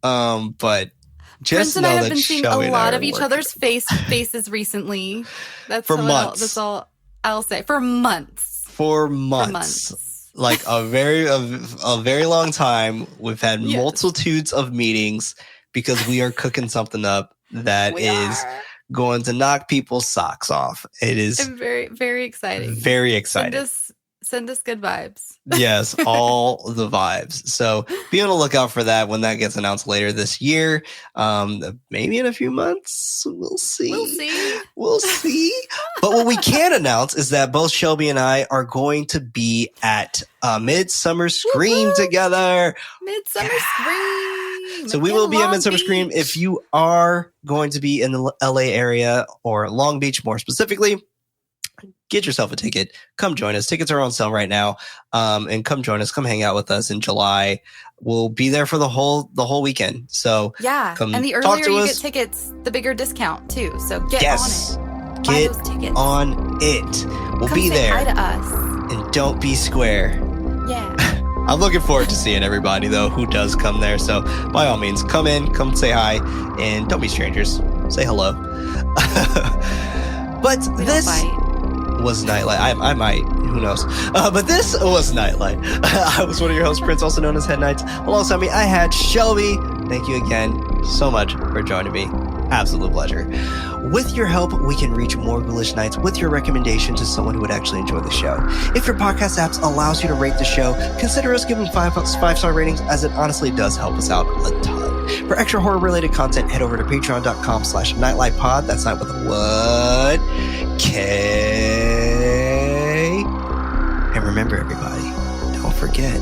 But just Prince and I know have that been seeing Shelby a and I lot are of each working. other's faces recently. That's For all months. That's all I'll say. For months. For months. Like a very long time. We've had multitudes of meetings because we are cooking something up that is going to knock people's socks off. It is I'm very, very exciting. very exciting. Send us good vibes. Yes, all the vibes. So be on the lookout for that when that gets announced later this year. Maybe in a few months. We'll see. We'll see. But what we can announce is that both Shelby and I are going to be at Midsummer Scream together. Midsummer Scream. So we will be at Midsummer Scream. If you are going to be in the LA area or Long Beach more specifically, get yourself a ticket. Come join us. Tickets are on sale right now. And come join us. Come hang out with us in July. We'll be there for the whole weekend. So yeah, come and the talk earlier to you us. get tickets, the bigger discount too. So get Yes. on it. Get Buy those tickets. on it. We'll Come be say there. Hi to us. And don't be square. Yeah. I'm looking forward to seeing everybody though who does come there. So by all means, come in, come say hi, and don't be strangers. Say hello. But this was Nightlight. I might. Who knows? But this was Nightlight. I was one of your hosts, Prince, also known as Head Knights. Alongside me, I had Shelby. Thank you again so much for joining me. Absolute pleasure. With your help, we can reach more Ghoulish Knights with your recommendation to someone who would actually enjoy the show. If your podcast apps allows you to rate the show, consider us giving 5-star ratings, as it honestly does help us out a ton. For extra horror-related content, head over to patreon.com/nightlightpod. That's not with a what? K. And remember, everybody, don't forget,